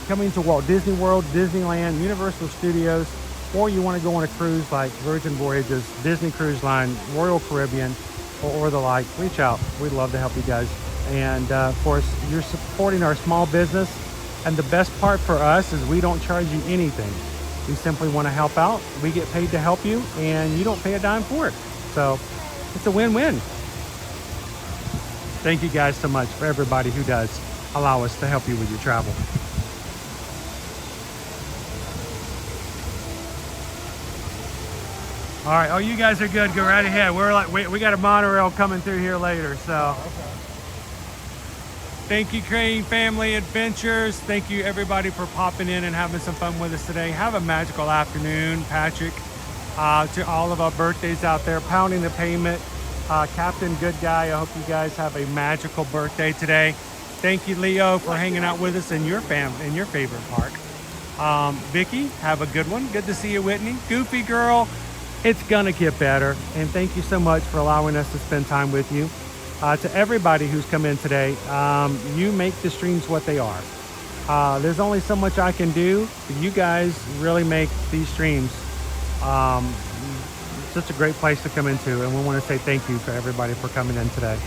coming to Walt Disney World, Disneyland, Universal Studios, or you want to go on a cruise like Virgin Voyages, Disney Cruise Line, Royal Caribbean, or the like, reach out. We'd love to help you guys. And of course, you're supporting our small business. And the best part for us is we don't charge you anything. We simply want to help out. We get paid to help you, and you don't pay a dime for it. So it's a win-win. Thank you guys so much for everybody who does allow us to help you with your travel. All right, oh, you guys are good. Go right ahead. We got a monorail coming through here later, so. Thank you, Crane Family Adventures. Thank you, everybody, for popping in and having some fun with us today. Have a magical afternoon, Patrick. To all of our birthdays out there, pounding the pavement. Captain Good Guy, I hope you guys have a magical birthday today. Thank you, Leo, for hanging out with us in your favorite park. Vicky, have a good one. Good to see you, Whitney. Goofy Girl, it's gonna get better. And thank you so much for allowing us to spend time with you. To everybody who's come in today, you make the streams what they are. There's only so much I can do, but you guys really make these streams such a great place to come into, and we want to say thank you for everybody for coming in today.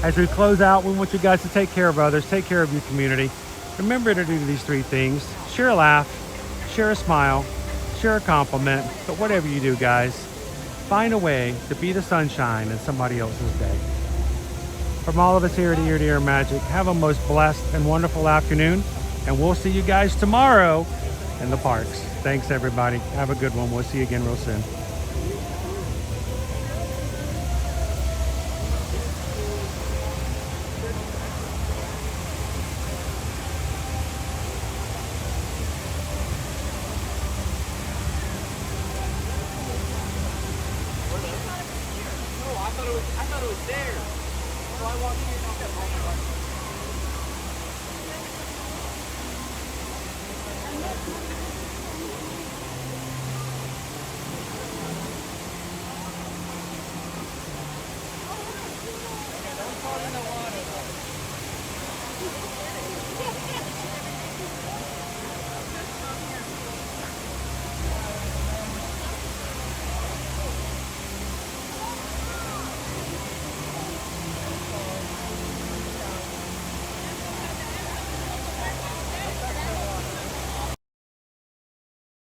As we close out, we want you guys to take care of others, take care of your community. Remember to do these three things: share a laugh, share a smile, share a compliment, but whatever you do, guys, find a way to be the sunshine in somebody else's day. From all of us here at Ear to Ear Magic, have a most blessed and wonderful afternoon, and we'll see you guys tomorrow in the parks. Thanks, everybody. Have a good one. We'll see you again real soon. I thought it was there. So I walked in and I kept walking back. Don't call in the